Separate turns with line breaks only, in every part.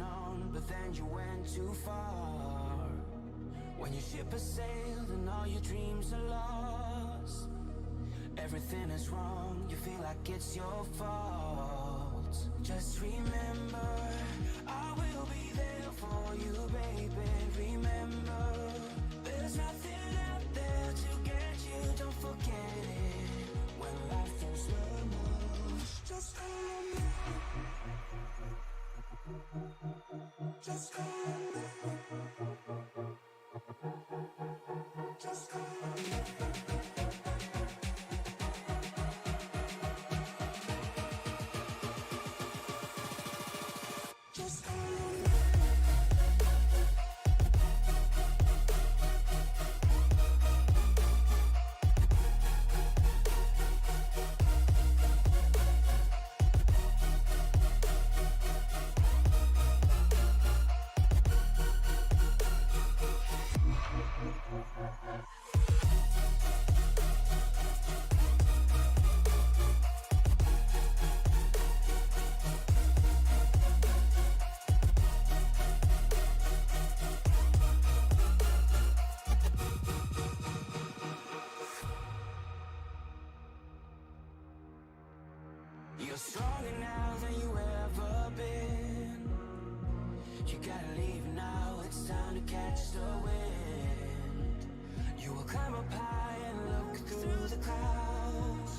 on, but then you went too far. When your ship has sailed and all your dreams are lost, everything is wrong, you feel like it's your fault. Just remember, I will be there for you, baby. Remember, there's nothing out there to get you, don't forget it. When life throws lemons, just call me. Just call me. Just call me. Just call me. You're stronger now than you ever been. You gotta leave now, it's time to catch the wind. You will climb up high and look through the clouds,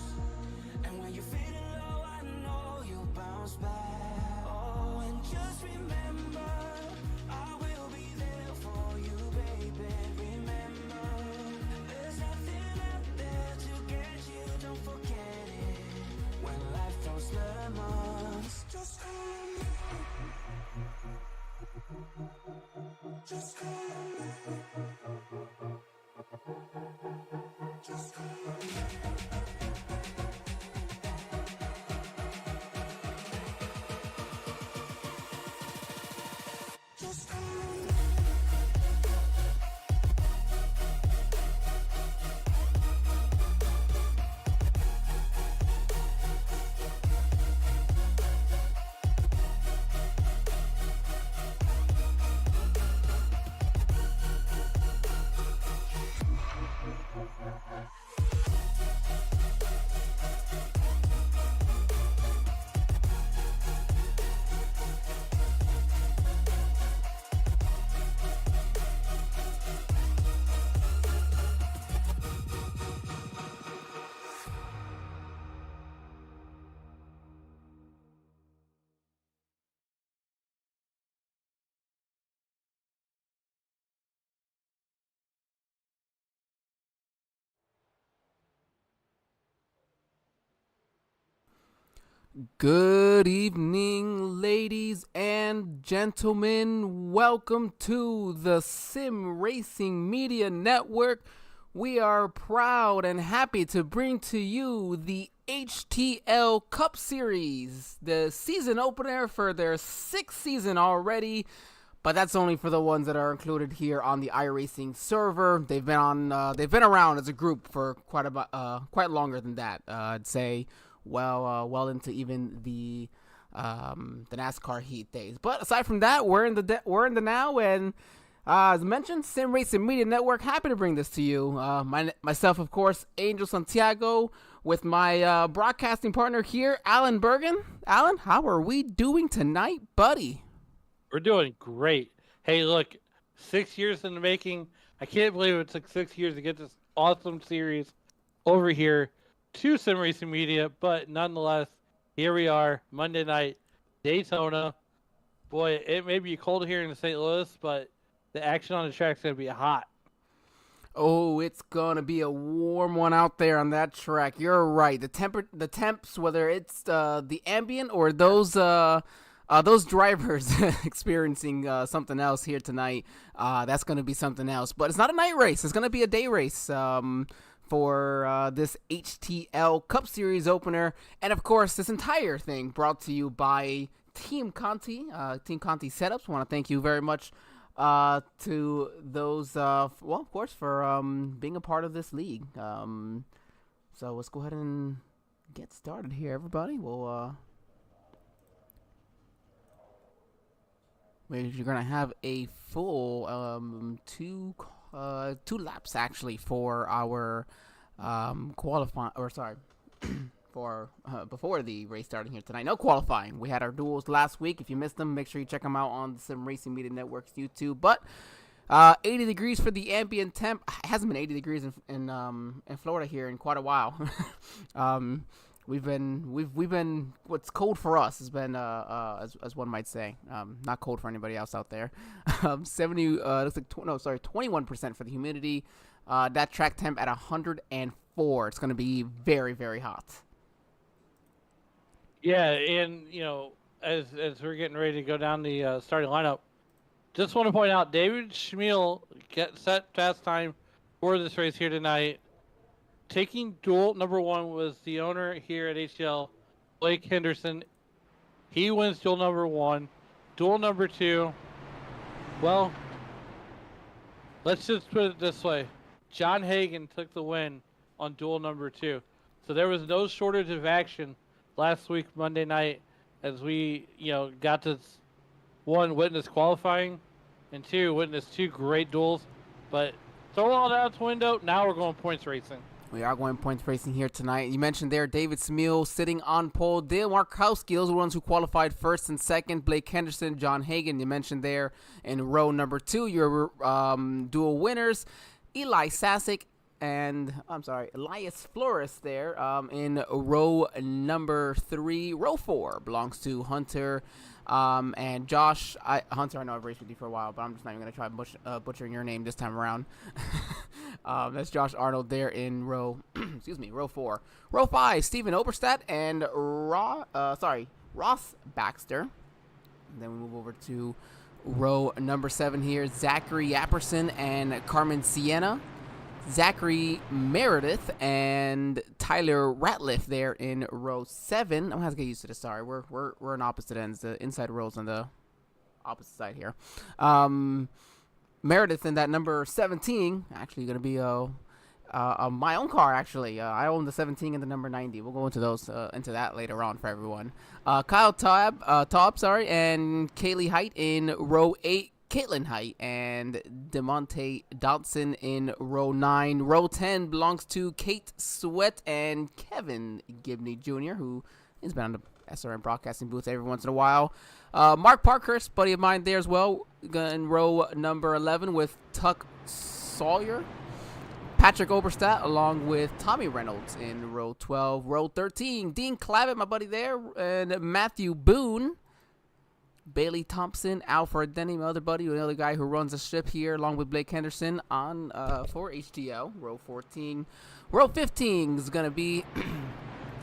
and when you're feeling low, I know you'll bounce back. Oh, and just remember, I will be there for you, baby. Remember, there's nothing out there to get you, don't forget it. When life throws lemons, just call me. Just call me. Just call me. Just call me.
Good evening, ladies and gentlemen. Welcome to the Sim Racing Media Network. We are proud and happy to bring to you the HTL Cup Series, the season opener for their sixth season already. But that's only for the ones that are included here on the iRacing server. They've been around as a group for quite longer than that. I'd say. Well into even the NASCAR heat days. But aside from that, we're in the now, and as mentioned, Sim Racing Media Network, happy to bring this to you. Myself, of course, Angel Santiago, with my broadcasting partner here, Alan Bergen. Alan, how are we doing tonight, buddy?
We're doing great. Hey, look, 6 years in the making. I can't believe it took 6 years to get this awesome series over here to Sim Racing Media, but nonetheless, here we are, Monday night, Daytona. Boy, it may be cold here in St. Louis, but the action on the track is going to be hot.
Oh, it's gonna be a warm one out there on that track. You're right. The temps, whether it's the ambient or those drivers experiencing something else here tonight, that's gonna be something else. But it's not a night race. It's gonna be a day race. For this HTL Cup Series opener. And, of course, this entire thing brought to you by Team Conti, Team Conti Setups. I want to thank you very much to those, of course, for being a part of this league. So let's go ahead and get started here, everybody. We'll You're gonna have a full two laps actually for our qualifying, or sorry, for before the race starting here tonight. No qualifying. We had our duels last week. If you missed them, make sure you check them out on the Sim Racing Media Network's YouTube. But 80 degrees for the ambient temp. It hasn't been 80 degrees in Florida here in quite a while. We've been what's cold for us has been as one might say, not cold for anybody else out there. 21% for the humidity. That track temp at 104. It's going to be very, very hot.
Yeah, and as we're getting ready to go down the starting lineup, just want to point out David Schmiel set fast time for this race here tonight. Taking duel number 1 was the owner here at HTL, Blake Henderson. He wins duel number 1. Duel number 2, well, let's just put it this way. John Hagan took the win on duel number 2. So there was no shortage of action last week, Monday night, as we, got to, 1, witness qualifying, and 2, witness 2 great duels. But throw all that out the window, now we're going points racing.
We are going points racing here tonight. You mentioned there David Smil sitting on pole. Dale Markowski, those were the ones who qualified first and second. Blake Henderson, John Hagan, you mentioned there in row number 2. Your dual winners, Eli Sasick and, Elias Flores there in row number 3. Row 4 belongs to Hunter and Josh. Hunter, I know I've raced with you for a while, but I'm just not even going to try butchering your name this time around. That's Josh Arnold there in row 4. Row 5, Steven Oberstadt and Ross Baxter. And then we move over to row number 7 here, Zachary Apperson and Carmen Sienna. Zachary Meredith and Tyler Ratliff there in row 7. I'm gonna have to get used to this. Sorry, we're on opposite ends. The inside row's on the opposite side here. Meredith in that number 17. Actually, gonna be my own car. Actually, I own the 17 and the number 90. We'll go into that later on for everyone. Kyle Taub, and Kaylee Height in row 8. Caitlin Height and DeMonte Dodson in row 9. Row 10 belongs to Kate Sweat and Kevin Gibney Jr., who has been on the SRM broadcasting booth every once in a while. Mark Parkhurst, buddy of mine there as well, in row number 11 with Tuck Sawyer. Patrick Oberstadt along with Tommy Reynolds in row 12. Row 13, Dean Clavitt, my buddy there, and Matthew Boone. Bailey Thompson, Alfred Denny, my other buddy, another guy who runs a ship here, along with Blake Henderson on for HTL. Row 14. Row 15 is going to be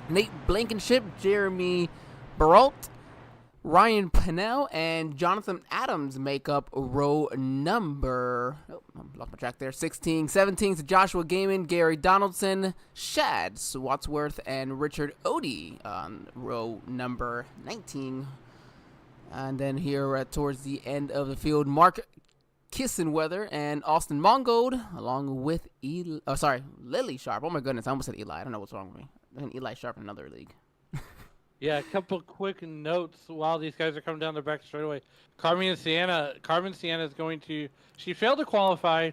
Nate Blankenship, Jeremy Baralt, Ryan Pennell, and Jonathan Adams make up row number, I lost my track there, 16. 17 to Joshua Gaiman, Gary Donaldson, Shad Swatsworth, and Richard Odie on row number 19. And then here towards the end of the field, Mark Kissenweather and Austin Mongold, along with Lily Sharp. Oh my goodness, I almost said Eli. I don't know what's wrong with me. And Eli Sharp in another league.
Yeah, a couple quick notes while these guys are coming down the back straightaway. Carmen Sienna is she failed to qualify,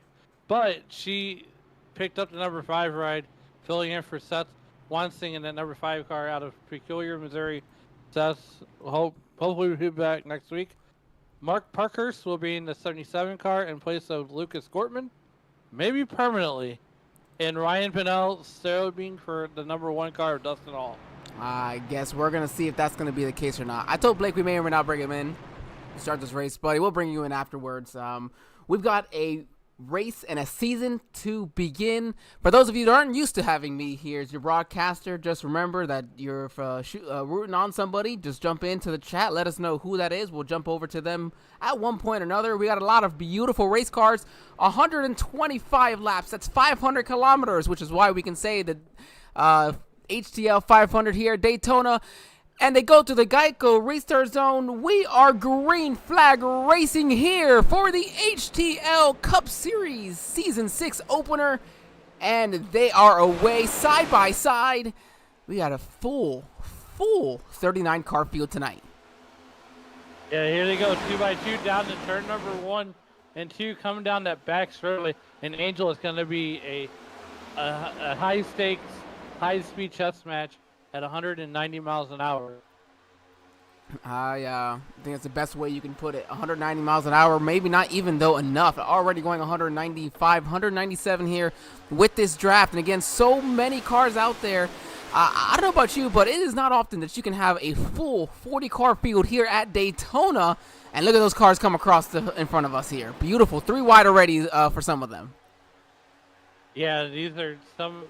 but she picked up the number 5 ride, filling in for Seth Wansing in that number 5 car out of Peculiar, Missouri. Seth, hopefully we'll be back next week. Mark Parkhurst will be in the 77 car in place of Lucas Gortman, maybe permanently. And Ryan Pennell starting for the number 1 car of Dustin Hall.
I guess we're going to see if that's going to be the case or not. I told Blake we may or may not bring him in to start this race, buddy. We'll bring you in afterwards. We've got a race and a season to begin. For those of you that aren't used to having me here as your broadcaster, just remember that you're rooting on somebody. Just jump into the chat. Let us know who that is. We'll jump over to them at one point or another. We got a lot of beautiful race cars. 125 laps. That's 500 kilometers, which is why we can say that HTL 500 here at Daytona. And they go to the Geico Restart Zone. We are green flag racing here for the HTL Cup Series Season 6 opener. And they are away side by side. We got a full 39 car field tonight.
Yeah, here they go, 2x2 down to turn number 1 and 2, coming down that back straightaway. And Angel is going to be a high stakes, high speed chess match at 190 miles an hour.
I think that's the best way you can put it. 190 miles an hour, maybe not even though enough. Already going 195, 197 here with this draft. And again, so many cars out there. I don't know about you, but it is not often that you can have a full 40-car field here at Daytona. And look at those cars come across in front of us here. Beautiful. 3 wide already for some of them.
Yeah, these are some.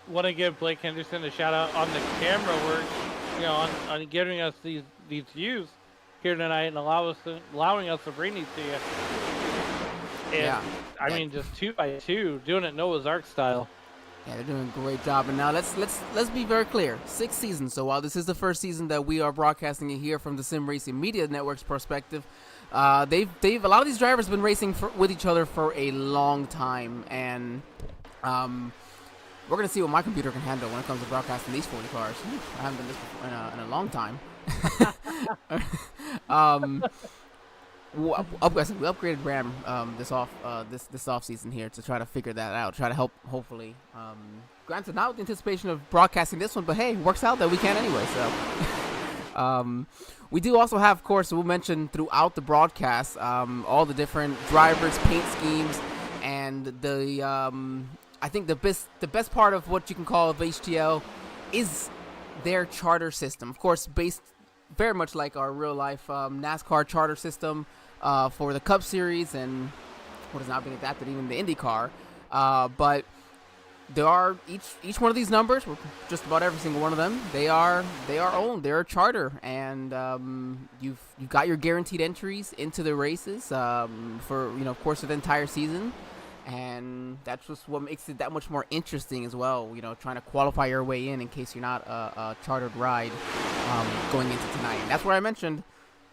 Want to give Blake Henderson a shout out on the camera work, on giving us these views here tonight and allowing us to bring these to you. And,
yeah,
I mean, just 2x2, doing it Noah's Ark style.
Yeah, they're doing a great job. And now let's be very clear. 6 seasons. So while this is the first season that we are broadcasting it here from the Sim Racing Media Network's perspective, they've a lot of these drivers have been racing with each other for a long time, and we're gonna see what my computer can handle when it comes to broadcasting these 40 cars. I haven't done this before in a long time. We upgraded RAM this off season here to try to figure that out. Try to help, hopefully. Granted, not with the anticipation of broadcasting this one, but hey, works out that we can anyway. So, we do also have, of course, we'll mention throughout the broadcast, all the different drivers, paint schemes, and the I think the best part of what you can call of HTL is their charter system. Of course, based very much like our real life NASCAR charter system for the Cup Series and what has not been adapted even the IndyCar. But there are each one of these numbers, just about every single one of them, they are owned. They're a charter, and you've got your guaranteed entries into the races for of course for the entire season. And that's just what makes it that much more interesting as well, trying to qualify your way in case you're not a chartered ride going into tonight. And that's where I mentioned,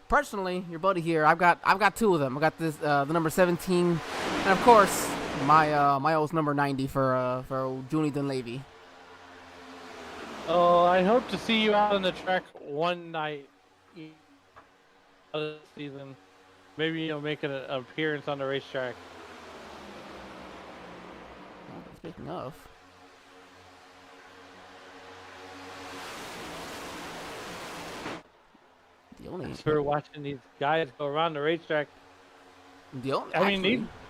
personally, your buddy here, I've got 2 of them. I got this the number 17, and of course my old number 90 for Junie Dunleavy.
Oh, I hope to see you out on the track one night of the season. Maybe make an appearance on the racetrack.
Speaking of,
for watching these guys go around the racetrack.
They're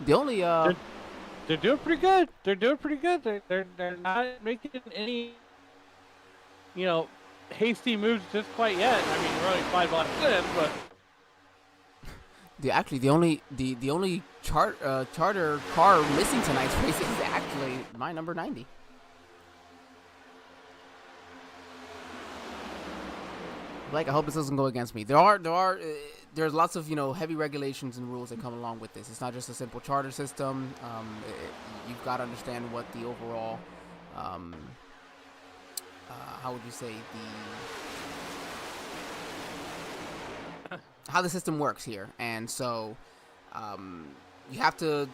doing pretty good. They're doing pretty good. They're not making any hasty moves just quite yet. I mean, we're only 5 laps in, but.
The only charter car missing tonight's race is actually my number 90. Like, I hope this doesn't go against me. There's lots of heavy regulations and rules that come along with this. It's not just a simple charter system. You've got to understand what the overall how would you say how the system works here. And so you have to,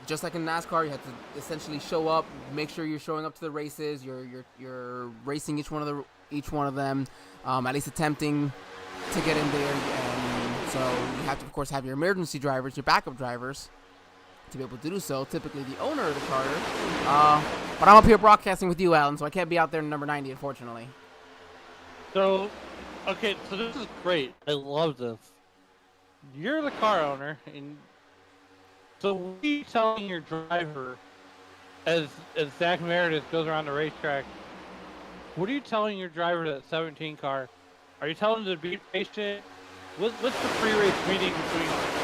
just like in NASCAR, you have to essentially show up, make sure you're showing up to the races, you're racing each one of them, at least attempting to get in there. And so you have to, of course, have your emergency drivers, your backup drivers, to be able to do so. Typically the owner of the charter, but I'm up here broadcasting with you, Alan, so I can't be out there in number 90, unfortunately.
So okay, so this is great. I love this. You're the car owner, and so what are you telling your driver as Zach Meredith goes around the racetrack? What are you telling your driver, that 17 car? Are you telling him to be patient? What's the pre-race meeting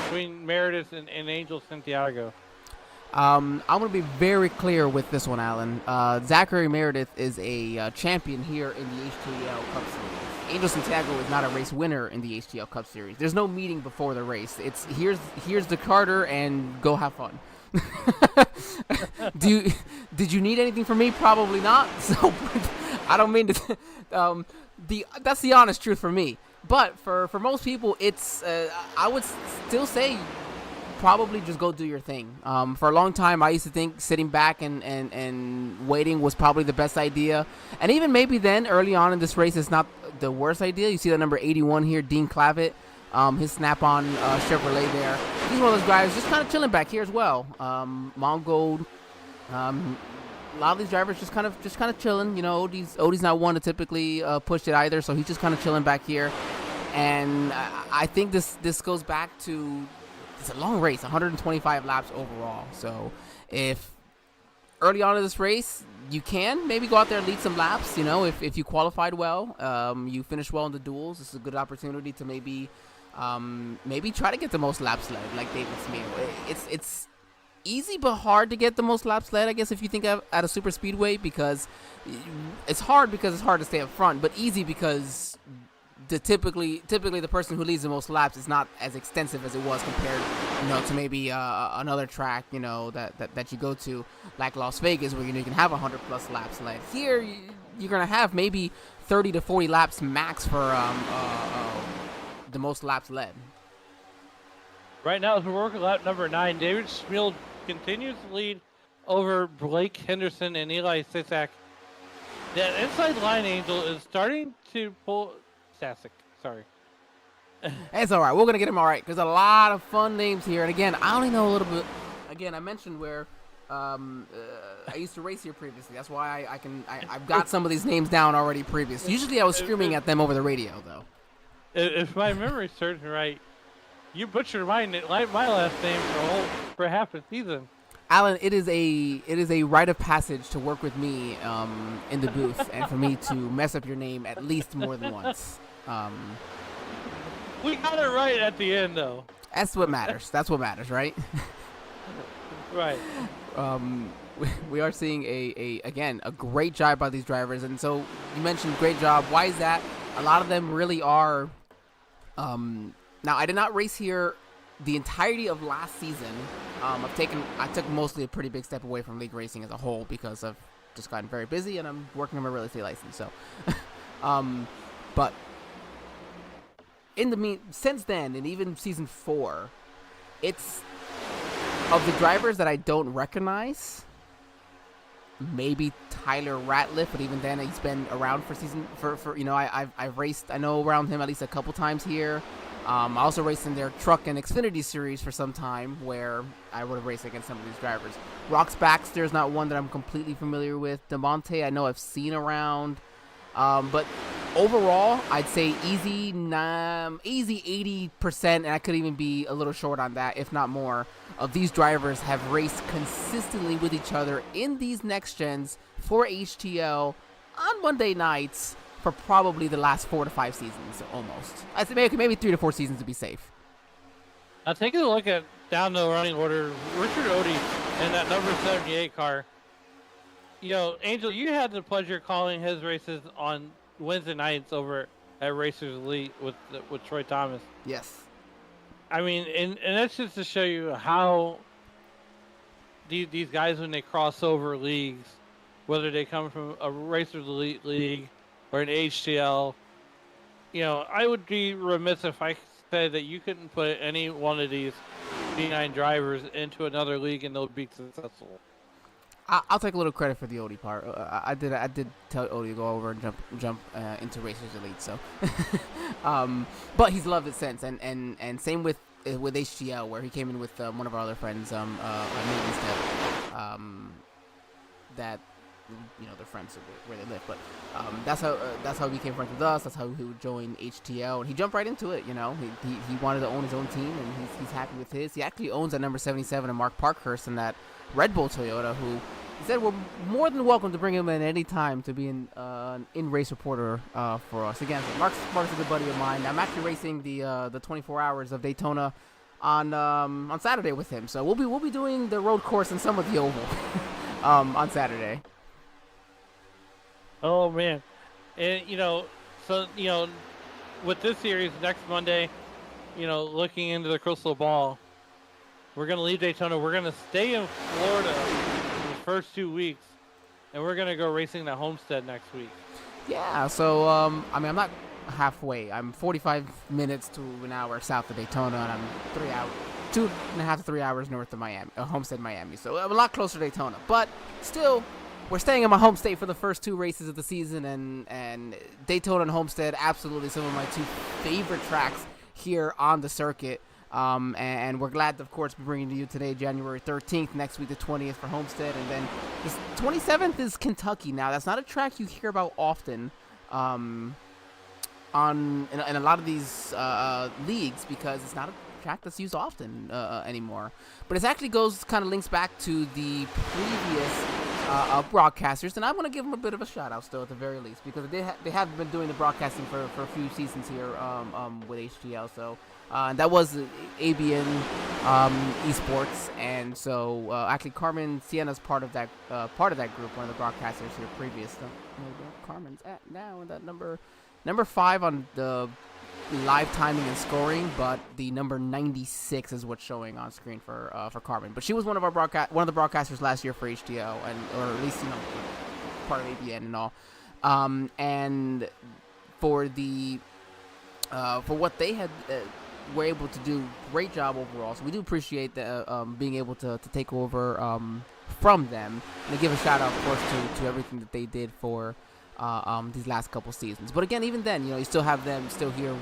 between Meredith and Angel Santiago?
I'm going to be very clear with this one, Alan. Zachary Meredith is a champion here in the HTL Cup Series. Angel Santiago is not a race winner in the HTL Cup Series. There's no meeting before the race. It's here's the Carter and go have fun. Did you need anything from me? Probably not. So I don't mean to. That's the honest truth for me. But for most people, it's I would still say probably just go do your thing. For a long time, I used to think sitting back and waiting was probably the best idea. And even maybe then, early on in this race, it's not the worst idea. You see that number 81 here, Dean Clavitt, his Snap-on Chevrolet there. He's one of those guys just kind of chilling back here as well. Mongold. A lot of these drivers just kind of chilling. You know, Odie's not one to typically push it either, so he's just kind of chilling back here. And I think this goes back to, it's a long race, 125 laps overall. So if early on in this race you can maybe go out there and lead some laps, you know, if you qualified well, you finished well in the duels, this is a good opportunity to maybe try to get the most laps led, like David Smith. It's easy but hard to get the most laps led, I guess, if you think of at a super speedway, because it's hard to stay up front, but easy because typically the person who leads the most laps is not as extensive as it was compared, you know, to maybe another track, you know, that you go to, like Las Vegas, where you can have 100 plus laps led. Here you're gonna have maybe 30 to 40 laps max for the most laps led.
Right now, as we're working lap number 9, David Schmiel continues to lead over Blake Henderson and Eli Sisak. That inside line, Angel, is starting to pull. Sasic, sorry.
It's all right. We're gonna get him all right. There's a lot of fun names here, and again, I only know a little bit. Again, I mentioned where I used to race here previously. That's why I've got some of these names down already previous. Usually, I was screaming at them over the radio, though.
If my memory serves me right, you butchered my last name for half a season.
Alan, it is a rite of passage to work with me in the booth, and for me to mess up your name at least more than once.
We got it right at the end, though.
That's what matters. That's what matters, right?
Right.
We are seeing a great job by these drivers, and so you mentioned great job. Why is that? A lot of them really are. Now, I did not race here the entirety of last season. I took mostly a pretty big step away from league racing as a whole because I've just gotten very busy and I'm working on my real estate license. So, but since then, and even season 4, it's of the drivers that I don't recognize. Maybe Tyler Ratliff, but even then he's been around for you know, I've raced, I know, around him at least a couple times here. I also raced in their truck and Xfinity series for some time, where I would have raced against some of these drivers. Rox Baxter is not one that I'm completely familiar with. DeMonte, I know I've seen around. But overall, I'd say easy 80%, and I could even be a little short on that, if not more, of these drivers have raced consistently with each other in these next gens for HTL on Monday nights for probably the last 4 to 5 seasons, almost. I'd say maybe 3 to 4 seasons to be safe.
Now, taking a look at down the running order, Richard Odie in that number 78 car. You know, Angel, you had the pleasure of calling his races on Wednesday nights over at Racers Elite with Troy Thomas.
Yes.
I mean, and that's just to show you how these guys, when they cross over leagues, whether they come from a Racers Elite league or an HTL, you know, I would be remiss if I said that you couldn't put any one of these D9 drivers into another league and they'll be successful.
I'll take a little credit for the Odie part. I did tell Odie to go over and jump into Racers Elite. So, but he's loved it since, and same with HTL, where he came in with one of our other friends, that you know, they're friends where they live. But that's how he became friends with us. That's how he would join HTL, and he jumped right into it. You know, he wanted to own his own team, and he's happy with his. He actually owns that number 77 and Mark Parkhurst in that Red Bull Toyota, who he said we're more than welcome to bring him in any time to be an in-race reporter for us. Again, Mark's a good buddy of mine. I'm actually racing the 24 hours of Daytona on Saturday with him, so we'll be doing the road course and some of the oval on Saturday.
Oh man, and you know, so you know, with this series next Monday, you know, looking into the crystal ball, we're gonna leave Daytona. We're gonna stay in Florida for the first 2 weeks, and we're gonna go racing at Homestead next week.
Yeah. So I mean, I'm not halfway. I'm 45 minutes to an hour south of Daytona, and I'm 2.5 to 3 hours north of Miami, Homestead, Miami. So I'm a lot closer to Daytona, but still, we're staying in my home state for the first 2 races of the season, and Daytona and Homestead, absolutely some of my 2 favorite tracks here on the circuit. And we're glad, of course, to be bringing to you today, January 13th, next week the 20th for Homestead, and then the 27th is Kentucky. Now, that's not a track you hear about often in a lot of these leagues, because it's not a track that's used often anymore. But it actually kind of links back to the previous broadcasters, and I want to give them a bit of a shout out still at the very least, because they have been doing the broadcasting for a few seasons here with HTL. So and that was ABN Esports, and so actually Carmen Siena's part of that group, one of the broadcasters here previous. Carmen's at now in that number 5 on the live timing and scoring, but the number 96 is what's showing on screen for Carmen. But she was one of the broadcasters last year for HTL, or at least part of ABN and all. And for what they had were able to do, great job overall. So we do appreciate being able to take over from them, and to give a shout out, of course, to everything that they did for these last couple seasons. But again, even then, you still have them still here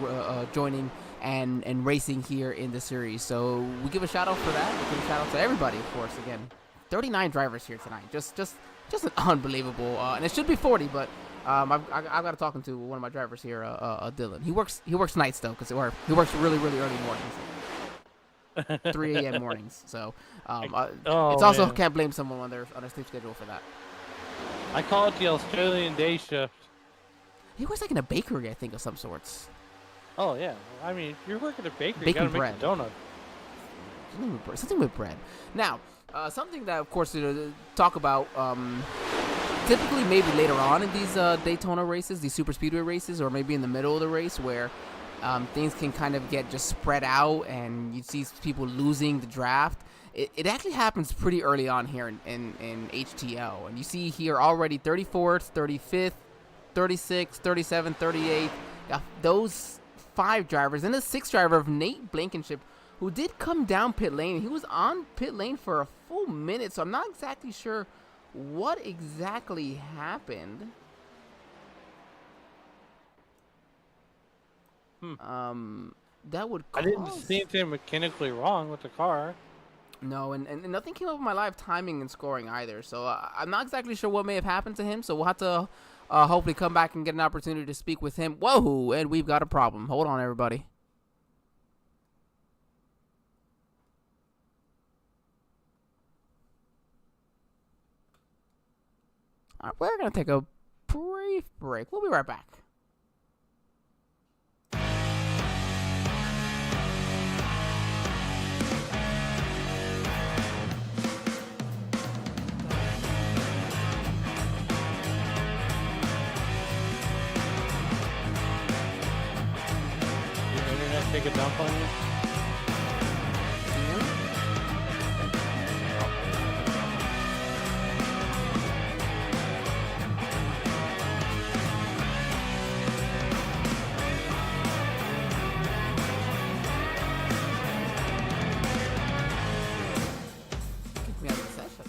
joining and racing here in the series. So we give a shout out for that. We give a shout out to everybody, of course. Again, 39 drivers here tonight. Just an unbelievable. And it should be 40, but I've got to talking to one of my drivers here, Dylan. He works nights though, he works really early mornings. 3 a.m. mornings. So it's also, man, can't blame someone on their sleep schedule for that.
I call it the Australian day shift.
He works like in a bakery, I think, of some sorts.
Oh, yeah. I mean, if you're working at a bakery,
baking
you gotta
bread.
make a donut.
Something with bread. Now, something that, of course, to talk about, typically maybe later on in these Daytona races, these super speedway races, or maybe in the middle of the race, where things can kind of get just spread out and you see people losing the draft. It actually happens pretty early on here in HTL. And you see here already 34th, 35th, 36th, 37th, 38th. Got those 5 drivers. And the 6th driver of Nate Blankenship, who did come down pit lane. He was on pit lane for a full minute, so I'm not exactly sure what exactly happened. That would cause...
I didn't see anything mechanically wrong with the car.
No, and nothing came up with my live timing and scoring either. So I'm not exactly sure what may have happened to him. So we'll have to hopefully come back and get an opportunity to speak with him. Whoa, and we've got a problem. Hold on, everybody. All right, we're going to take a brief break. We'll be right back.
Take a dump on you?
Kick me out of the session.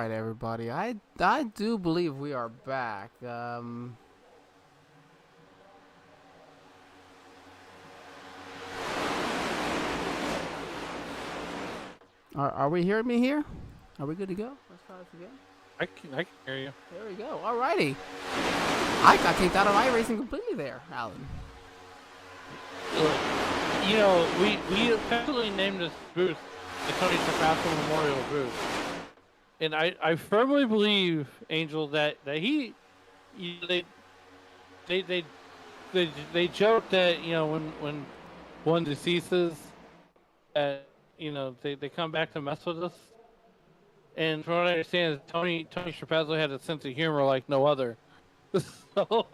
right, everybody. I do believe we are back. Are we hearing me here? Are we good to go? Let's try this again.
I can hear you.
There we go. Alrighty. I got kicked out of iRacing completely there, Alan.
Look, you know, we effectively named this booth the Tony Trapasso Memorial Booth. And I firmly believe, Angel, that they joke that, you know, when one deceases, you know, they come back to mess with us. And from what I understand, is Tony Trapasso had a sense of humor like no other. So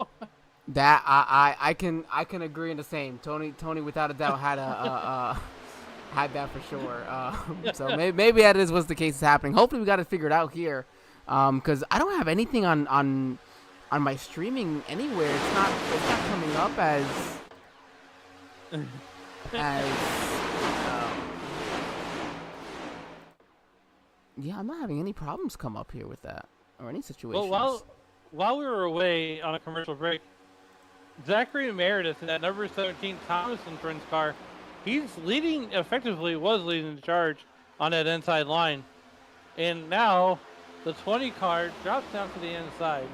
that I can agree in the same. Tony without a doubt had had that for sure. So maybe that was the case is happening. Hopefully we got it figured out here, because I don't have anything on my streaming anywhere. It's not coming up as yeah, I'm not having any problems come up here with that or any situations.
Well, while we were away on a commercial break, Zachary Meredith in that number 17 Thomas and Friends car, was leading the charge on that inside line. And now the 20 car drops down to the inside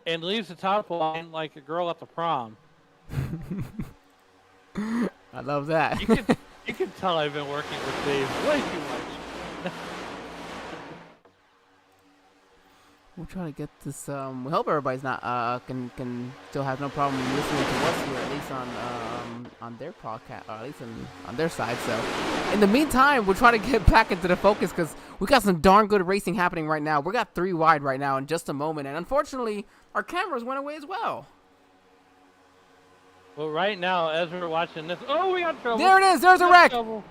and leaves the top line like a girl at the prom.
I love that.
You can tell I've been working with Dave way too much.
We'll try to get this. We hope everybody's not can still have no problem listening to us here, at least on their podcast, or at least on their side. So, in the meantime, we'll try to get back into the focus because we got some darn good racing happening right now. We got 3 wide right now in just a moment, and unfortunately, our cameras went away as well.
Well, right now, as we're watching this, we got trouble.
There it is. There's a wreck. Oh,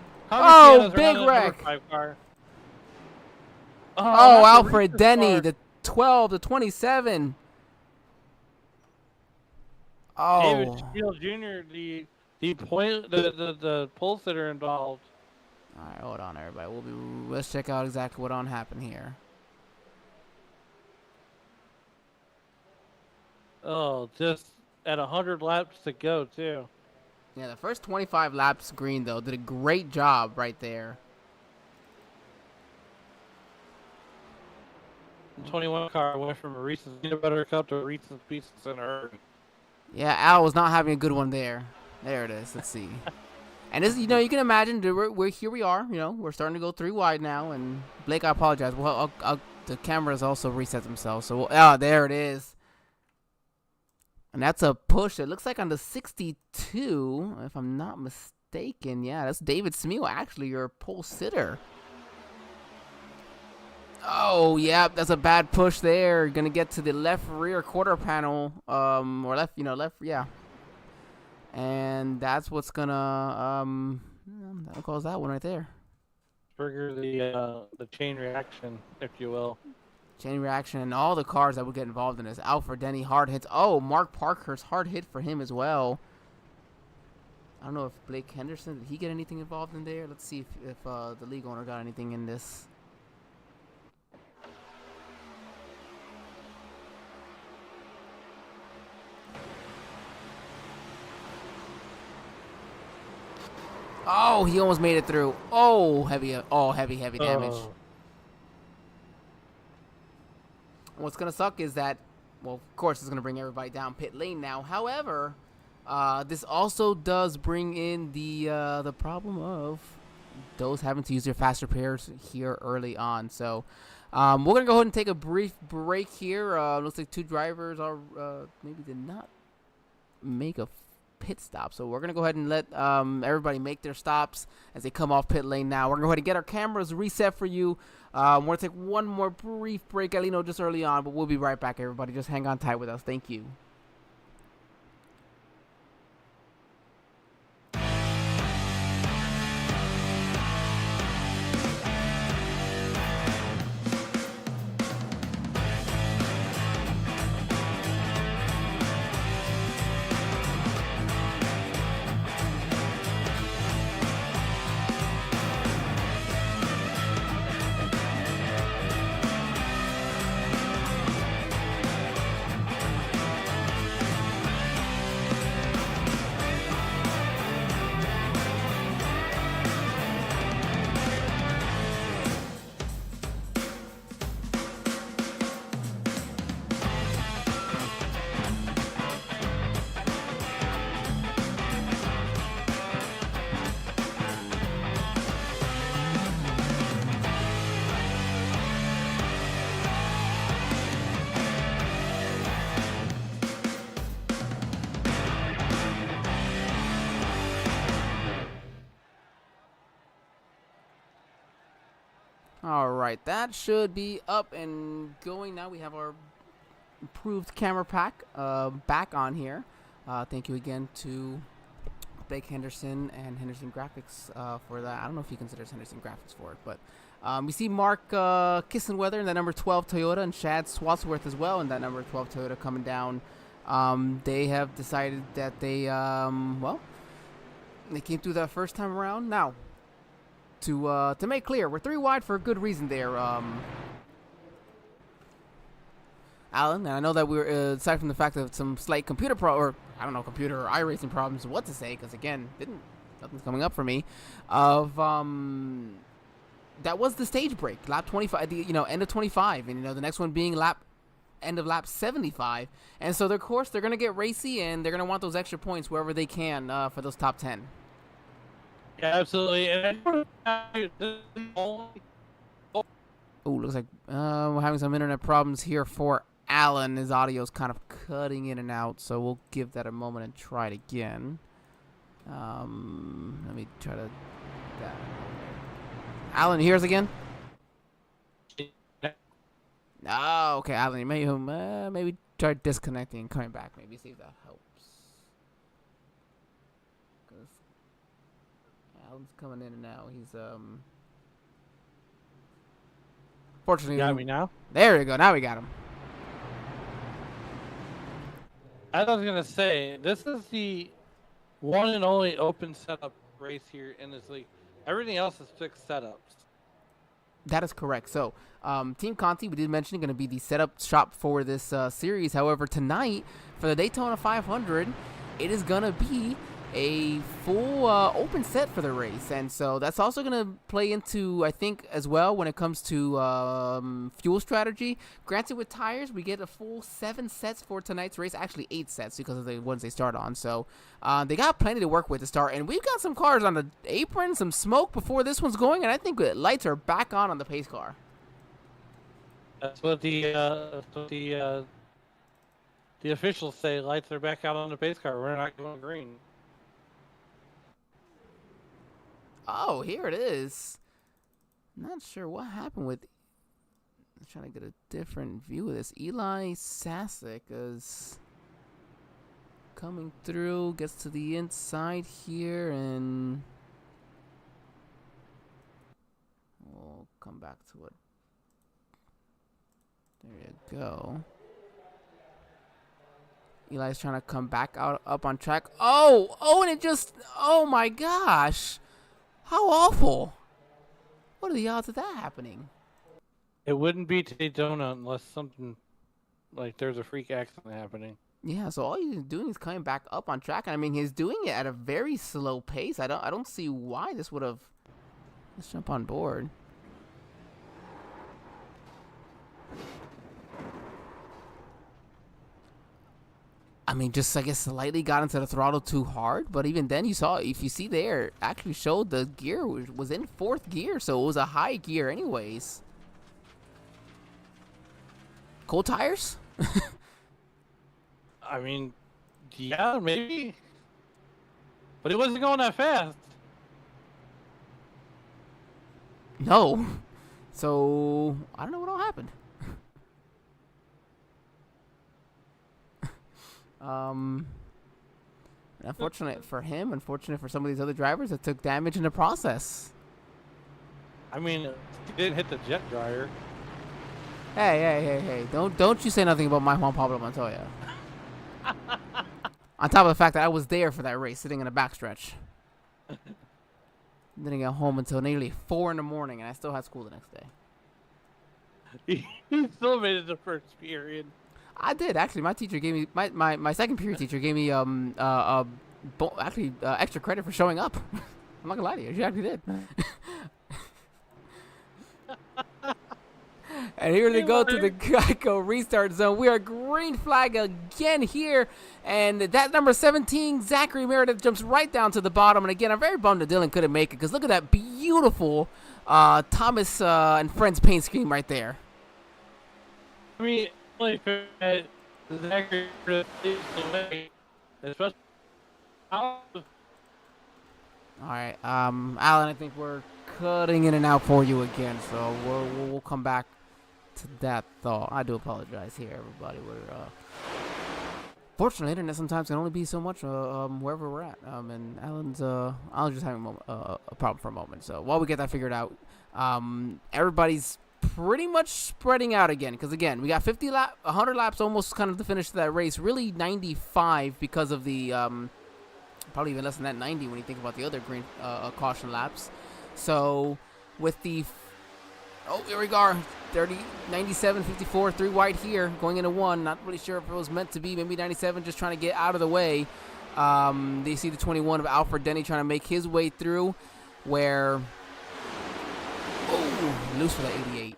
big wreck. Oh, Alfred Denny, the 12 to 27. Oh,
David Steele Jr., the pole sitter involved.
All right, hold on, everybody. Let's check out exactly what happened here.
Oh, just at 100 laps to go too.
Yeah, the first 25 laps green though did a great job right there.
21 car went from a Reese's Peanut Butter Cup to a Reese's Pieces in a hurry.
Yeah, Al was not having a good one there. There it is. Let's see. And this, you know, you can imagine we're here. We are. You know, we're starting to go 3 wide now. And Blake, I apologize. Well, the cameras also reset themselves. So, there it is. And that's a push. It looks like on the 62, if I'm not mistaken. Yeah, that's David Smeel, actually, your pole sitter. Oh, yeah, that's a bad push there. Gonna get to the left rear quarter panel, or left, yeah. And that's what's gonna, that'll cause that one right there.
Trigger the chain reaction, if you will.
Chain reaction, and all the cars that would get involved in this. Alfred Denny, hard hits. Oh, Mark Parkhurst, hard hit for him as well. I don't know if Blake Henderson, did he get anything involved in there? Let's see if the league owner got anything in this. Oh, he almost made it through. Oh, heavy damage. What's going to suck is that, well, of course, it's going to bring everybody down pit lane now. However, this also does bring in the problem of those having to use their fast repairs here early on. So, we're going to go ahead and take a brief break here. Looks like 2 drivers are maybe did not make a pit stop. So we're going to go ahead and let everybody make their stops as they come off pit lane now. We're going to go ahead and get our cameras reset for you. We're going to take one more brief break, Alino, just early on, but we'll be right back, everybody. Just hang on tight with us. Thank you. All right, that should be up and going. Now we have our improved camera pack back on here. Thank you again to Blake Henderson and Henderson Graphics for that. I don't know if he considers Henderson Graphics for it, but we see Mark Kissenweather in that number 12 Toyota and Chad Swatsworth as well in that number 12 Toyota coming down. They have decided that they came through that first time around. Now, to make clear, we're 3 wide for a good reason there, Alan. And I know that we're, aside from the fact that some slight computer or iRacing problems, what to say, because again, nothing's coming up for me, that was the stage break, lap 25, end of 25, and the next one being end of lap 75, and so of course they're gonna get racy and they're gonna want those extra points wherever they can for those top 10.
Yeah, absolutely. And
looks like we're having some internet problems here for Alan. His audio's kind of cutting in and out, so we'll give that a moment and try it again. Let me try to. Alan, you hear us again? Oh, okay, Alan, you maybe try disconnecting and coming back. Maybe see if that helps. Because Alan's coming in and out. He's fortunately.
You got me now?
There we go. Now we got him.
As I was gonna say, this is the one and only open setup race here in this league. Everything else is fixed setups.
That is correct. So, Team Conti, we did mention, going to be the setup shop for this series. However, tonight, for the Daytona 500, it is going to be a full open set for the race. And so that's also going to play into, I think, as well, when it comes to fuel strategy. Granted, with tires, we get a full 7 sets for tonight's race. Actually, 8 sets because of the ones they start on. So they got plenty to work with to start. And we've got some cars on the apron, some smoke before this one's going. And I think lights are back on the pace car.
That's what the officials say. Lights are back out on the pace car. We're not going green.
Oh, here it is. Not sure what happened with. I'm trying to get a different view of this. Eli Sasek is coming through, gets to the inside here, and we'll come back to it. There you go. Eli's trying to come back up on track. Oh, and it just, oh my gosh. How awful. What are the odds of that happening?
It wouldn't be Daytona unless something like there's a freak accident happening.
Yeah, so all he's doing is coming back up on track. And I mean, he's doing it at a very slow pace. I don't see why this would have. Let's jump on board. I mean, just, I guess, slightly got into the throttle too hard. But even then, if you see there, actually showed the gear was in 4th gear. So it was a high gear anyways. Cold tires?
I mean, yeah, maybe. But it wasn't going that fast.
No. So, I don't know what all happened. Unfortunate for him, unfortunate for some of these other drivers that took damage in the process.
I mean, he didn't hit the jet dryer.
Hey. Don't you say nothing about my Juan Pablo Montoya. On top of the fact that I was there for that race, sitting in the backstretch. Didn't get home until nearly 4 in the morning, and I still had school the next day.
He still made it the first period.
I did, actually. My teacher gave me, my second period teacher gave me extra credit for showing up. I'm not gonna lie to you, she actually did. And here they go to the Geico restart zone. We are green flag again here. And that number 17, Zachary Meredith, jumps right down to the bottom. And again, I'm very bummed that Dylan couldn't make it, because look at that beautiful Thomas and Friends paint scheme right there.
I mean, only Zachary Meredith, especially
All right, Alan, I think we're cutting in and out for you again, so we'll come back to that thought. I do apologize here, everybody. We're fortunately, internet sometimes can only be so much wherever we're at. And Alan's just having a problem for a moment. So while we get that figured out, everybody's pretty much spreading out again. Because again, we got 100 laps almost kind of to finish that race. Really 95 because of the probably even less than that, 90 when you think about the other green caution laps. So with the here we go. 30, 97, 54, 3 wide here, going into 1. Not really sure if it was meant to be. Maybe 97 just trying to get out of the way. They see the 21 of Alfred Denny trying to make his way through, where loose for the 88.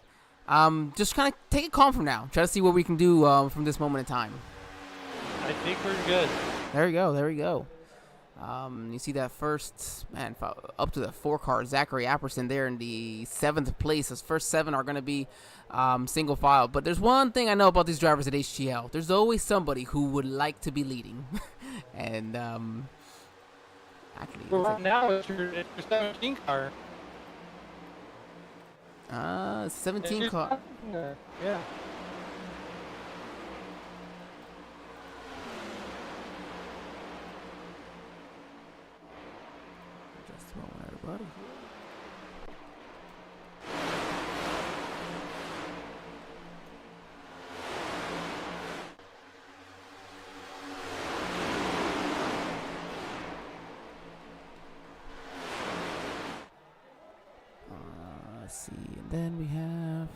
Just kind of take it calm from now. Try to see what we can do from this moment in time.
I think we're good.
There we go. There we go. You see that first, man, up to the 4 car, Zachary Apperson there in the 7th place. His first 7 are going to be single file. But there's one thing I know about these drivers at HTL. There's always somebody who would like to be leading. And, actually.
Well, right now it's your 17 car.
17 car.
Yeah.
Buddy. Let's see, and then we have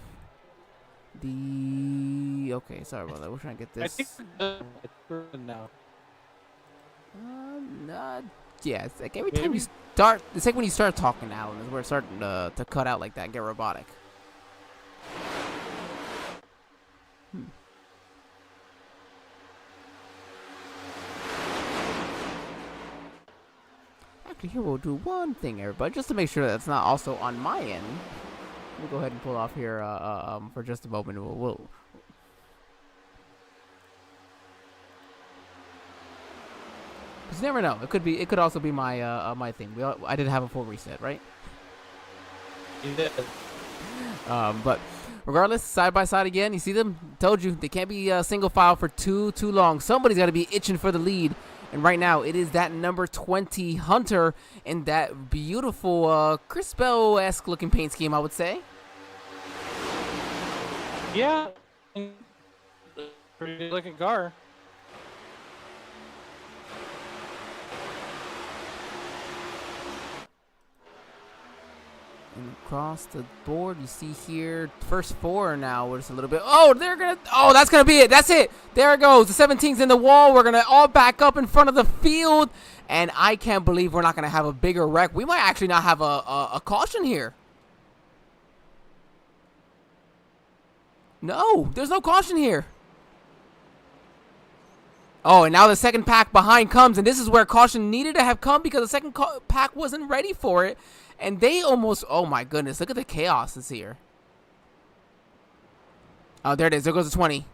the sorry about that. We're trying to get this.
I think we're good now.
Yeah, it's like every time you start, it's like when you start talking, Alan, is where it's starting to cut out like that, get robotic. Actually, here we'll do one thing, everybody, just to make sure that's not also on my end. We'll go ahead and pull off here for just a moment. We'll you never know. It could also be my my thing. I did have a full reset, right?
You did.
But regardless, side by side again. You see them? Told you they can't be single file for too long. Somebody's got to be itching for the lead, and right now it is that number 20 Hunter in that beautiful Chris Bell-esque looking paint scheme, I would say.
Yeah. Pretty good looking car.
And across the board, you see here, first 4 now. We're just a little bit. Oh, that's going to be it. That's it. There it goes. The 17's in the wall. We're going to all back up in front of the field. And I can't believe we're not going to have a bigger wreck. We might actually not have a caution here. No, there's no caution here. Oh, and now the second pack behind comes. And this is where caution needed to have come because the second pack wasn't ready for it. And they almost, oh my goodness, look at the chaos that's here. Oh, there it is. There goes the 20.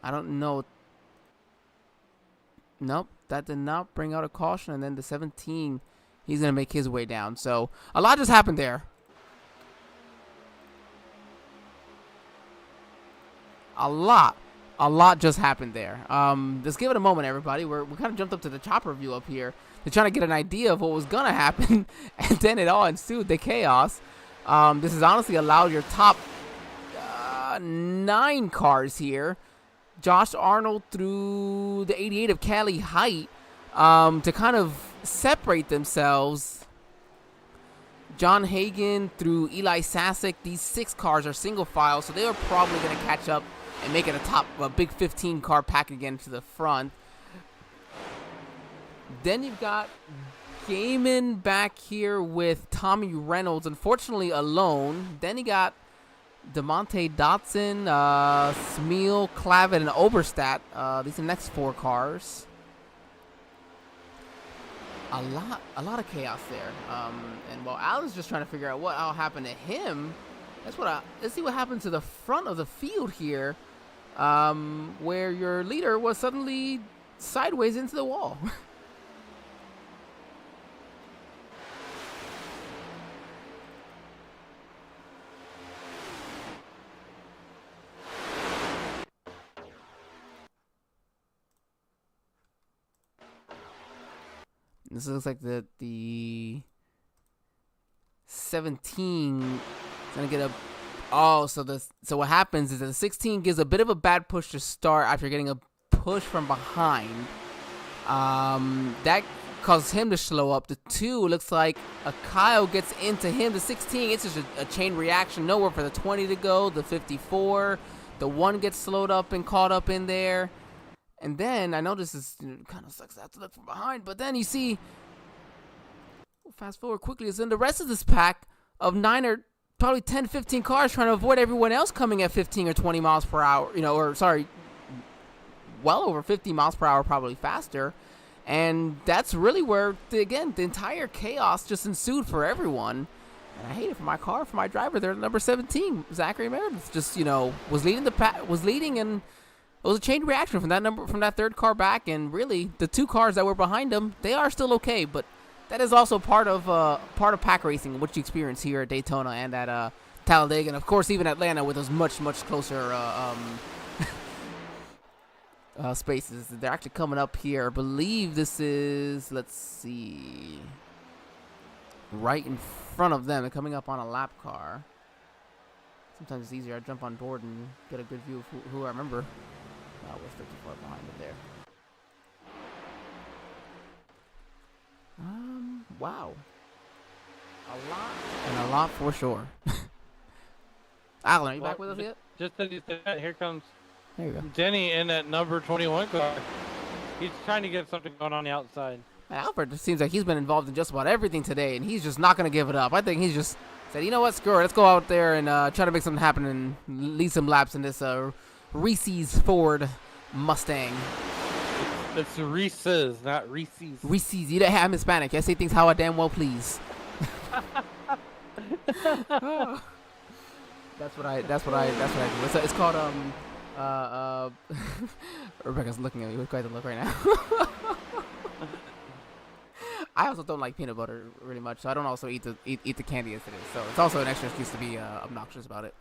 I don't know. Nope, that did not bring out a caution. And then the 17, he's going to make his way down. So a lot just happened there. A lot just happened there. Just give it a moment, everybody. We kind of jumped up to the chopper view up here. They're trying to get an idea of what was going to happen. And then it all ensued, the chaos. This has honestly allowed your top 9 cars here. Josh Arnold through the 88 of Cali Height to kind of separate themselves. John Hagan through Eli Sasek. These 6 cars are single file, so they are probably going to catch up and make it a big 15 car pack again to the front. Then you've got Gaiman back here with Tommy Reynolds, unfortunately alone. Then you got DeMonte Dotson, Smeal, Clavet, and Oberstadt. These are the next 4 cars. A lot of chaos there. And while Alan's just trying to figure out what all happened to him, let's see what happened to the front of the field here, where your leader was suddenly sideways into the wall. This looks like the 17 is gonna get a. Oh, so what happens is that the 16 gives a bit of a bad push to start after getting a push from behind. That causes him to slow up. The 2 looks like a Kyle gets into him. The 16, it's just a chain reaction. Nowhere for the 20 to go. The 54, the 1 gets slowed up and caught up in there. And then, I know this is kind of sucks. I have to look from behind. But then you see, fast forward quickly, is in the rest of this pack of 9 or probably 10, 15 cars trying to avoid everyone else coming at 15 or 20 miles per hour. Well over 50 miles per hour, probably faster. And that's really where, the entire chaos just ensued for everyone. And I hate it for my car, for my driver there, number 17, Zachary Meredith, just, was leading, and it was a chain reaction from that third car back. And really, the 2 cars that were behind him, they are still okay. But that is also part of pack racing, which you experience here at Daytona and at Talladega, and of course even Atlanta, with those much closer spaces. They're actually coming up here. I believe this is, let's see, right in front of them. They're coming up on a lap car. Sometimes it's easier. I jump on board and get a good view of who I remember. Oh, we're 54 behind it there. Wow. A lot for sure. Alan, are you back with us yet?
Just as you said that, here comes
There you go.
Denny in that number 21 car. He's trying to get something going on the outside.
Albert just seems like he's been involved in just about everything today, and he's just not going to give it up. I think he's just said, you know what, screw it. Let's go out there and try to make something happen and lead some laps in this Reese's Ford Mustang.
It's Reese's, not Reese's.
Reese's. You know, I'm Hispanic. I say things how I damn well please. That's what I do. It's called Rebecca's looking at me. We're going to look right now. I also don't like peanut butter really much, so I don't also eat the candy as it is. So it's also an extra excuse to be obnoxious about it.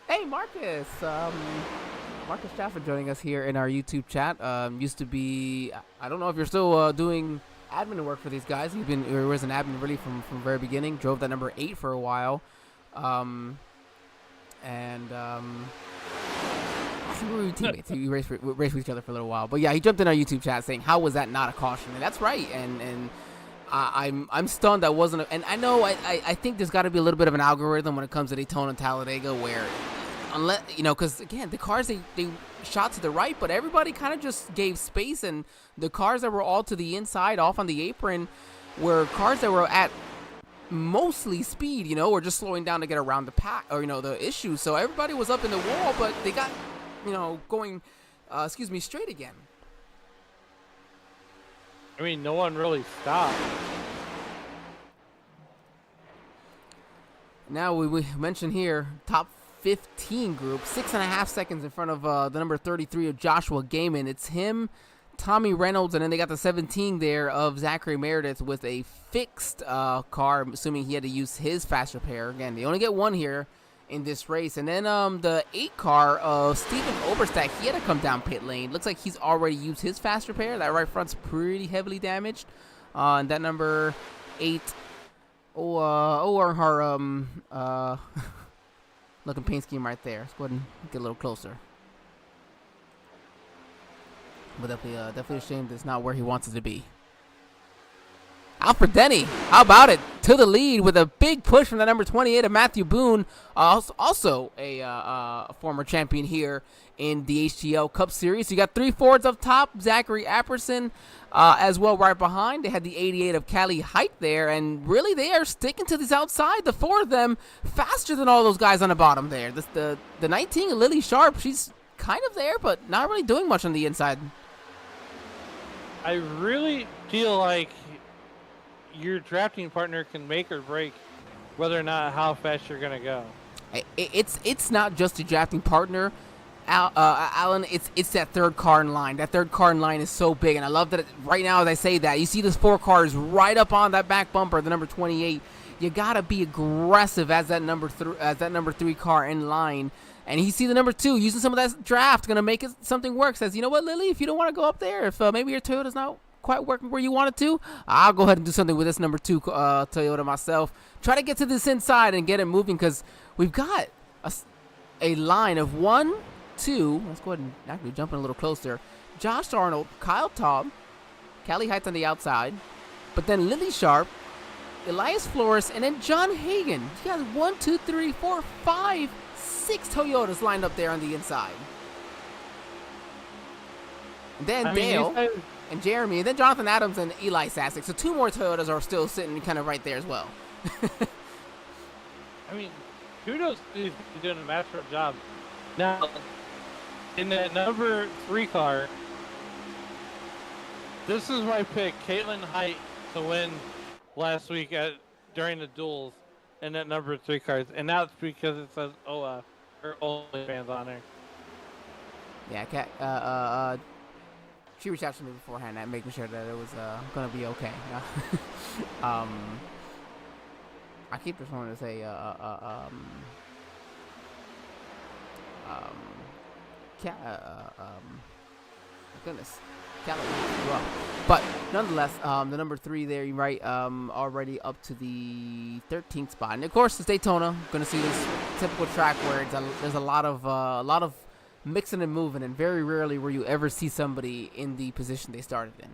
Hey, Marcus. Marcus Stafford joining us here in our YouTube chat. Used to be, I don't know if you're still doing admin work for these guys. He was an admin really from the very beginning. Drove that number 8 for a while. We were teammates. We raced with each other for a little while. But yeah, he jumped in our YouTube chat saying, how was that not a caution? And that's right. And I'm stunned that wasn't and I know I think there's got to be a little bit of an algorithm when it comes to Daytona and Talladega where, unless, because again, the cars, they shot to the right, but everybody kind of just gave space, and the cars that were all to the inside, off on the apron, were cars that were at mostly speed, or just slowing down to get around the pack, or, the issue. So everybody was up in the wall, but they got, going, straight again.
I mean, no one really stopped.
Now we mentioned here, top 15 group, 6.5 seconds in front of the number 33 of Joshua Gaiman. It's him, Tommy Reynolds, and then they got the 17 there of Zachary Meredith with a fixed car. I'm assuming he had to use his fast repair. Again, they only get one here in this race. And then the 8 car of Steven Oberstadt, he had to come down pit lane. Looks like he's already used his fast repair. That right front's pretty heavily damaged. And that number 8, looking paint scheme right there. Let's go ahead and get a little closer. But definitely a shame that's not where he wants it to be. Alfred Denny, how about it? To the lead with a big push from the number 28 of Matthew Boone, also a former champion here in the HTL Cup Series. So you got 3 Fords up top, Zachary Apperson as well right behind. They had the 88 of Callie Height there, and really they are sticking to this outside. The 4 of them faster than all those guys on the bottom there. The 19 of Lily Sharp, she's kind of there, but not really doing much on the inside.
I really feel like your drafting partner can make or break whether or not how fast you're going to go.
It's not just a drafting partner, Alan. It's that third car in line. That third car in line is so big, and I love that right now as I say that, you see those 4 cars right up on that back bumper, the number 28. you gotta be aggressive as that number three car in line. And he see the number 2 using some of that draft, gonna make it something work. Says, you know what, Lily, if you don't want to go up there, if maybe your Toyota's not quite working where you want it to, I'll go ahead and do something with this number 2 Toyota myself. Try to get to this inside and get it moving, because we've got a line of 1, 2. Let's go ahead and actually jump in a little closer. Josh Arnold, Kyle Taub, Callie Heights on the outside, but then Lily Sharp, Elias Flores, and then John Hagan. You got 1, 2, 3, 4, 5, 6 Toyotas lined up there on the inside. And then Dale and Jeremy, and then Jonathan Adams and Eli Sasek. So 2 more Toyotas are still sitting kind of right there as well.
I mean, kudos to doing a masterful job. Now, in that number 3 car, this is why I picked Caitlin Height to win last week during the duels in that number 3 cars, and that's because it says OF or OnlyFans on there.
Yeah, she reached out to me beforehand, making sure that it was gonna be okay. I keep just wanting to say goodness, well, but nonetheless, the number 3 there, you're right, already up to the 13th spot, and of course it's Daytona. Going to see this typical track where there's a lot of mixing and moving, and very rarely will you ever see somebody in the position they started in.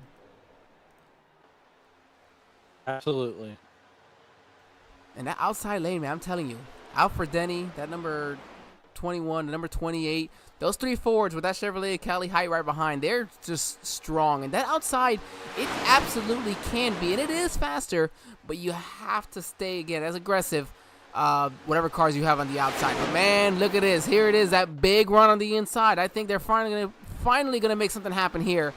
Absolutely.
And that outside lane, man, I'm telling you, Alfred Denny, that number 21, the number 28, those 3 forwards with that Chevrolet Cali Height right behind, they're just strong. And that outside, it absolutely can be, and it is faster, but you have to stay, again, as aggressive, whatever cars you have on the outside. But man, look at this. Here it is, that big run on the inside. I think they're finally gonna make something happen here,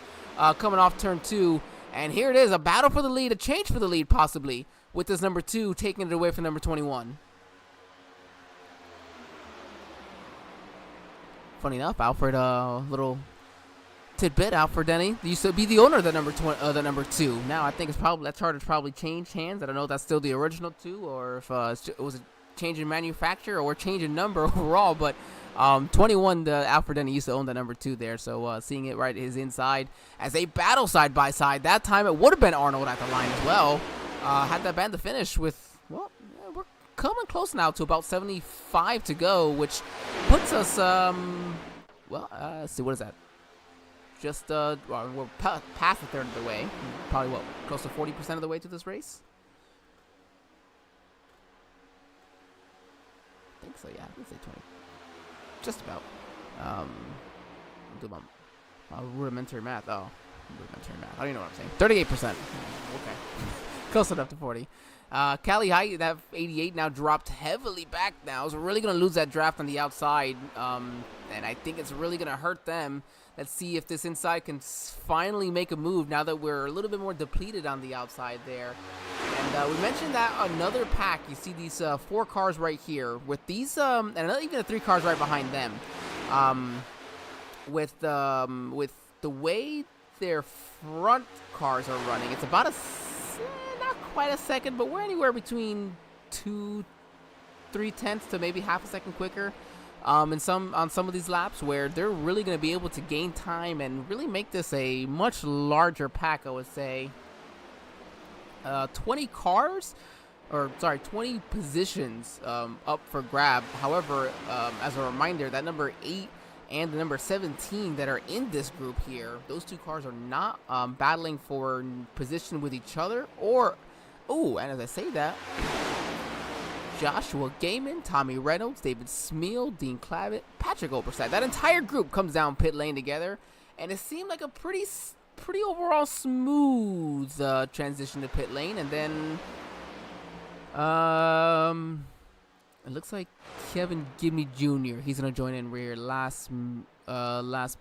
coming off turn 2. And here it is, a battle for the lead, a change for the lead possibly, with this number 2 taking it away from number 21. Funny enough, Alfred, little tidbit, Alfred Denny used to be the owner of the number 2. Now I think it's probably, that charter's probably changed hands. I don't know if that's still the original 2 or if it was a change in manufacturer or change in number overall. But 21, the Alfred Denny used to own the number 2 there. So seeing it right his inside as they battle side by side. That time it would have been Arnold at the line as well. Had that band to finish with, well, we're coming close now to about 75 to go, which puts us, let's see, what is that? Just, we're past a third of the way. Probably, close to 40% of the way to this race? I think so, yeah. Let's say 20. Just about. I'll do my rudimentary math. Oh, rudimentary math. I don't even know what I'm saying. 38%. Okay. Close enough to 40. Cali Height, that 88 now dropped heavily back now. So we're really going to lose that draft on the outside. And I think it's really going to hurt them. Let's see if this inside can finally make a move now that we're a little bit more depleted on the outside there. And we mentioned that another pack, you see these 4 cars right here with these, and even the 3 cars right behind them. With the way their front cars are running, it's about not quite a second, but we're anywhere between 2-3 tenths to maybe half a second quicker. On some of these laps, where they're really going to be able to gain time and really make this a much larger pack, I would say. 20 positions up for grab. However, as a reminder, that number 8 and the number 17 that are in this group here, those 2 cars are not battling for position with each other. And as I say that, Joshua Gaiman, Tommy Reynolds, David Smeal, Dean Clavitt, Patrick Oberside. That entire group comes down pit lane together, and it seemed like a pretty overall smooth transition to pit lane. And then it looks like Kevin Gibney Jr. He's gonna join in rear last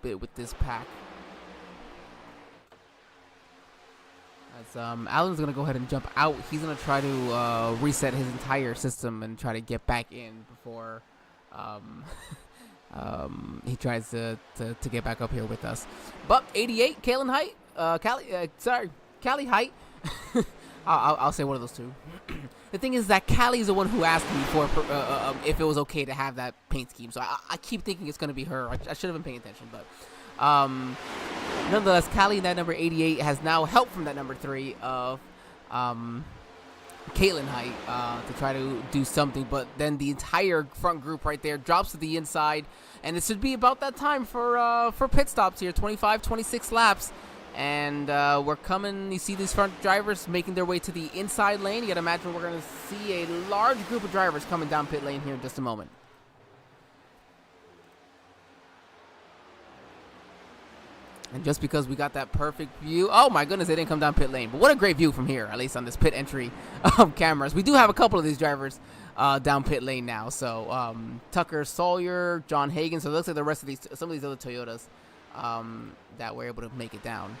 bit with this pack. As Alan's going to go ahead and jump out. He's going to try to reset his entire system and try to get back in before he tries to get back up here with us. But 88, Cali Height. I'll say one of those 2. the thing is that Callie's the one who asked me for if it was okay to have that paint scheme. So I keep thinking it's going to be her. I should have been paying attention, but nonetheless, Callie in that number 88 has now help from that number 3 of Caitlin Height to try to do something, but then the entire front group right there drops to the inside, and it should be about that time for pit stops here. 25, 26 laps. And we're coming, you see these front drivers making their way to the inside lane. You gotta imagine we're gonna see a large group of drivers coming down pit lane here in just a moment. And just because we got that perfect view, oh my goodness, they didn't come down pit lane. But what a great view from here, at least on this pit entry cameras. We do have a couple of these drivers down pit lane now. So Tucker Sawyer, John Hagan. So it looks like the rest of these, some of these other Toyotas that were able to make it down.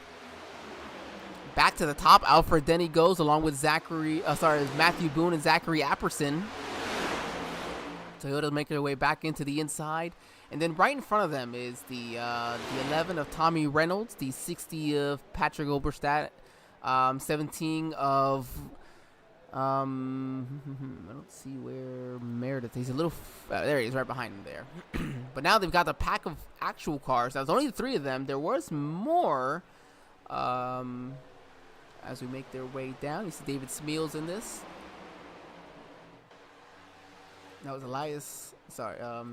Back to the top, Alfred Denny goes along with Matthew Boone and Zachary Apperson. Toyota's making their way back into the inside. And then right in front of them is the 11 of Tommy Reynolds, the 60 of Patrick Oberstadt, 17 of I don't see where Meredith. He's a little. There he is, right behind him there. But now they've got the pack of actual cars. There's only 3 of them. There was more. As we make their way down, you see David Smeals in this. That was Elias. Sorry. A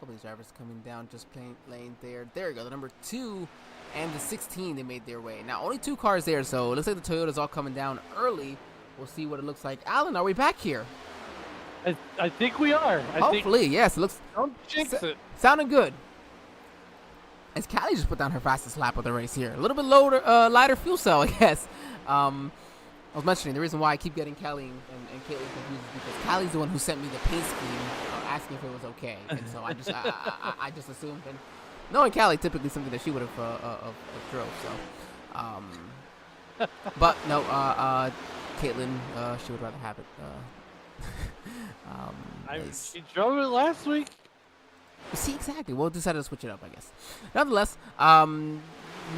couple of these drivers coming down, just plain lane there. There you go. The number 2. And the 16, they made their way. Now, only 2 cars there, so it looks like the Toyota's all coming down early. We'll see what it looks like. Alan, are we back here?
I think we are.
Hopefully, yes. It looks.
Don't jinx it.
Sounding good. As Callie just put down her fastest lap of the race here. A little bit lighter fuel cell, I guess. I was mentioning the reason why I keep getting Callie and Caitlin confused is because Callie's the one who sent me the paint scheme asking if it was okay. And so I just assumed. And knowing Callie, typically something that she would have drove. So, but no, Caitlin, she would rather have it.
She drove it last week.
See, exactly. We'll decide to switch it up, I guess. Nonetheless,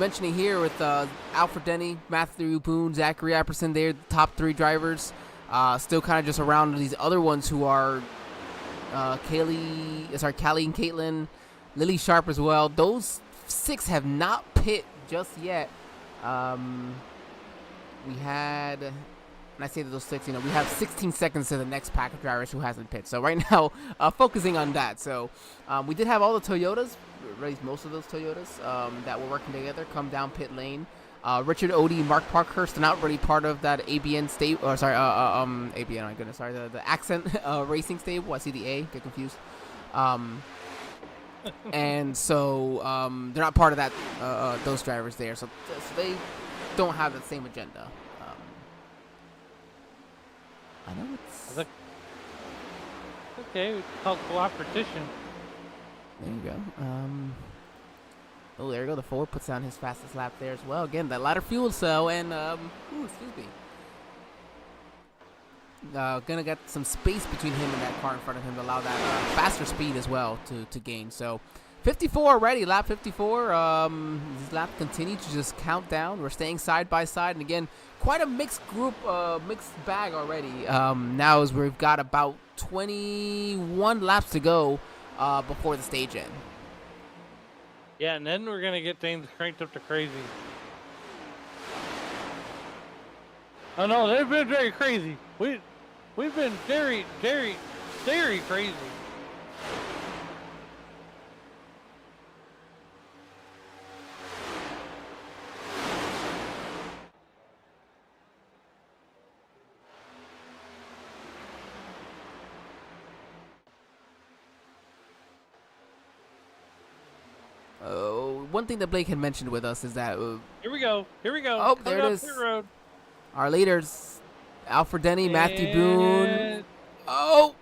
mentioning here with Alfred Denny, Matthew Boone, Zachary Apperson, they're the top 3 drivers. Still kind of just around these other ones who are Callie and Caitlin, Lily Sharp as well. Those 6 have not pit just yet. We had, and I say that those 6, we have 16 seconds to the next pack of drivers who hasn't pit. So right now, focusing on that. So we did have all the Toyotas, or at least most of those Toyotas that were working together come down pit lane. Richard Odie, Mark Parkhurst are not really part of that ABN stable, or sorry, ABN, my goodness, sorry, the Accent Racing stable. I see the A, get confused. And so they're not part of that, those drivers there. So they don't have the same agenda. I know it's
okay. It's called cooperation.
There you go. Oh, there you go. The Ford puts down his fastest lap there as well. Again, that lighter fuel cell and excuse me. Gonna get some space between him and that car in front of him to allow that faster speed as well to gain. So 54 already, lap 54. These laps continue to just count down. We're staying side by side, and again, quite a mixed group, mixed bag already. Now as we've got about 21 laps to go before the stage end.
Yeah, and then we're gonna get things cranked up to crazy. Oh no, they've been very crazy. We've been very, very, very crazy.
One thing that Blake had mentioned with us is that
Here we go.
Oh, there it is. Our leaders, Alfred Denny, Matthew Boone. Oh,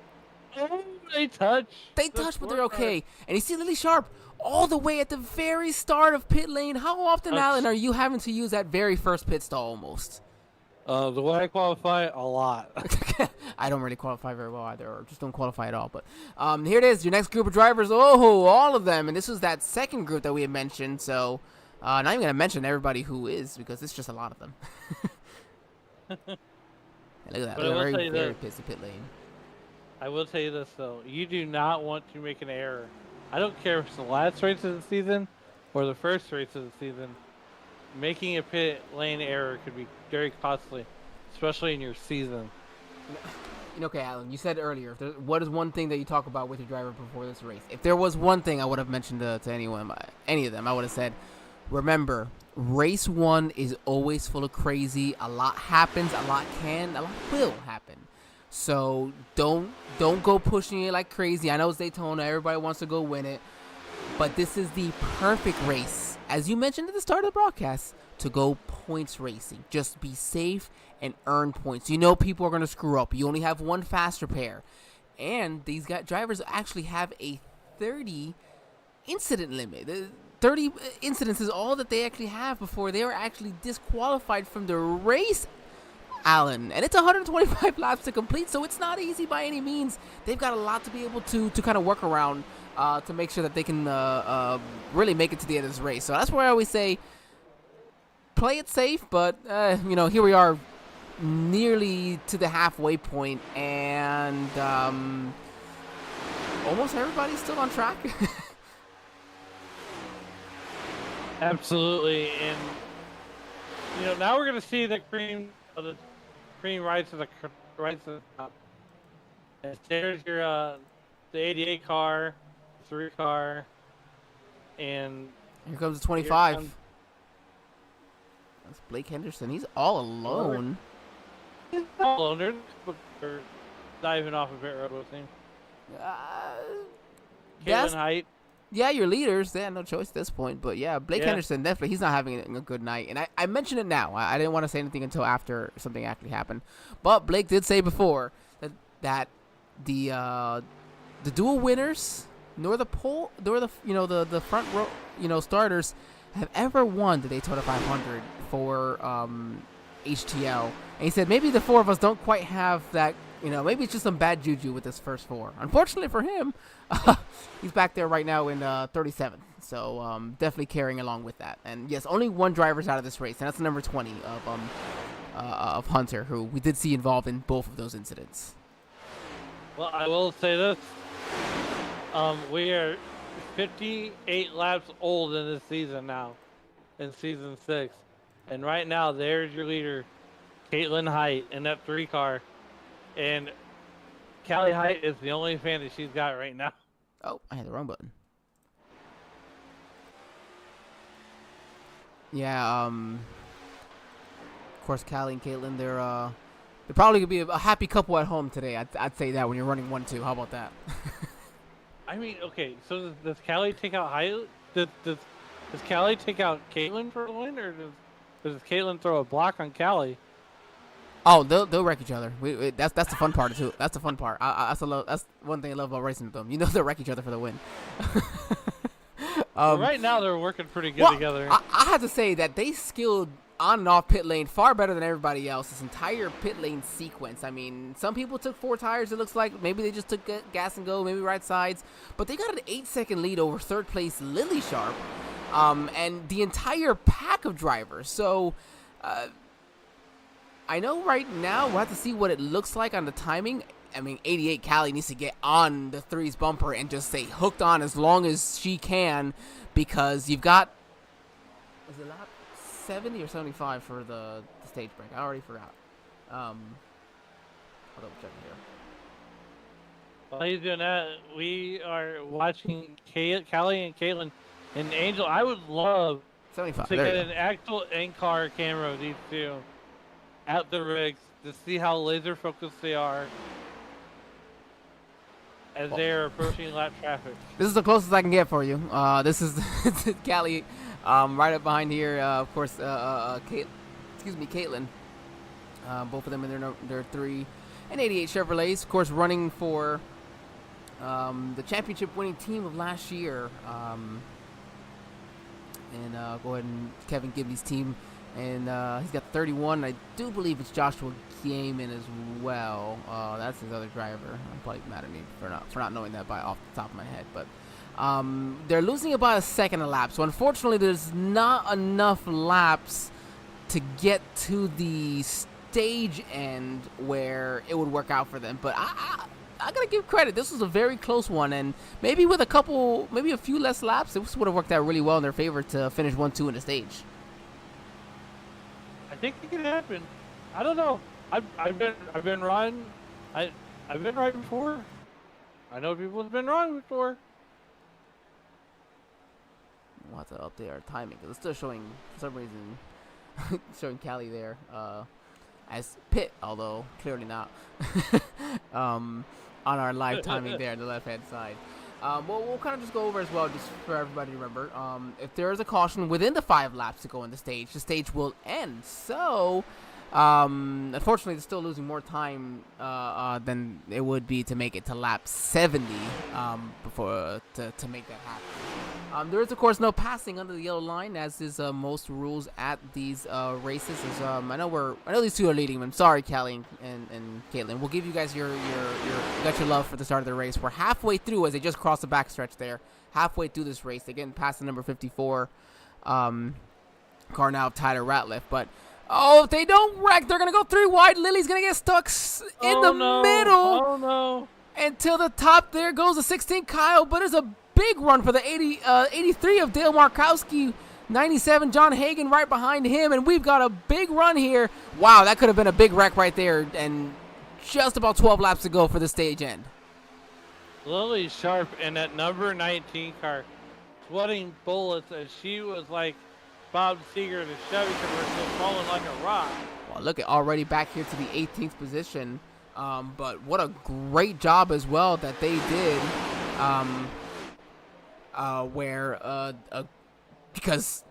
they touched.
They touched, but they're okay. And you see Lily Sharp all the way at the very start of pit lane. How often, Alan, are you having to use that very first pit stall almost?
The way I qualify, a lot.
I don't really qualify very well either, or just don't qualify at all. But here it is, your next group of drivers. Oh, all of them. And this was that second group that we had mentioned. So not even going to mention everybody who is, because it's just a lot of them. And look at that.
But I
Look at
will
that
tell you
very
this.
pissy pit lane.
I will tell you this though. You do not want to make an error. I don't care if it's the last race of the season or the first race of the season. Making a pit lane error could be very costly, especially in your season.
Okay, Alan, you said earlier, what is one thing that you talk about with your driver before this race? If there was one thing I would have mentioned to any of them, I would have said, remember, race 1 is always full of crazy. A lot happens, a lot will happen. So don't go pushing it like crazy. I know it's Daytona, everybody wants to go win it, but this is the perfect race, as you mentioned at the start of the broadcast, to go points racing. Just be safe and earn points. You know people are going to screw up. You only have one faster pair. And these drivers actually have a 30 incident limit. 30 incidents is all that they actually have before they are actually disqualified from the race, Alan. And it's 125 laps to complete, so it's not easy by any means. They've got a lot to be able to kind of work around to make sure that they can really make it to the end of this race. So that's where I always say, play it safe, but here we are nearly to the halfway point, and almost everybody's still on track.
Absolutely, and now we're gonna see the cream rise to the top. And there's your the 88 car, 3 car, and
here comes the 25. That's Blake Henderson. He's all alone.
He's all alone. They're diving off a bit road with him. Caitlin Height.
Yeah, your leaders. They had no choice at this point. But yeah, Blake Henderson, definitely, he's not having a good night. And I mentioned it now. I didn't want to say anything until after something actually happened. But Blake did say before that the dual winners, nor the front row, starters, have ever won the Daytona 500 for HTL. And he said maybe the 4 of us don't quite have that. Maybe it's just some bad juju with this first 4. Unfortunately for him, he's back there right now in 37th. So definitely carrying along with that. And yes, only one driver's out of this race, and that's the number 20 of Hunter, who we did see involved in both of those incidents.
Well, I will say this: we are 58 laps old in this season now, in season 6, and right now there's your leader, Caitlin Height, in that 3 car. And Callie Height is the only fan that she's got right now.
Oh, I had the wrong button. Yeah, of course, Callie and Caitlin, they're probably gonna be a happy couple at home today. I'd say that when you're running 1-2. How about that?
I mean, okay, so does Callie take out Height? Does Callie take out Caitlin for a win, or does Caitlin throw a block on Callie?
Oh, they'll wreck each other. That's the fun part too. That's the fun part. That's one thing I love about racing with them. They'll wreck each other for the win.
Well, right now they're working pretty good together.
I have to say that they skilled on and off pit lane far better than everybody else. This entire pit lane sequence. I mean, some people took 4 tires. It looks like maybe they just took gas and go, maybe right sides, but they got an 8-second lead over third place Lily Sharp, and the entire pack of drivers. So. I know right now we'll have to see what it looks like on the timing. I mean, 88 Callie needs to get on the 3's bumper and just stay hooked on as long as she can, because you've got, was it lap 70 or 75 for the stage break? I already forgot. I'll double check here.
While he's doing that, we are watching Callie and Caitlin and Angel. I would love
75.
to get an actual in-car camera of these two at the rigs to see how laser focused they are as they are approaching lap traffic.
This is the closest I can get for you. This is Callie, right up behind here. Of course, Caitlin. Both of them in their 3 and 88 Chevrolets. Of course, running for the championship-winning team of last year. And go ahead and Kevin Gibney's team. And he's got 31. I do believe it's Joshua Gaiman as well. That's his other driver. I'm probably mad at me for not knowing that off the top of my head. But they're losing about a second a lap. So unfortunately, there's not enough laps to get to the stage end where it would work out for them. But I gotta give credit. This was a very close one, and maybe with a few less laps, this would have worked out really well in their favor to finish 1-2 in the stage.
I think it could happen. I don't know. I've been wrong. I've been right before. I know people have been wrong before.
We'll have to update our timing because it's still showing, for some reason, showing Cali there as pit, although clearly not. On our live timing there on the left hand side. We'll kind of just go over as well, just for everybody to remember. If there is a caution within the 5 laps to go in the stage will end. So, unfortunately, they're still losing more time than it would be to make it to lap 70 before to make that happen. There is, of course, no passing under the yellow line, as is most rules at these races. I know these two are leading. I'm sorry, Callie and Caitlin. We'll give you guys your love for the start of the race. We're halfway through as they just crossed the backstretch there. Halfway through this race, they're getting past the number 54 car now of Tyler Ratliff. But if they don't wreck, they're gonna go 3 wide. Lily's gonna get stuck in the middle.
Oh no!
Until the top there goes the 16 Kyle, but it's a big run for the 83 of Dale Markowski, 97 John Hagen right behind him, and we've got a big run here. Wow, that could have been a big wreck right there, and just about 12 laps to go for the stage end.
Lily Sharp in that number 19 car, sweating bullets as she was like Bob Seger in a Chevy commercial, falling like a rock.
Well, look at already back here to the 18th position, but what a great job as well that they did. Because,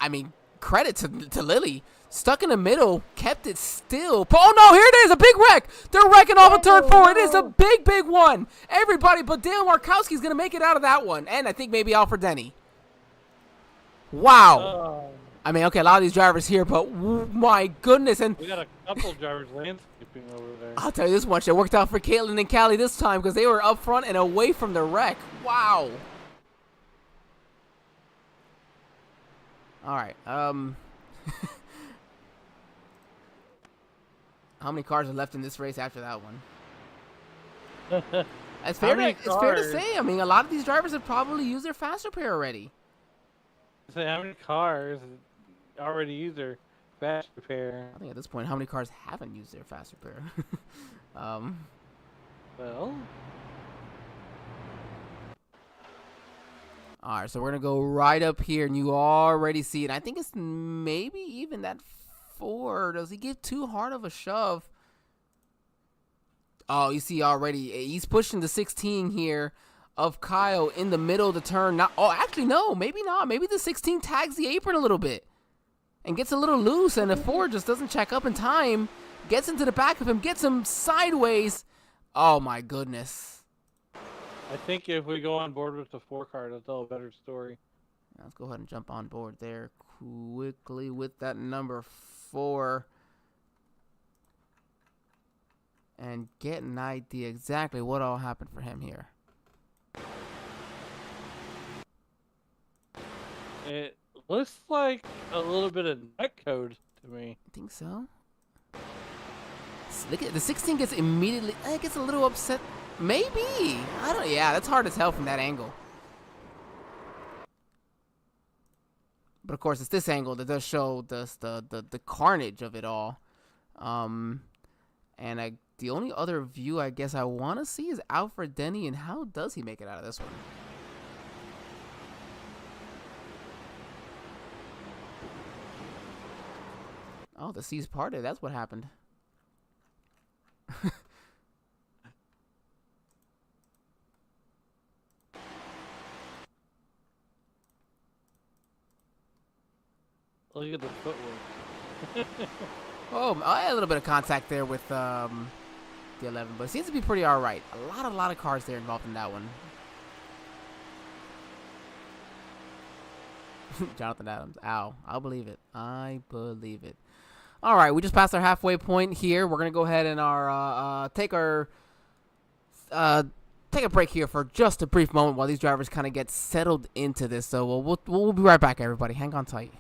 I mean, credit to Lily. Stuck in the middle, kept it still. Oh no, here it is, a big wreck. They're wrecking off of turn 4. It is a big one. Everybody but Dale Markowski's going to make it out of that one. And I think maybe Alfred Denny. Wow. I mean, okay, a lot of these drivers here, but my goodness. And
we got a couple drivers landscaping over there.
I'll tell you this much. It worked out for Caitlin and Callie this time because they were up front and away from the wreck. Wow. All right. How many cars are left in this race after that one? It's fair to say. I mean, a lot of these drivers have probably used their fast repair already.
So how many cars already use their fast repair?
I think at this point, how many cars haven't used their fast repair?
Well.
All right, so we're going to go right up here, and you already see it. I think it's maybe even that 4. Does he give too hard of a shove? Oh, you see already. He's pushing the 16 here of Kyle in the middle of the turn. Actually, no, maybe not. Maybe the 16 tags the apron a little bit and gets a little loose, and the 4 just doesn't check up in time. Gets into the back of him, gets him sideways. Oh, my goodness.
I think if we go on board with the 4 car, that'll tell a better story.
Let's go ahead and jump on board there quickly with that number 4 and get an idea exactly what all happened for him here.
It looks like a little bit of net code to me.
I think so. Look at the 16 gets immediately. It gets a little upset. Maybe. I don't. Yeah, that's hard to tell from that angle. But of course, it's this angle that does show the carnage of it all. And the only other view I guess I want to see is Alfred Denny, and how does he make it out of this one? Oh, the seas parted. That's what happened.
Look at the footwork.
Oh, I had a little bit of contact there with the 11, but it seems to be pretty all right. A lot of cars there involved in that one. Jonathan Adams. Ow. I'll believe it. I believe it. All right, we just passed our halfway point here. We're gonna go ahead and take a break here for just a brief moment while these drivers kind of get settled into this. So we'll be right back, everybody. Hang on tight.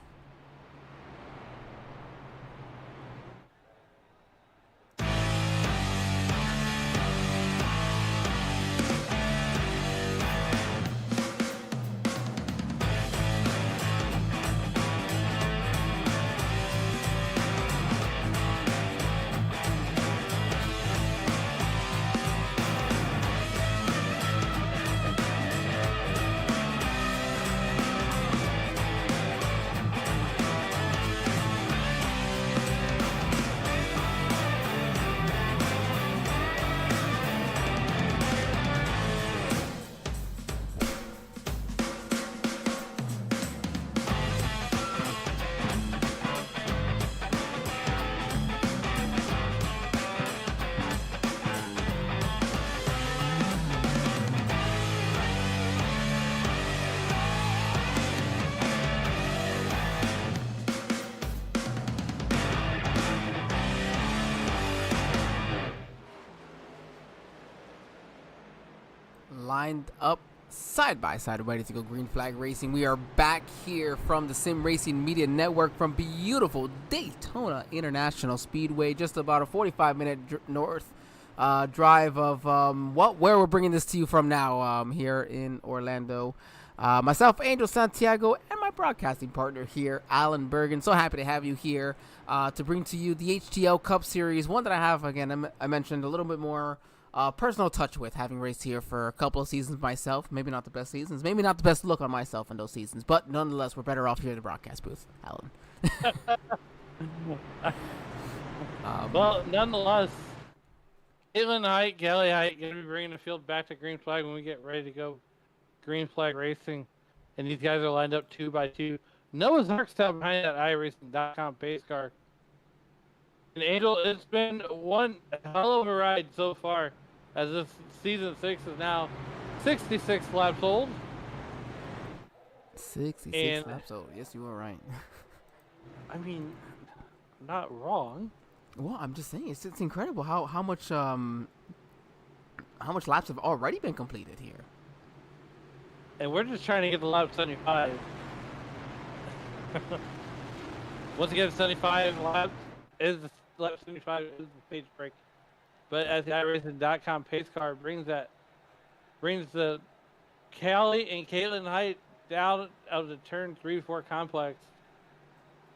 lined up side by side, ready to go green flag racing. We are back here from the Sim Racing Media Network from beautiful Daytona International Speedway, just about a 45-minute north drive of where we're bringing this to you from now, here in Orlando. Myself, Angel Santiago, and my broadcasting partner here, Alan Bergen. So happy to have you here to bring to you the HTL Cup Series, one that I have, again, I mentioned, a little bit more personal touch with, having raced here for a couple of seasons myself. Maybe not the best seasons, maybe not the best look on myself in those seasons, but nonetheless, we're better off here in the broadcast booth, Alan.
Well, nonetheless, Caitlin Height, Galley Height, going to be bringing the field back to green flag when we get ready to go green flag racing, and these guys are lined up 2 by 2. Noah's Ark's down behind that iRacing.com pace car. And Angel, it's been one hell of a ride so far, as this season 6 is now 66 laps old.
66 laps old. Yes, you were right.
I mean, not wrong.
Well, I'm just saying, it's incredible how much laps have already been completed here.
And we're just trying to get the lap 75. Once again, 75 laps is lap 75 is the stage break. But as the iRacing.com pace car brings the Callie and Caitlin Height down of the turn 3-4 complex.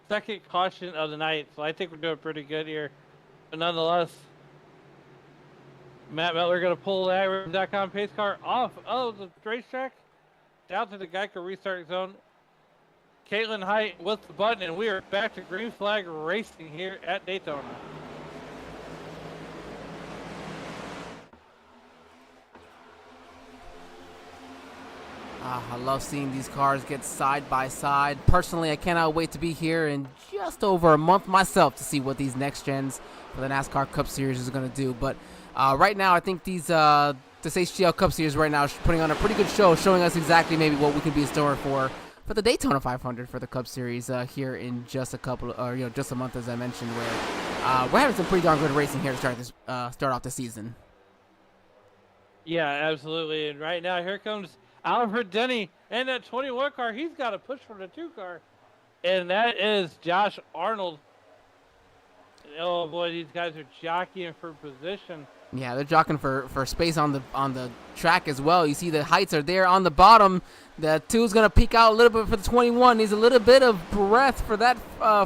Second caution of the night, so I think we're doing pretty good here. But nonetheless, Matt Mettler going to pull the iRacing.com pace car off of the racetrack down to the Geico restart zone. Caitlin Height with the button, and we are back to green flag racing here at Daytona.
I love seeing these cars get side by side. Personally, I cannot wait to be here in just over a month myself to see what these next gens for the NASCAR Cup Series is going to do. But right now, I think this HTL Cup Series right now is putting on a pretty good show, showing us exactly maybe what we can be in store for the Daytona 500 for the Cup Series here in just just a month, as I mentioned, where we're having some pretty darn good racing here to start off the season.
Yeah, absolutely. And right now, here comes Alfred Denny and that 21 car. He's got to push for the 2 car. And that is Josh Arnold. Oh boy, these guys are jockeying for position.
Yeah, they're jockeying for space on the track as well. You see the heights are there on the bottom. The 2 is gonna peek out a little bit for the 21. Needs a little bit of breath for that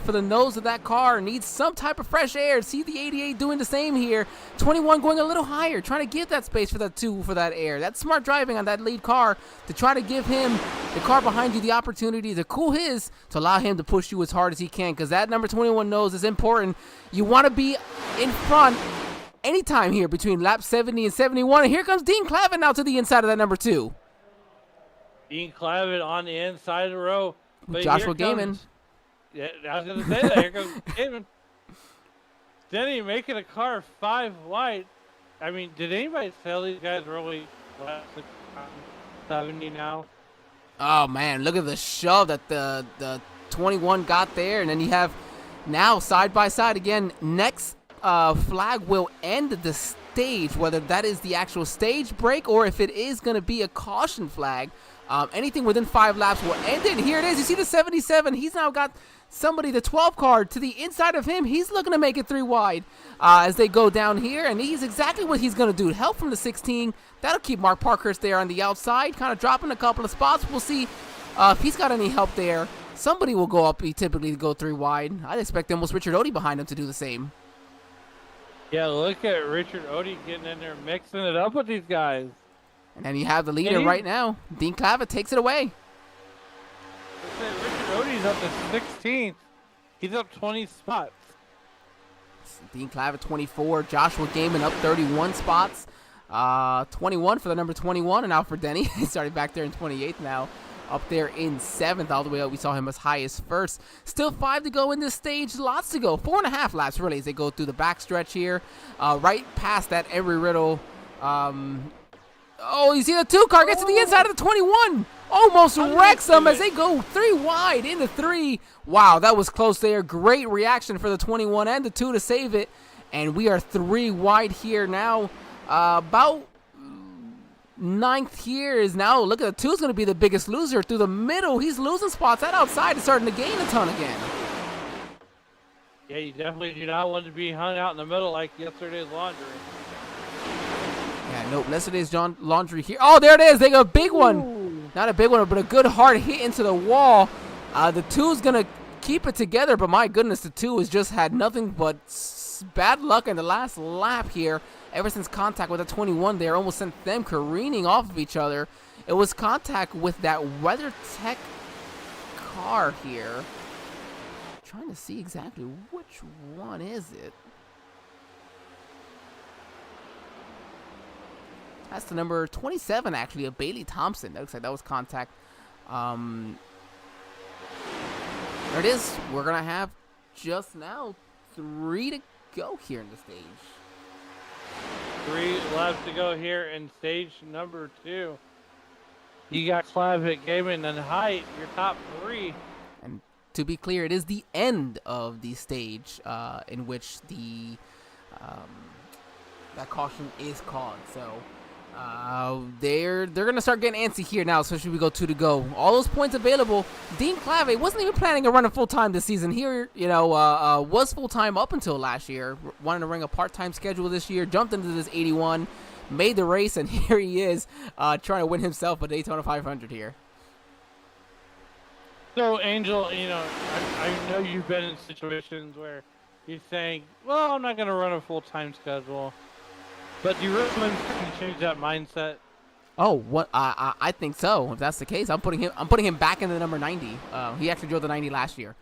for the nose of that car. Needs some type of fresh air. See the 88 doing the same here. 21 going a little higher, trying to give that space for that 2 for that air. That's smart driving on that lead car to try to give him, the car behind you, the opportunity to cool his, to allow him to push you as hard as he can, because that number 21 nose is important. You want to be in front anytime here between lap 70 and 71. And here comes Dean Clavin now to the inside of that number 2.
Dean Clavin on the inside of the row. But
Joshua Gaiman.
Yeah, I was going to say that. Here comes Gaiman. Denny making a car 5 wide. I mean, did anybody tell these guys really lap 70 now?
Oh, man, look at the shove that the 21 got there. And then you have now side by side again. Next flag will end the stage, whether that is the actual stage break or if it is going to be a caution flag. Anything within 5 laps will end it. Here it is. You see the 77. He's now got somebody, the 12 car, to the inside of him. He's looking to make it 3 wide as they go down here, and he's exactly what he's going to do. Help from the 16. That'll keep Mark Parkhurst there on the outside, kind of dropping a couple of spots. We'll see if he's got any help there. Somebody will go up. He typically go 3 wide. I'd expect almost Richard Odie behind him to do the same.
Yeah, look at Richard Odie getting in there, mixing it up with these guys.
And then you have the leader right now. Dean Clavitt takes it away.
Richard Odie's up to 16th. He's up 20 spots.
Dean Clavitt 24. Joshua Gaiman up 31 spots. 21 for the number 21. And now for Denny. He started back there in 28th now. Up there in 7th all the way up. We saw him as high as 1st. Still 5 to go in this stage. Lots to go. 4.5 laps really as they go through the backstretch here. Right past that Embry-Riddle. Oh, you see the 2 car gets to the inside of the 21. Almost wrecks them as they go 3 wide into 3. Wow, that was close there. Great reaction for the 21 and the 2 to save it. And we are 3 wide here now. About ninth here is now, look at the 2 is going to be the biggest loser through the middle. He's losing spots. That outside is starting to gain a ton again.
Yeah, you definitely do not want to be hung out in the middle like yesterday's laundry.
Yeah, nope. Yesterday's laundry here. Oh, there it is. They got a big one.
Ooh.
Not a big one, but a good hard hit into the wall. The 2 is going to keep it together, but my goodness, the 2 has just had nothing but bad luck in the last lap here. Ever since contact with the 21 there, almost sent them careening off of each other. It was contact with that WeatherTech car here. Trying to see exactly which one is it. That's the number 27, actually, of Bailey Thompson. That looks like that was contact. There it is. We're going to have just now 3 to go here in the stage.
3 laps to go here in stage number 2. You got Clavitt, Gaiman, and Height, your top 3.
And to be clear, it is the end of the stage in which the that caution is called. So they're gonna start getting antsy here now, especially we go 2 to go. All those points available. Dean Clavitt wasn't even planning on running full time this season. Here, was full time up until last year. Wanted to run a part-time schedule this year. Jumped into this 81, made the race, and here he is trying to win himself a Daytona 500 here.
So, Angel, I know you've been in situations where you think, well, I'm not going to run a full-time schedule. But do you recommend to change that mindset?
Oh, what? I think so. If that's the case, I'm putting him back in the number 90. He actually drove the 90 last year.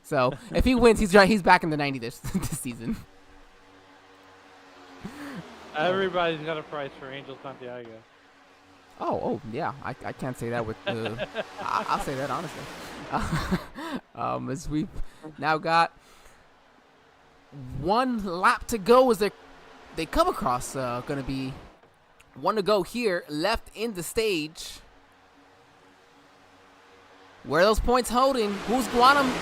So if he wins, he's back in the 90 this season.
Everybody's got a price for Angel Santiago.
Oh, yeah. I can't say that with I'll say that honestly. As we've now got 1 lap to go as they come across, going to be 1 to go here, left in the stage. Where are those points holding? Who's got them?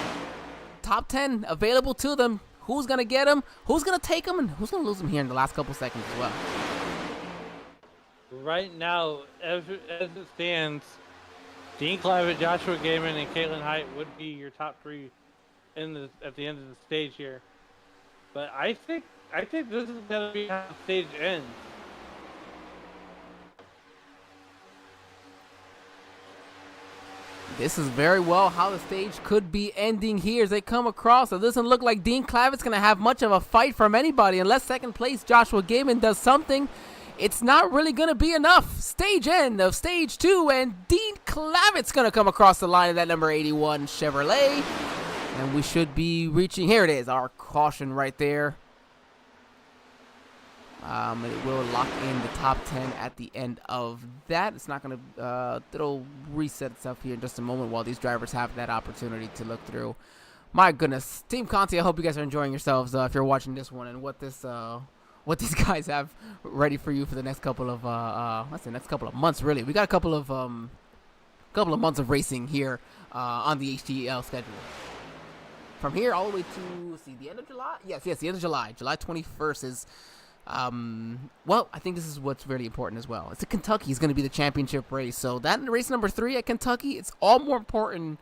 Top 10 available to them. Who's going to get them? Who's going to take them? And who's going to lose them here in the last couple seconds as well?
Right now, as it stands, Dean Clavitt, Joshua Gaiman, and Caitlin Height would be your top 3 at the end of the stage here. But I think this is going to be how the stage ends.
This is very well how the stage could be ending here as they come across. It doesn't look like Dean Clavitt's going to have much of a fight from anybody unless second place Joshua Gaiman does something. It's not really going to be enough. Stage end of stage 2, and Dean Clavitt's going to come across the line of that number 81 Chevrolet. And we should be reaching, here it is, our caution right there. And it will lock in the top 10 at the end of that. It's not going to, it'll reset itself here in just a moment while these drivers have that opportunity to look through. My goodness. Team Conti, I hope you guys are enjoying yourselves if you're watching this one and what these guys have ready for you for the next couple of, next couple of months, really. We got a couple of months of racing here on the HTL schedule. From here all the way to, the end of July? Yes, the end of July. July 21st is... well, I think this is what's really important as well. It's at Kentucky. It's going to be the championship race. So that race number 3 at Kentucky, it's all more important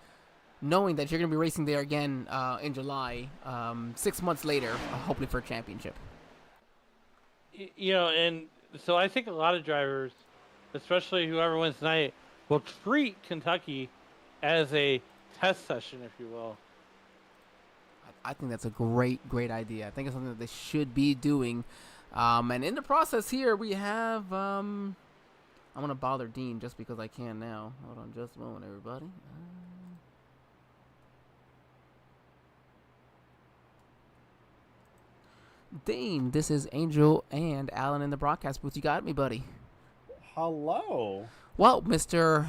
knowing that you're going to be racing there again in July, 6 months later, hopefully for a championship.
And so I think a lot of drivers, especially whoever wins tonight, will treat Kentucky as a test session, if you will.
I think that's a great idea. I think it's something that they should be doing. And in the process here, we have, I'm going to bother Dean just because I can now. Hold on just a moment, everybody. Dean, this is Angel and Alan in the broadcast booth. You got me, buddy.
Hello.
Well, Mister,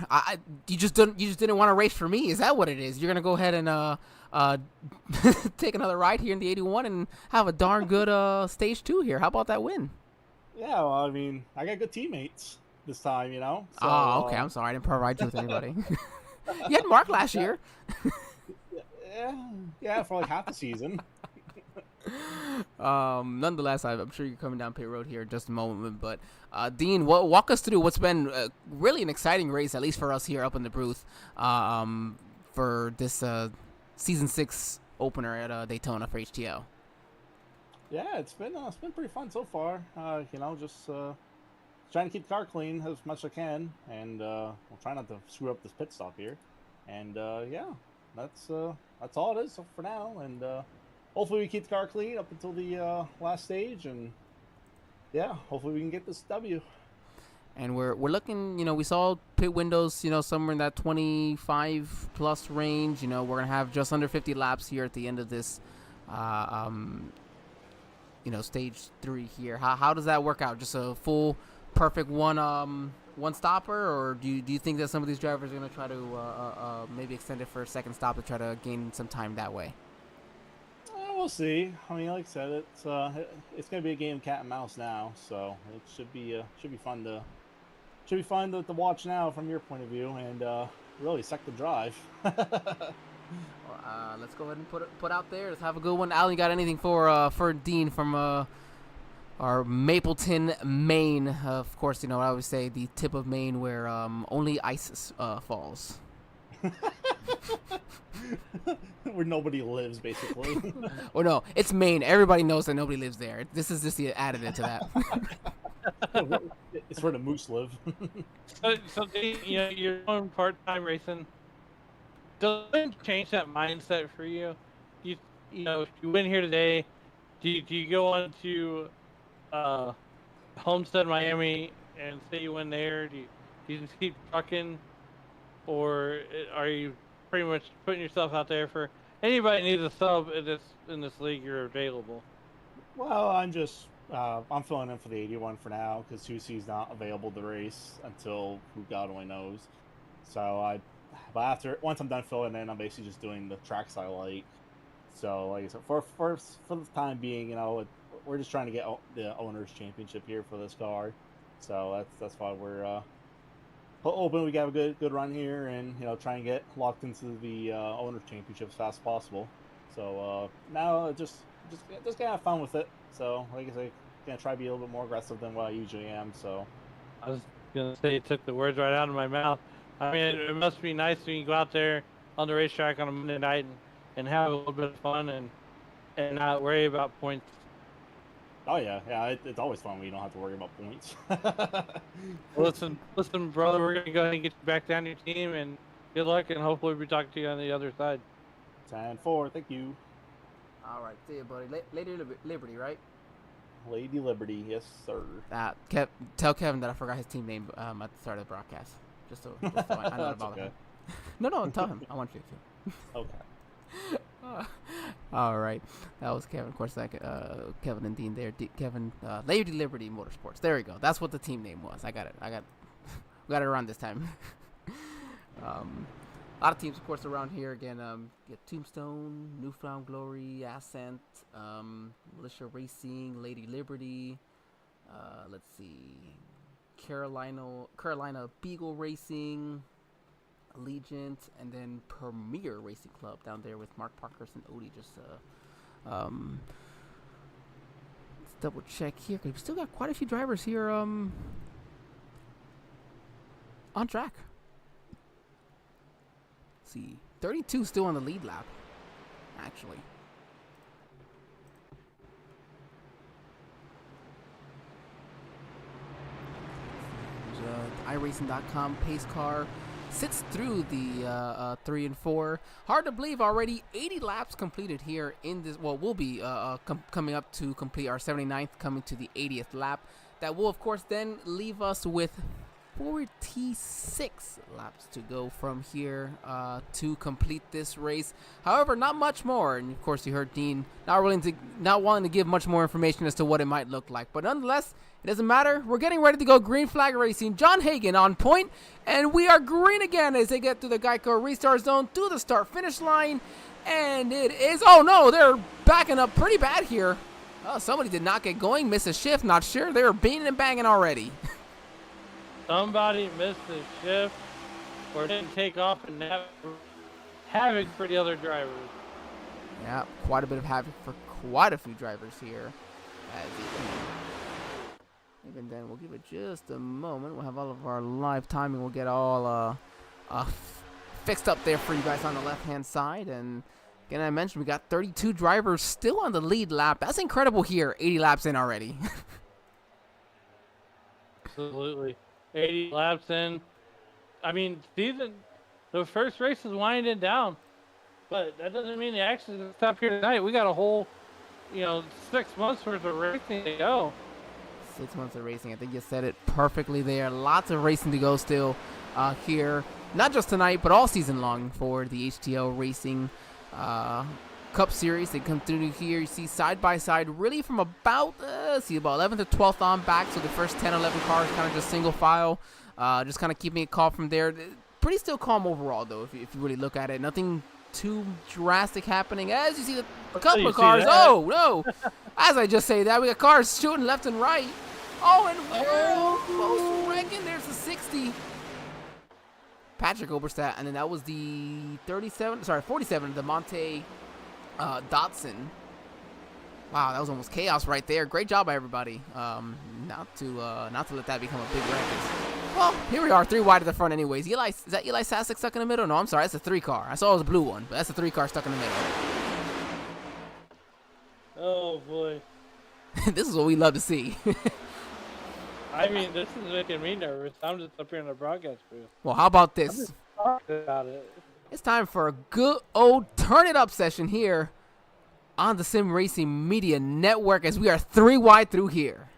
you just didn't want to race for me. Is that what it is? You're gonna go ahead and take another ride here in the 81 and have a darn good stage 2 here. How about that win?
Yeah, well, I mean, I got good teammates this time, So,
oh, okay. I'm sorry, I didn't provide you with anybody. You had Mark last year.
Yeah, for like half the season.
Nonetheless, I'm sure you're coming down pit road here in just a moment. But Dean, walk us through what's been really an exciting race, at least for us here up in the booth, for this season 6 opener at Daytona for HTL.
Yeah, it's been pretty fun so far. Just trying to keep the car clean as much as I can, and we'll try not to screw up this pit stop here. And yeah, that's all it is for now. And hopefully we keep the car clean up until the last stage, and yeah, hopefully we can get this W.
And we're looking, we saw pit windows, somewhere in that 25 plus range. We're gonna have just under 50 laps here at the end of this, stage 3 here. How does that work out? Just a full perfect one stopper, or do you think that some of these drivers are gonna try to maybe extend it for a second stop to try to gain some time that way?
We'll see. I mean, like I said, it's gonna be a game of cat and mouse now, so it should be fun to watch now from your point of view, and really suck the drive.
Let's go ahead and put out there. Let's have a good one. Alan, you got anything for Dean from our Mapleton, Maine? Of course, I always say the tip of Maine where only ice falls.
Where nobody lives, basically.
Oh no, it's Maine. Everybody knows that nobody lives there. This is just the additive to that.
It's where the moose live.
So you're doing part-time racing. Does it change that mindset for you? If you win here today, do you go on to Homestead, Miami, and say you win there? Do you just keep trucking, or are you pretty much putting yourself out there for anybody needs a sub in this league? You're available.
Well, I'm filling in for the 81 for now because Susie's not available to race until who God only knows. So once I'm done filling in, I'm basically just doing the tracks I like. So like I said, for the time being, we're just trying to get the owners championship here for this car. So that's why we're hoping we have a good run here, and try and get locked into the owners championship as fast as possible. So now just gonna have fun with it. So like I said, gonna try to be a little bit more aggressive than what I usually am. So
I was gonna say you took the words right out of my mouth. I mean, it must be nice when you go out there on the racetrack on a Monday night and have a little bit of fun and not worry about points.
Oh yeah, it's always fun when you don't have to worry about points.
Listen, brother, we're gonna go ahead and get you back down your team, and good luck, and hopefully we'll be talking to you on the other side.
10-4, thank you.
All right, see you, buddy. Lady Liberty, right?
Lady Liberty, yes sir.
Tell Kevin that I forgot his team name at the start of the broadcast. Just so I know about
okay.
him. No, tell him. I want you to.
Okay.
All right, that was Kevin. Of course, Kevin and Dean there. Kevin, Lady Liberty Motorsports. There we go. That's what the team name was. I got it. We got it around this time. A lot of teams, of course, around here. Again, get Tombstone, Newfound Glory, Ascent, Militia Racing, Lady Liberty. Let's see, Carolina Beagle Racing, Allegiant, and then Premier Racing Club down there with Mark Parkhurst and Odie. Just let's double check here because we still got quite a few drivers here on track. Let's see, 32 still on the lead lap, actually. iRacing.com pace car sits through the 3 and 4. Hard to believe, already 80 laps completed here in this. Well, we'll be coming up to complete our 79th, coming to the 80th lap. That will, of course, then leave us with 46 laps to go from here to complete this race. However, not much more. And of course, you heard Dean not wanting to give much more information as to what it might look like. But nonetheless, it doesn't matter. We're getting ready to go green flag racing. John Hagan on point, and we are green again as they get through the Geico restart zone to the start finish line. And it is, oh no, they're backing up pretty bad here. Oh, somebody did not get going, missed a shift, not sure. They were beating and banging already.
Somebody missed the shift or didn't take off and have havoc for the other drivers.
Yeah, quite a bit of havoc for quite a few drivers here. Even then, we'll give it just a moment. We'll have all of our live timing. We'll get all fixed up there for you guys on the left-hand side. And again, I mentioned we got 32 drivers still on the lead lap. That's incredible here, 80 laps in already.
Absolutely. 80 laps in. I mean, the first race is winding down, but that doesn't mean the action is going to stop here tonight. We got a whole, 6 months worth of racing to go.
6 months of racing. I think you said it perfectly there. Lots of racing to go still here. Not just tonight, but all season long for the HTL Racing Cup Series. They come through here. You see side by side, really from about 11th to 12th on back. So the first 10, 11 cars kind of just single file. Just kind of keeping it calm from there. Pretty still calm overall, though, if you really look at it. Nothing too drastic happening. As you see a couple of cars. Oh, no. As I just say that, we got cars shooting left and right. Oh, and almost wrecking. There's the 60. Patrick Oberstadt, and then that was the 47, the Monte Dotson. Wow, that was almost chaos right there. Great job by everybody. Not to let that become a big wreck. Well, here we are, 3 wide at the front anyways. Is that Eli Sasek stuck in the middle? No, I'm sorry, that's a 3 car. I saw it was a blue one, but that's a 3 car stuck in the middle.
Oh, boy.
This is what we love to see.
I mean, this is making me nervous. I'm just up here in the broadcast booth.
Well, how about this?
About it.
It's time for a good old turn it up session here on the Sim Racing Media Network as we are 3 wide through here.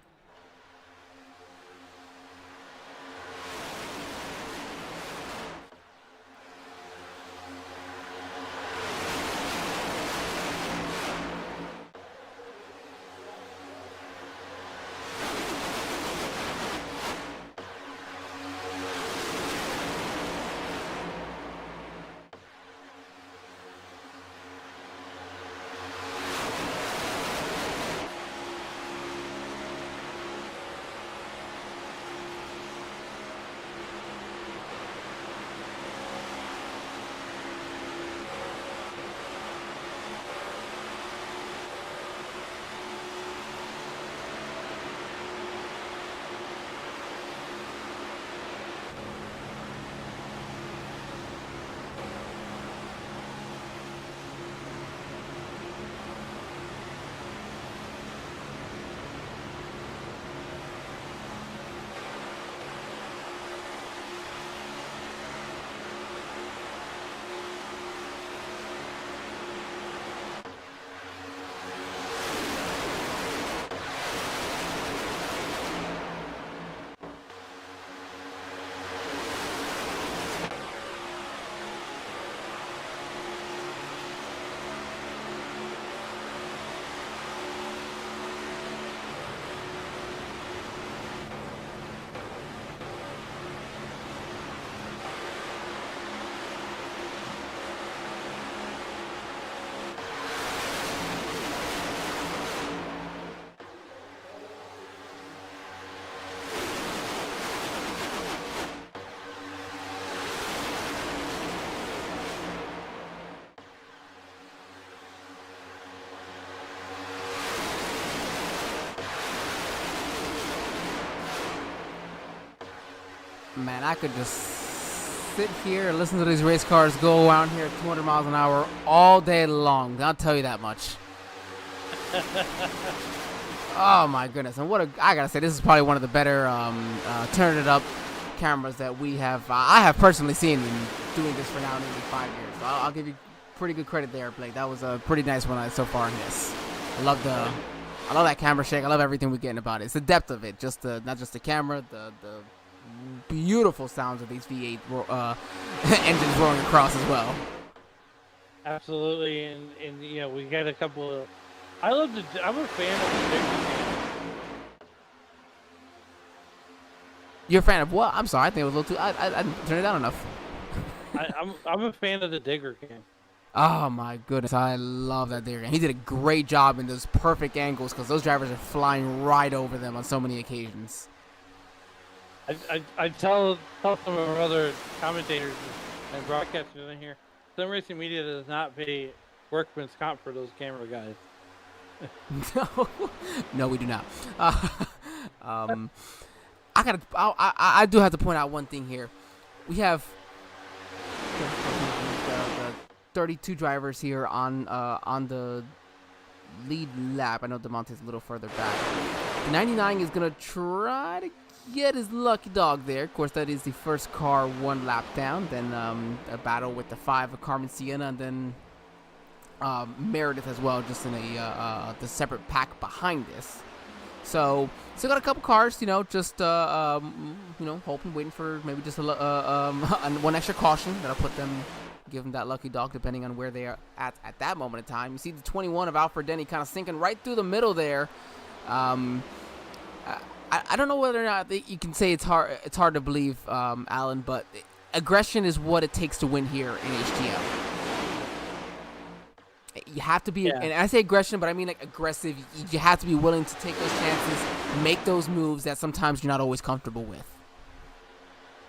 Man, I could just sit here and listen to these race cars go around here at 200 miles an hour all day long. I'll tell you that much. Oh my goodness! And I gotta say, this is probably one of the better turn it up cameras that we have. I have personally seen in doing this for now nearly 5 years. So I'll give you pretty good credit there, Blake. That was a pretty nice one so far in this. I love that camera shake. I love everything we're getting about it. It's the depth of it, not just the camera, the beautiful sounds of these V8 engines roaring across as well.
Absolutely, and we got a couple of. I'm a fan of the Digger Cam.
You're a fan of what? I'm sorry, I think it was a little too. I didn't turn it down enough.
I'm a fan of the Digger Cam.
Oh my goodness, I love that Digger Cam. He did a great job in those perfect angles because those drivers are flying right over them on so many occasions.
I tell some of our other commentators and broadcasters in here, Sim Racing Media does not pay workman's comp for those camera guys.
No, we do not. I do have to point out one thing here. We have the 32 drivers here on the lead lap. I know DeMonte's a little further back. The 99 is gonna try to get his lucky dog there. Of course, that is the first car one lap down. Then a battle with the 5 of Carmen Sienna, and then Meredith as well, just in the separate pack behind this. So still got a couple cars, just hoping, waiting for maybe just one extra caution that'll put them, give them that lucky dog, depending on where they are at that moment in time. You see the 21 of Alfred Denny kind of sinking right through the middle there. I don't know whether or not you can say it's hard to believe, Alan, but aggression is what it takes to win here in HTL. You have to be, and I say aggression, but I mean like aggressive. You have to be willing to take those chances, make those moves that sometimes you're not always comfortable with.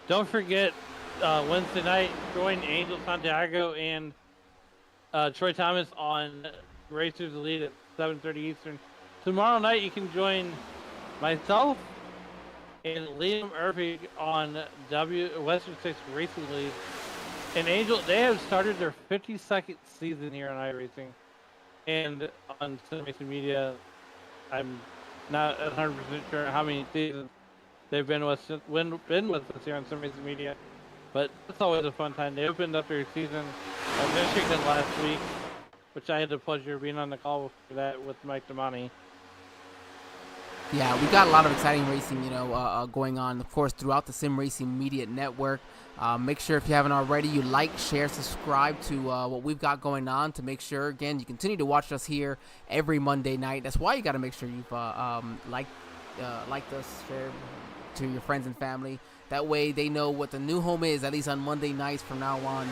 Don't forget, Wednesday night, join Angel Santiago and Troy Thomas on Racers Elite at 7:30 Eastern. Tomorrow night, you can join myself and Liam Irving on Western States Racing League. And Angel, they have started their 52nd season here on iRacing, and on Sim Racing Media. I'm not 100% sure how many seasons they've been with us here on Sim Racing Media, but it's always a fun time. They opened up their season at Michigan last week, which I had the pleasure of being on the call for that with Mike DeMonte.
Yeah, we got a lot of exciting racing, going on, of course, throughout the Sim Racing Media Network. Make sure, if you haven't already, you like, share, subscribe to what we've got going on, to make sure, again, you continue to watch us here every Monday night. That's why you got to make sure you've liked us, share to your friends and family. That way they know what the new home is, at least on Monday nights from now on,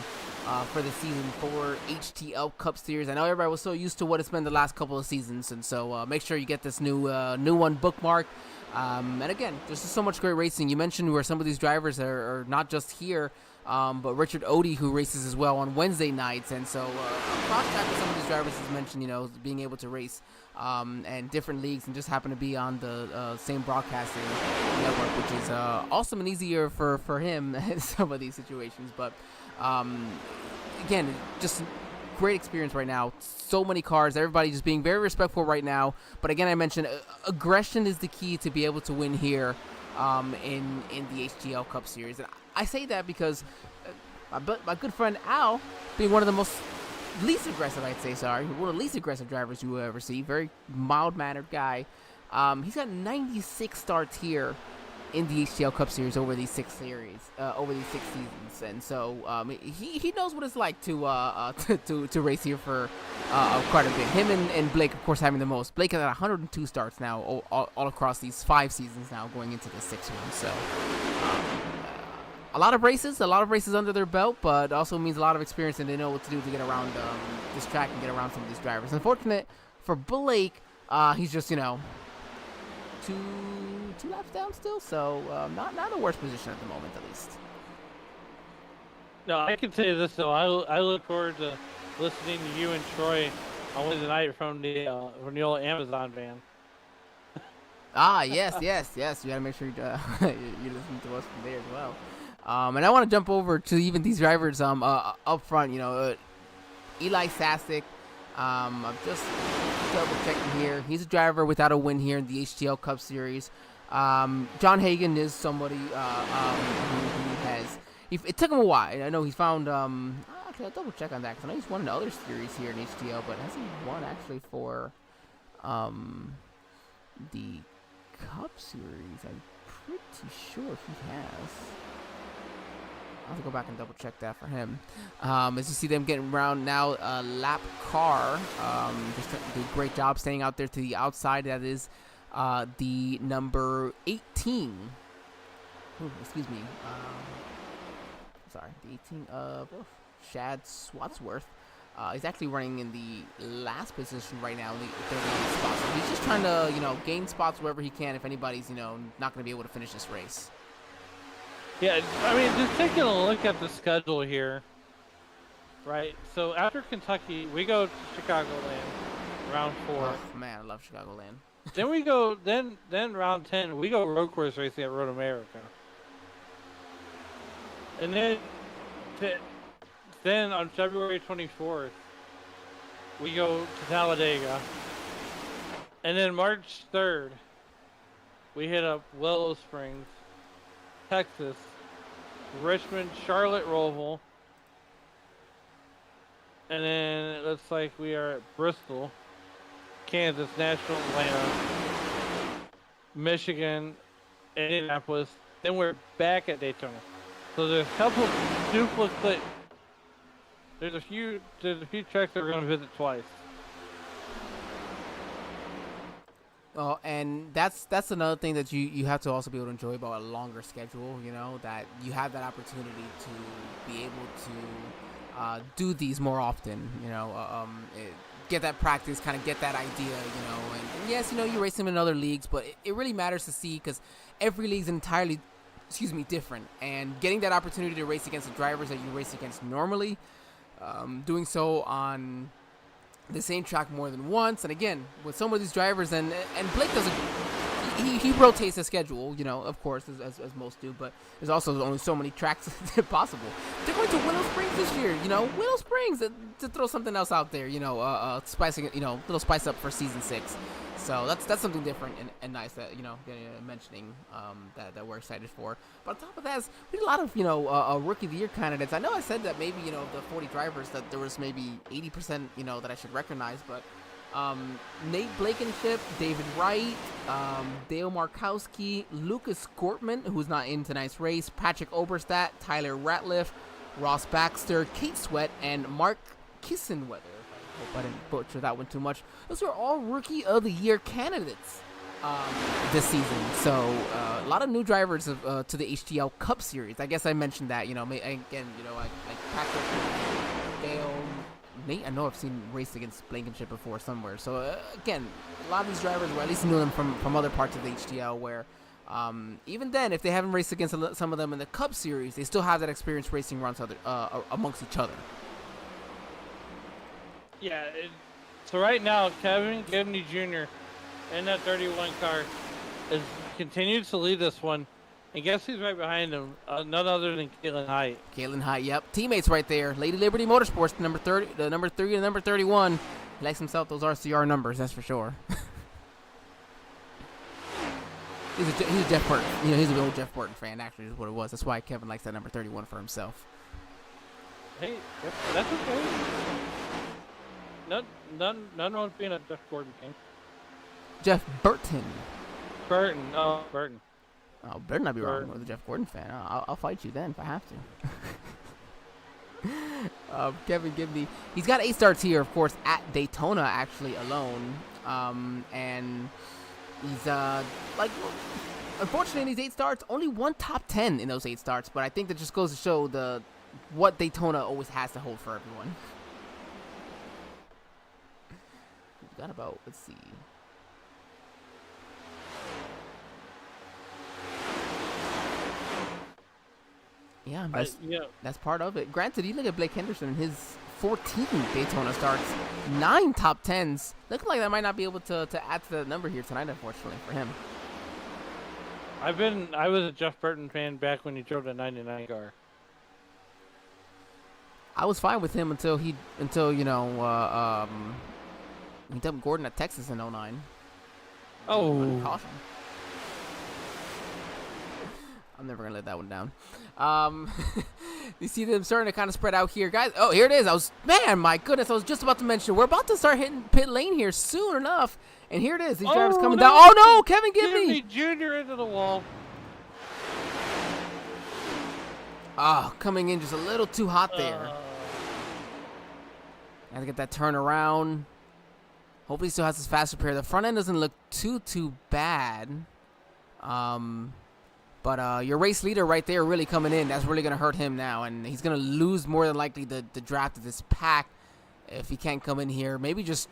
for the season 4 HTL Cup Series. I know everybody was so used to what it's been the last couple of seasons, and so make sure you get this new one bookmarked. And again, there's just so much great racing. You mentioned where some of these drivers are not just here, but Richard Odie, who races as well on Wednesday nights. And so cross-track with some of these drivers, as mentioned, being able to race and different leagues, and just happen to be on the same broadcasting network, which is awesome and easier for him in some of these situations. But again, just great experience right now. So many cars, everybody just being very respectful right now. But again, I mentioned aggression is the key to be able to win here in the HTL Cup Series. And I say that because my good friend Al, being one of the least aggressive drivers you will ever see, very mild-mannered guy, he's got 96 starts here in the HTL Cup Series over these 6 seasons, and so he knows what it's like to race here for quite a bit. Him and Blake, of course, having the most. Blake has 102 starts now, all across these 5 seasons now, going into the 6th one. So a lot of races under their belt, but also means a lot of experience, and they know what to do to get around this track and get around some of these drivers. Unfortunate for Blake, he's just two laps down still, so not the worst position at the moment, at least.
No, I can tell you this though. I look forward to listening to you and Troy on Wednesday night from the old Amazon van.
Yes. You gotta make sure you listen to us from there as well. And I want to jump over to even these drivers up front. Eli Sasek. I'm just double checking here. He's a driver without a win here in the HTL Cup Series. John Hagan is somebody who has. It took him a while. I know he found. Actually, I'll double check on that, because I know he's won in other series here in HTL, but has he won actually for the Cup Series? I'm pretty sure he has. I'll have to go back and double check that for him. As you see them getting around now, lap car, just did a great job staying out there to the outside. That is the number 18. Ooh, excuse me. Sorry, the 18 of Shad Swatsworth. He's actually running in the last position right now, the 38th spot. So he's just trying to, gain spots wherever he can if anybody's, not going to be able to finish this race.
Yeah, I mean, just taking a look at the schedule here, right? So after Kentucky, we go to Chicagoland, round 4.
Oh man, I love Chicagoland.
Then we go, then round 10, we go road course racing at Road America. And then on February 24th, we go to Talladega. And then March 3rd, we hit up Willow Springs, Texas, Richmond, Charlotte, Roval. And then it looks like we are at Bristol, Kansas, Nashville, Atlanta, Michigan, Indianapolis. Then we're back at Daytona. So there's a couple duplicate. There's a few tracks that we're going to visit twice.
Oh, and that's another thing that you have to also be able to enjoy about a longer schedule. You know, that you have that opportunity to be able to do these more often. You know, get that practice, kind of get that idea. You know, and yes, you know, you race them in other leagues, but it really matters to see because every league's entirely, different. And getting that opportunity to race against the drivers that you race against normally, doing so on the same track more than once, and again with some of these drivers, and Blake doesn't. He rotates the schedule, you know, of course, as most do, but there's also only so many tracks possible. They're going to Willow Springs this year, you know, Willow Springs to throw something else out there, you know, spicing it, you know, little spice up for season 6. So that's something different and nice that, you know, mentioning that we're excited for. But on top of that, we had a lot of, you know, rookie of the year candidates. I know I said that maybe, you know, the 40 drivers that there was maybe 80%, you know, that I should recognize, but Nate Blankenship, David Wright, Dale Markowski, Lucas Gortman, who's not in tonight's race, Patrick Oberstadt, Tyler Ratliff, Ross Baxter, Kate Sweat, and Mark Kissenweather. I hope I didn't butcher that one too much. Those are all Rookie of the Year candidates this season. So a lot of new drivers to the HTL Cup Series. I guess I mentioned that. You know, again, you know, like Patrick, Dale, Nate. I know I've seen race against Blankenship before somewhere. So again, a lot of these drivers, well, at least knew them from other parts of the HTL where. Even then, if they haven't raced against some of them in the Cup Series, they still have that experience racing around amongst each other.
Yeah, so right now, Kevin Gibney Jr. in that 31 car continues to lead this one. And guess who's right behind him? None other than Caitlin Height.
Caitlin Height, yep. Teammates right there. Lady Liberty Motorsports, the number 3 and number 31. He likes himself those RCR numbers, that's for sure. He's a Jeff Burton. You know, he's an old Jeff Burton fan, actually, is what it was. That's why Kevin likes that number 31 for himself.
Hey, that's okay. None wrong with being a Jeff Gordon fan.
Jeff Burton.
Burton. Oh, Burton.
Oh, better not be wrong with a Jeff Gordon fan. I'll fight you then if I have to. Kevin Gibney. He's got 8 starts here, of course, at Daytona, actually, alone. And he's, unfortunately, in these 8 starts, only one top 10 in those 8 starts. But I think that just goes to show what Daytona always has to hold for everyone. We've got about, let's see. Yeah, that's part of it. Granted, you look at Blake Henderson, his 14 Daytona starts, 9 top 10s. Looks like that might not be able to add to the number here tonight, unfortunately, for him.
I was a Jeff Burton fan back when he drove the 99 car.
I was fine with him until he dumped Gordon at Texas in 09.
Oh.
Caution. I'm never going to let that one down. You see them starting to kind of spread out here, guys. Oh, here it is. My goodness, I was just about to mention. We're about to start hitting pit lane here soon enough. And here it is. These drivers coming down. Oh, no, Kevin Gibney.
Jr. into the wall.
Oh, coming in just a little too hot there. Got to get that turnaround. Hopefully he still has his fast repair. The front end doesn't look too bad. But your race leader right there really coming in. That's really going to hurt him now. And he's going to lose more than likely the draft of this pack if he can't come in here. Maybe just...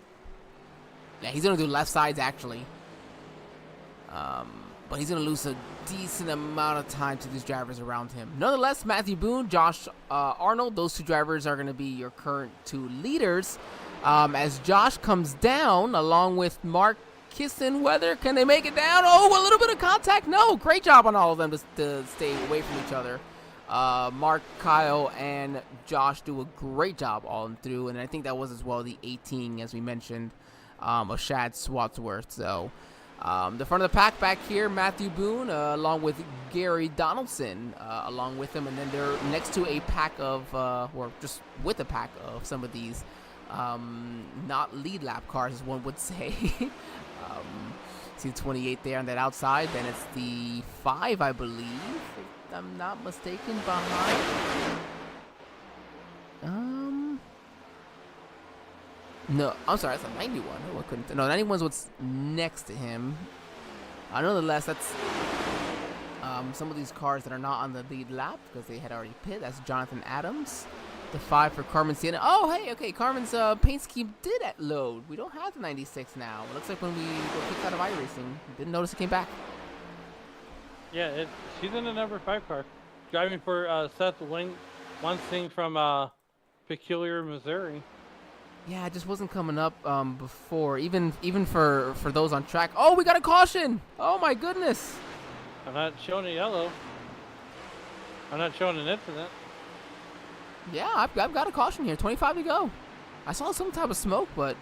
Yeah, he's going to do left sides, actually. But he's going to lose decent amount of time to these drivers around him. Nonetheless, Matthew Boone, Josh Arnold, those two drivers are going to be your current two leaders. As Josh comes down, along with Mark Kissenweather, can they make it down? Oh, a little bit of contact. No, great job on all of them to stay away from each other. Mark, Kyle, and Josh do a great job all through, and I think that was as well the 18, as we mentioned, of Shad Swatsworth. So the front of the pack back here, Matthew Boone, along with Gary Donaldson, along with him, and then they're next to a pack of, or just with a pack of some of these not lead lap cars, as one would say. See the 28 there on that outside, then it's the 5, I believe, if I'm not mistaken, behind. No, I'm sorry, that's a 91. Oh, I couldn't. No, 91's what's next to him. Nonetheless, that's some of these cars that are not on the lead lap because they had already pit. That's Jonathan Adams. The 5 for Carmen Sienna. Oh, hey, okay, Carmen's paint scheme did load. We don't have the 96 now. It looks like when we were kicked out of iRacing, didn't notice it came back.
Yeah, she's in the number 5 car, driving for Seth Wensing from Peculiar, Missouri.
Yeah, it just wasn't coming up before, even for those on track. Oh, we got a caution! Oh my goodness!
I'm not showing a yellow. I'm not showing an incident.
Yeah, I've got a caution here. 25 to go. I saw some type of smoke, but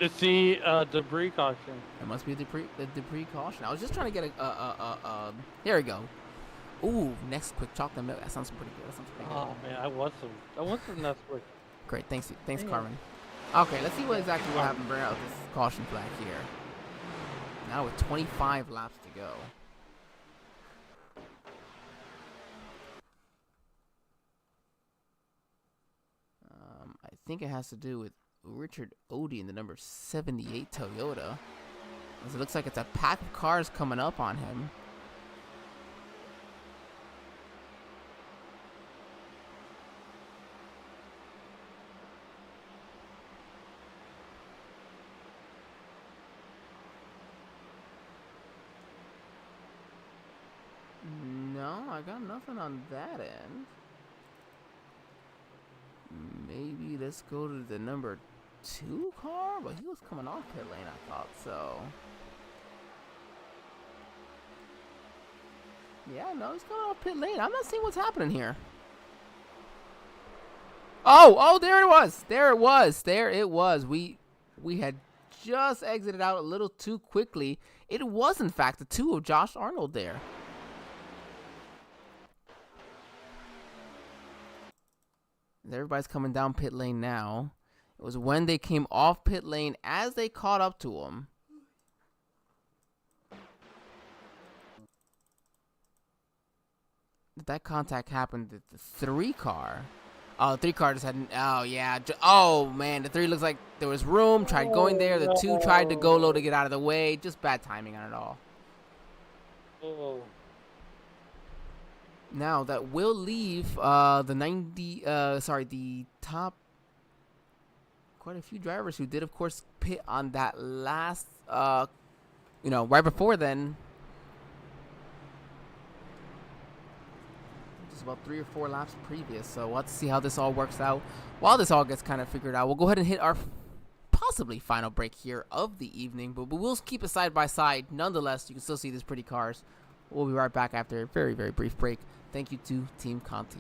It's the debris caution.
it must be the debris caution. I was just trying to get there we go. Ooh, next quick chocolate milk. That sounds pretty good.
Oh man, I want some Nesquik.
Great, thanks, Carmen. Okay, let's see what happened. Bring out this caution flag here. Now with 25 laps to go. I think it has to do with Richard Odie in the number 78 Toyota. As it looks like it's a pack of cars coming up on him. No, I got nothing on that end. Maybe let's go to the number 2 car, but he was coming off pit lane, I thought so. Yeah, no, he's coming off pit lane. I'm not seeing what's happening here. Oh, there it was. We had just exited out a little too quickly. It was, in fact, the 2 of Josh Arnold there. Everybody's coming down pit lane now. It was when they came off pit lane as they caught up to him. That contact happened at the 3 car. Oh, the 3 car just had. Oh, yeah. Oh, man. The 3 looks like there was room. Tried going there. The 2 tried to go low to get out of the way. Just bad timing on it all.
Oh.
Now that will leave the top quite a few drivers who did, of course, pit on that last, right before then. Just about 3 or 4 laps previous. So we'll have to see how this all works out. While this all gets kind of figured out, we'll go ahead and hit our possibly final break here of the evening. But we'll keep it side by side. Nonetheless, you can still see these pretty cars. We'll be right back after a very, very brief break. Thank you to Team Conti.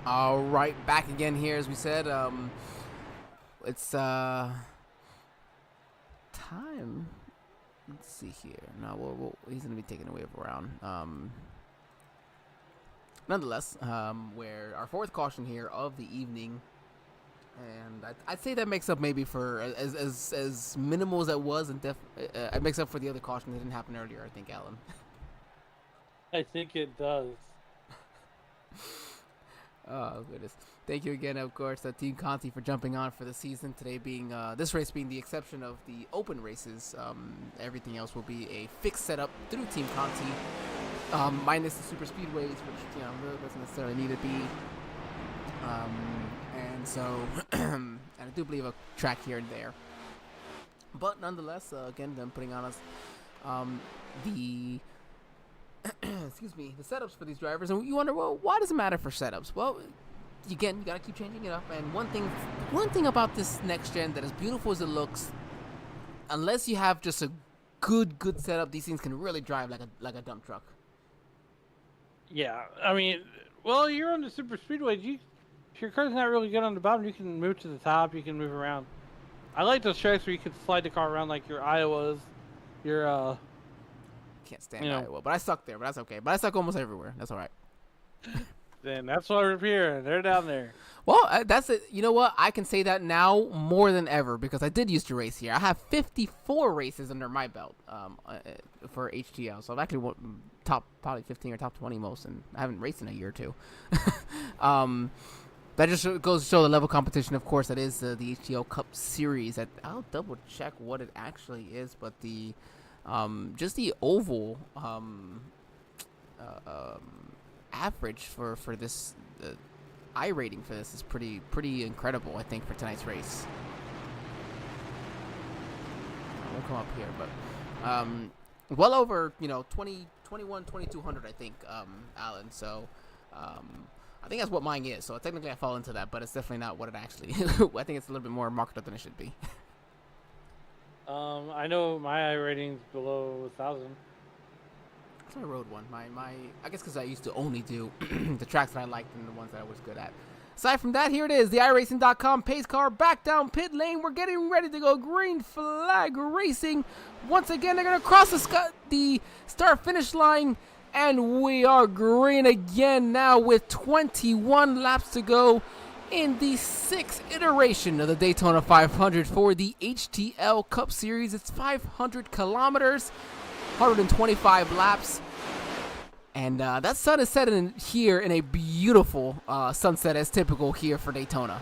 All right, back again here, as we said. It's time let's see here. No, he's going to be taking a wave around. Nonetheless, we're our fourth caution here of the evening. And I'd say that makes up maybe for as minimal as it was, and it makes up for the other caution that didn't happen earlier. I think, Alan.
I think it does.
Oh goodness! Thank you again, of course, Team Conti for jumping on for the season today. Being this race being the exception of the open races, everything else will be a fixed setup through Team Conti, minus the super speedways, which really doesn't necessarily need to be. And so, and I do believe a track here and there. But nonetheless, again, them putting on us the excuse me, the setups for these drivers. And you wonder, well, why does it matter for setups? Well, again, you gotta keep changing it up. And one thing about this next gen that, as beautiful as it looks, unless you have just a good setup, these things can really drive like a dump truck.
Yeah, I mean, well, you're on the super speedway. If your car's not really good on the bottom, you can move to the top. You can move around. I like those tracks where you can slide the car around like your Iowas, your
Can't stand Iowa, but I suck there. But that's okay. But I suck almost everywhere. That's all right.
Then that's what we're hearing. They're down there.
Well, that's it. You know what? I can say that now more than ever because I did used to race here. I have 54 races under my belt for HTL. So I'm actually top probably 15 or top 20 most, and I haven't raced in a year or two. That just goes to show the level of competition, of course, that is the HTL Cup Series. I'll double check what it actually is, but the just the oval average for this iRating for this is pretty incredible, I think, for tonight's race. I won't come up here, but well over 2200, I think, Alan. So I think that's what mine is. So technically I fall into that, but it's definitely not what it actually is. I think it's a little bit more marked up than it should be.
I know my rating's below 1,000.
So I rode one. I guess because I used to only do the tracks that I liked and the ones that I was good at. Aside from that, here it is, the iRacing.com pace car back down pit lane. We're getting ready to go green flag racing. Once again, they're going to cross the start-finish line. And we are green again now with 21 laps to go in the 6th iteration of the Daytona 500 for the HTL Cup Series. It's 500 kilometers, 125 laps. And that sun is setting here in a beautiful sunset as typical here for Daytona.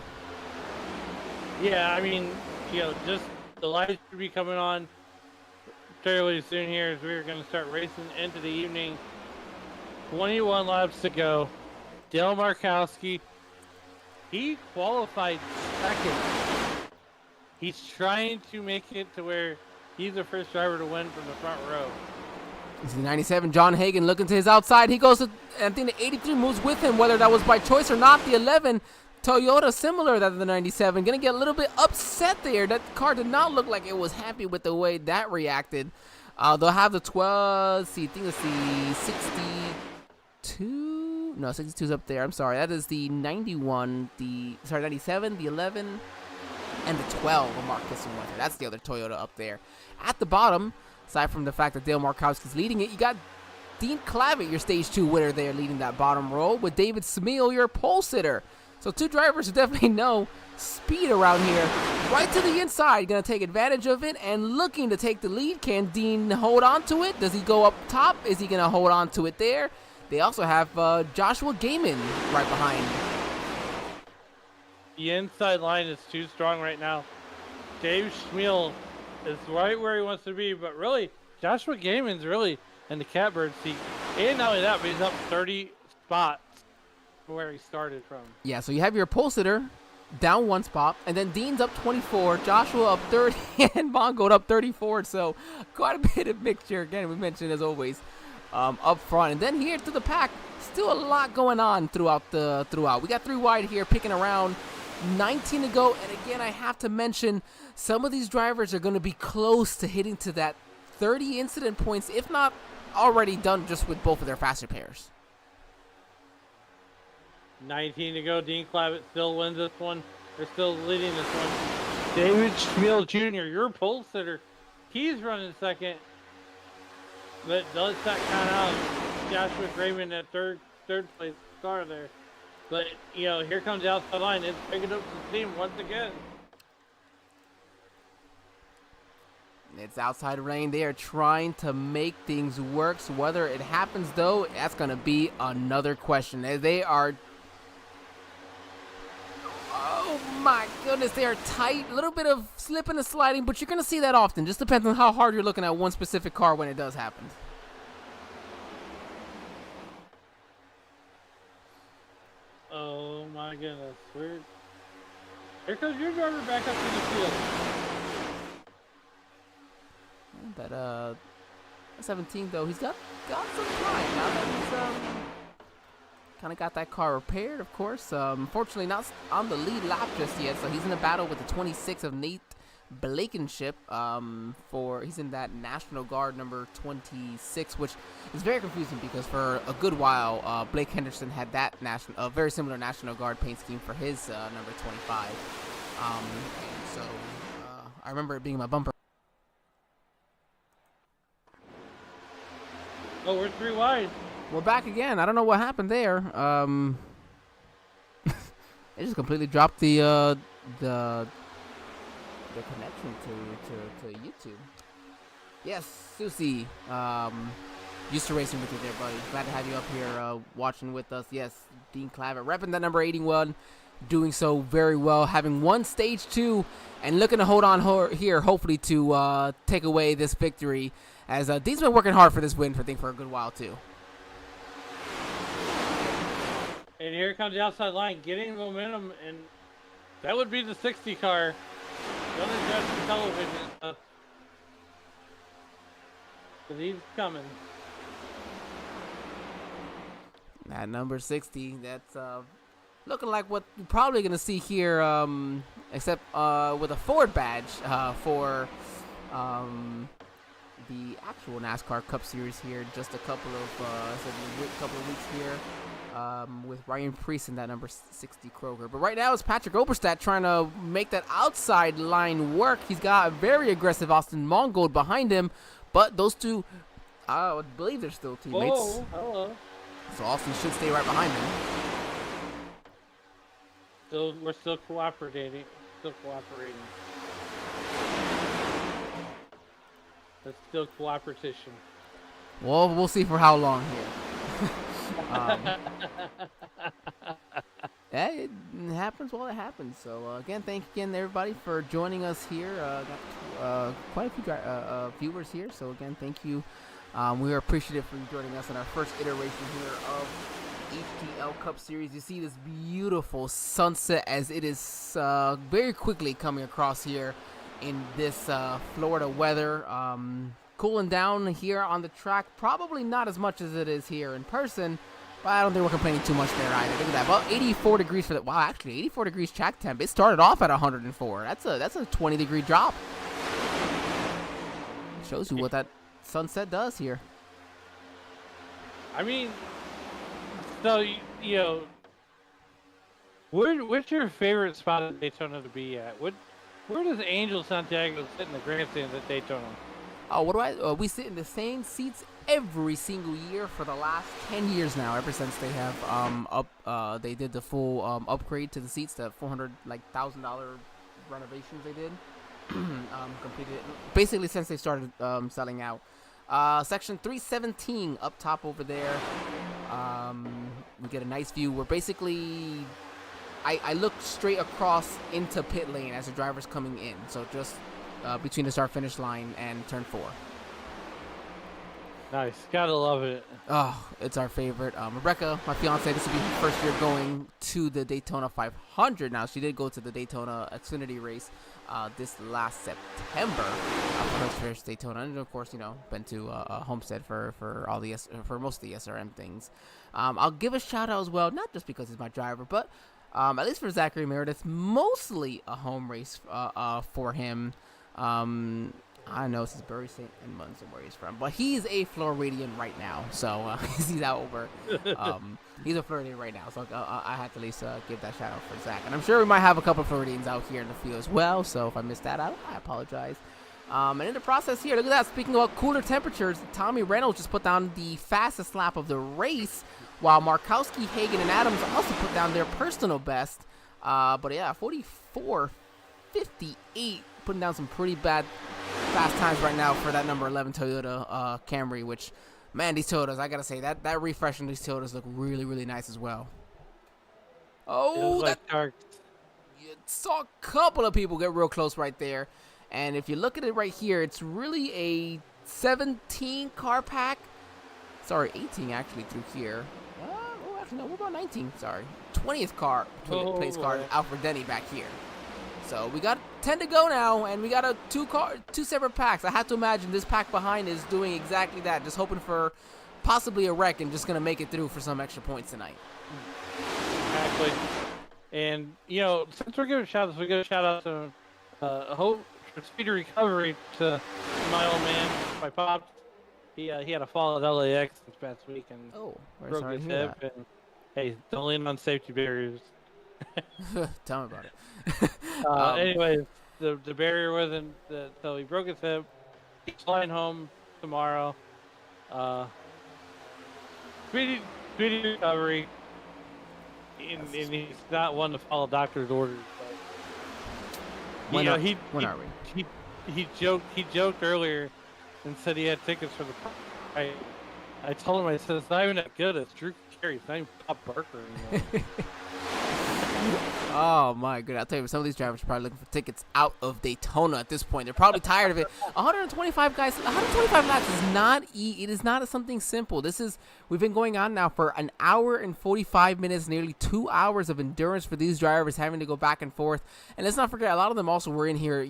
Yeah, I mean, just the lights should be coming on fairly soon here as we're going to start racing into the evening. 21 laps to go. Dale Markowski, he qualified second. He's trying to make it to where he's the first driver to win from the front row.
This is the 97, John Hagan looking to his outside. He goes to, I think the 83 moves with him, whether that was by choice or not. The 11, Toyota, similar to the 97. Going to get a little bit upset there. That car did not look like it was happy with the way that reacted. They'll have the 12, I think it's the 62. No, 62 is up there. I'm sorry. That is the 91, 97, the 11, and the 12 of Marcus and Winter. That's the other Toyota up there. At the bottom, aside from the fact that Dale Markowski's leading it, you got Dean Clavitt, your stage 2 winner there, leading that bottom row, with David Smeel, your pole sitter. So two drivers who definitely know speed around here. Right to the inside, going to take advantage of it and looking to take the lead. Can Dean hold on to it? Does he go up top? Is he going to hold on to it there? They also have Joshua Gaiman right behind.
The inside line is too strong right now. Dave Schmiel is right where he wants to be, but really, Joshua Gaiman's really in the catbird seat. And not only that, but he's up 30 spots from where he started from.
Yeah, so you have your pole sitter down 1 spot, and then Dean's up 24, Joshua up 30, and Mongo up 34. So quite a bit of mixture. Again, we mentioned as always up front, and then here to the pack, still a lot going on throughout. We got 3 wide here, picking around 19 to go, and again, I have to mention some of these drivers are going to be close to hitting to that 30 incident points, if not already done, just with both of their faster pairs.
19 to go. Dean Clavitt still wins this one. They're still leading this one. David Schmiel Jr., your pole sitter, he's running second. But let's not count out Joshua Grayman at third place car there. But here comes the outside line. It's picking up the team once again.
It's outside lane. They are trying to make things work. So whether it happens, though, that's going to be another question. They are... Oh, my goodness. They are tight. A little bit of slipping and sliding, but you're going to see that often. Just depends on how hard you're looking at one specific car when it does happen.
Oh, my goodness. Here comes your driver back up to the field.
But 17, though, he's got some time now that he's kind of got that car repaired, of course. Unfortunately, not on the lead lap just yet, so he's in a battle with the 26 of Nate Blankenship. He's in that National Guard number 26, which is very confusing because for a good while, Blake Henderson had that very similar National Guard paint scheme for his number 25. And so I remember it being my bumper.
Oh, we're 3 wide.
We're back again. I don't know what happened there. It just completely dropped the connection to YouTube. Yes, Susie. Used to racing with you there, buddy. Glad to have you up here watching with us. Yes, Dean Clavitt repping that number 81, doing so very well, having won stage 2 and looking to hold on here, hopefully to take away this victory. As Dean's been working hard for this win, I think, for a good while, too.
And here comes the outside line, getting momentum, and that would be the 60 car. Don't adjust the television stuff. Because he's coming.
At number 60, that's looking like what we're probably going to see here, except with a Ford badge for... the actual NASCAR Cup Series here, just a couple of weeks here, with Ryan Preece in that number 60 Kroger. But right now it's Patrick Oberstadt trying to make that outside line work. He's got a very aggressive Austin Mongold behind him, but those two, I believe they're still teammates.
Whoa, hello.
So Austin should stay right behind him.
We're still cooperating. It's still cooperation.
Well, we'll see for how long here. Yeah, it happens while it happens. So, again, thank you again, everybody, for joining us here. Got quite a few viewers here. So, again, thank you. We are appreciative for you joining us in our first iteration here of HTL Cup Series. You see this beautiful sunset as it is very quickly coming across here in this Florida weather. Cooling down here on the track, probably not as much as it is here in person, but I don't think we're complaining too much there either. Look at that, about 84 degrees for the, wow, actually 84 degrees track temp. It started off at 104. That's a 20-degree drop. Shows you what that sunset does here.
I mean, so, what's your favorite spot at Daytona to be at? Where does Angel Santiago sit in the grandstands at Daytona?
Oh, we sit in the same seats every single year for the last 10 years now, ever since they have they did the full upgrade to the seats, the $400,000 renovations they did. Completed basically since they started selling out. Section 317 up top over there. We get a nice view. We're basically, I look straight across into pit lane as the driver's coming in. So just between the start-finish line and turn 4.
Nice. Gotta love it.
Oh, it's our favorite. Rebecca, my fiance, this will be her first year going to the Daytona 500 now. She did go to the Daytona Xfinity race this last September for her first Daytona. And, of course, been to Homestead for most of the SRM things. I'll give a shout-out as well, not just because he's my driver, but at least for Zachary Meredith, mostly a home race for him. I know this is Bury St. Edmunds and where he's from, but he's a Floridian right now, so he's out over. He's a Floridian right now, so I had to at least give that shout out for Zach. And I'm sure we might have a couple of Floridians out here in the field as well, so if I missed that out, I apologize. And in the process here, look at that. Speaking about cooler temperatures, Tommy Reynolds just put down the fastest lap of the race, while Markowski, Hagan, and Adams also put down their personal best. But yeah, 44:58, putting down some pretty bad fast times right now for that number 11 Toyota Camry, which, man, these Toyotas, I gotta say, that refresh on these Toyotas look really, really nice as well. Oh, that you saw a couple of people get real close right there. And if you look at it right here, it's really a 17 car pack. Sorry, 18 actually through here. Oh, actually, no, we're about 19. Sorry. 20th car, place car, Alfred Denny back here. So we got 10 to go now, and we got two separate packs. I have to imagine this pack behind is doing exactly that, just hoping for possibly a wreck and just going to make it through for some extra points tonight.
Exactly. And, you know, since we're giving shout outs, we give a shout out to Hope for speedy recovery to my old man, my pops. He had a fall at LAX this past week and broke his hip. And, hey, don't lean on safety barriers.
Tell me about it.
Anyways, the barrier wasn't, so he broke his hip. He's flying home tomorrow. Speedy recovery. And he's not one to follow doctor's orders. But,
when are we?
He joked earlier and said he had tickets for the. I told him, I said, it's not even that good. It's Drew Carey. It's not even Bob Barker anymore.
Oh my goodness! I'll tell you, some of these drivers are probably looking for tickets out of Daytona at this point. They're probably tired of it. 125 guys, 125 laps is not it is not something simple. We've been going on now for an hour and 45 minutes, nearly 2 hours of endurance for these drivers, having to go back and forth. And let's not forget, a lot of them also were in here,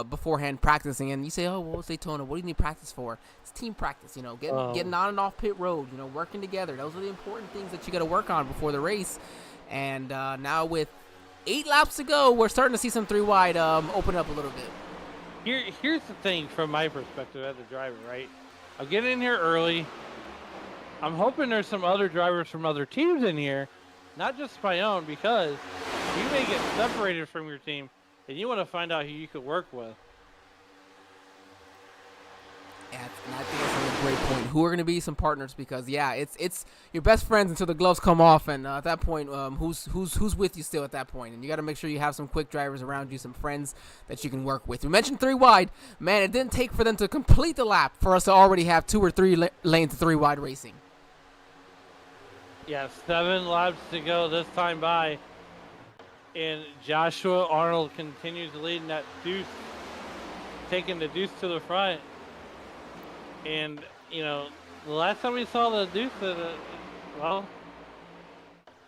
beforehand practicing. And you say, oh, well, it's Daytona. What do you need practice for? It's team practice. Getting on and off pit road. Working together. Those are the important things that you got to work on before the race. And now with 8 laps to go, we're starting to see some 3 wide open up a little bit.
Here's the thing from my perspective as a driver, right? I'm getting in here early. I'm hoping there's some other drivers from other teams in here, not just my own, because you may get separated from your team, and you want to find out who you could work with.
And I think that's a great point. Who are going to be some partners? Because it's your best friends until the gloves come off, and at that point, who's with you still at that point? And you got to make sure you have some quick drivers around you, some friends that you can work with. We mentioned 3 wide, man. It didn't take for them to complete the lap for us to already have 2 or 3 lanes of 3 wide racing.
Yeah, 7 laps to go this time by, and Joshua Arnold continues leading that deuce, taking the deuce to the front. And, the last time we saw the Deuce,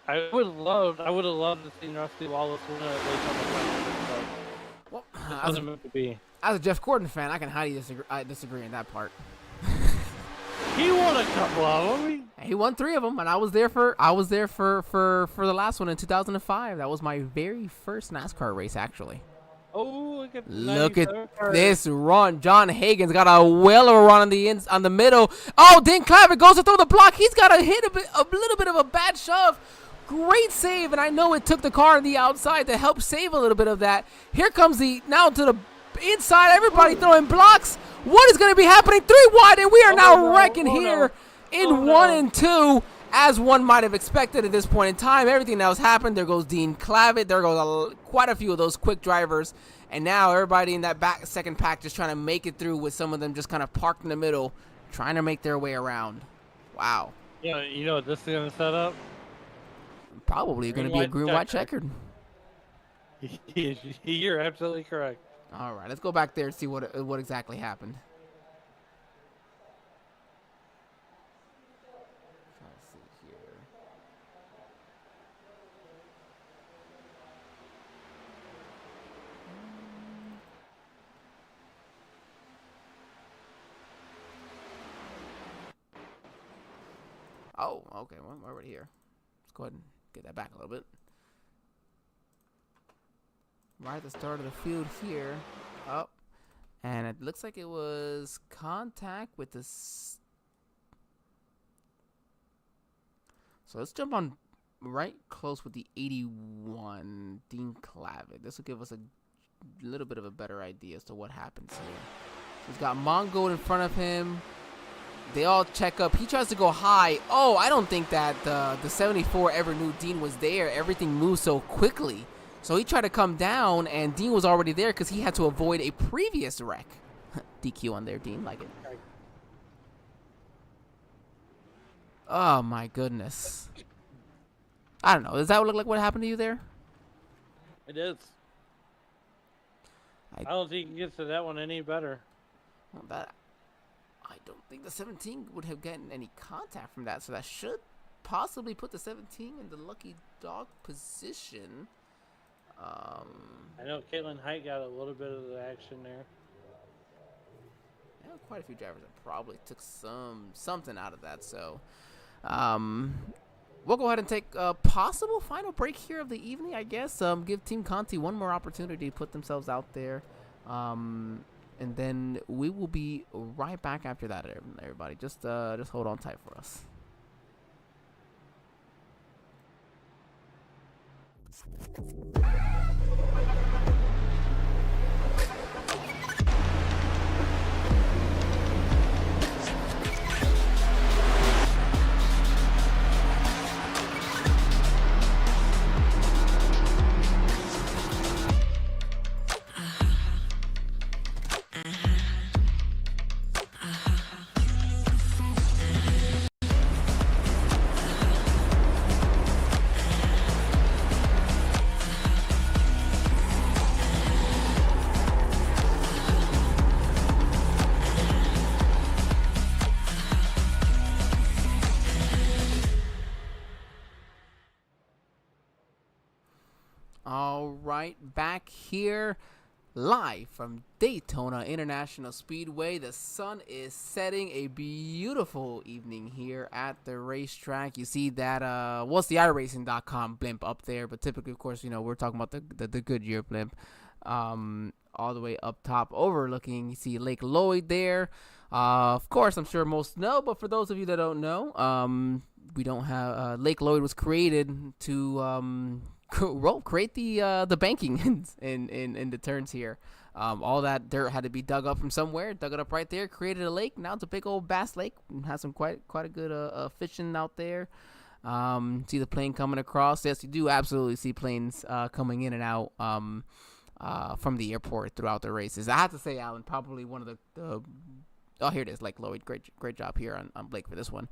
I would have loved to see Rusty Wallace win at Daytona 500.
Well, as a Jeff Gordon fan, I can highly disagree in that part.
He won a couple of them.
He won 3 of them, and I was there for the last one in 2005. That was my very first NASCAR race, actually.
Oh,
look at this run. John Hagan's got a whale of a run on the middle. Oh, Dean Clavitt goes to throw the block. He's got to hit a little bit of a bad shove. Great save, and I know it took the car on the outside to help save a little bit of that. Here comes now to the inside. Everybody throwing blocks. What is going to be happening? 3 wide, and we are now wrecking here in 1 and 2. As one might have expected at this point in time, everything else happened. There goes Dean Clavitt. There goes quite a few of those quick drivers. And now everybody in that second pack just trying to make it through, with some of them just kind of parked in the middle, trying to make their way around. Wow.
Yeah, you know what this is going to set up?
Probably going to be a green-white checkered.
You're absolutely correct.
All right, let's go back there and see what exactly happened. Oh, okay. Well, we're already here. Let's go ahead and get that back a little bit. Right at the start of the field here. Oh. And it looks like it was contact with this. So let's jump on right close with the 81, Dean Clavitt. This will give us a little bit of a better idea as to what happens here. He's got Mongo in front of him. They all check up. He tries to go high. Oh, I don't think that the 74 ever knew Dean was there. Everything moves so quickly. So he tried to come down, and Dean was already there because he had to avoid a previous wreck. DQ on there, Dean. Like it. Oh, my goodness. I don't know. Does that look like what happened to you there?
It is. I don't think he gets to that one any better.
Well, I don't think the 17 would have gotten any contact from that, so that should possibly put the 17 in the lucky dog position.
I know Caitlin Height got a little bit of the action there.
Yeah, quite a few drivers that probably took something out of that. So, we'll go ahead and take a possible final break here of the evening, I guess. Give Team Conti one more opportunity to put themselves out there. And then we will be right back after that, everybody. Just hold on tight for us. All right, back here live from Daytona International Speedway. The sun is setting. A beautiful evening here at the racetrack. You see that, it's the iRacing.com blimp up there, but typically, of course, we're talking about the Goodyear blimp. All the way up top overlooking, you see Lake Lloyd there. Of course, I'm sure most know, but for those of you that don't know, we don't have, Lake Lloyd was created to, create the banking in the turns here. All that dirt had to be dug up from somewhere, dug it up right there, created a lake. Now it's a big old bass lake. Has some quite a good fishing out there. See the plane coming across. Yes, you do absolutely see planes coming in and out from the airport throughout the races. I have to say, Alan, probably one of the oh, here it is, Lake Lloyd. Great job here on Blake for this one.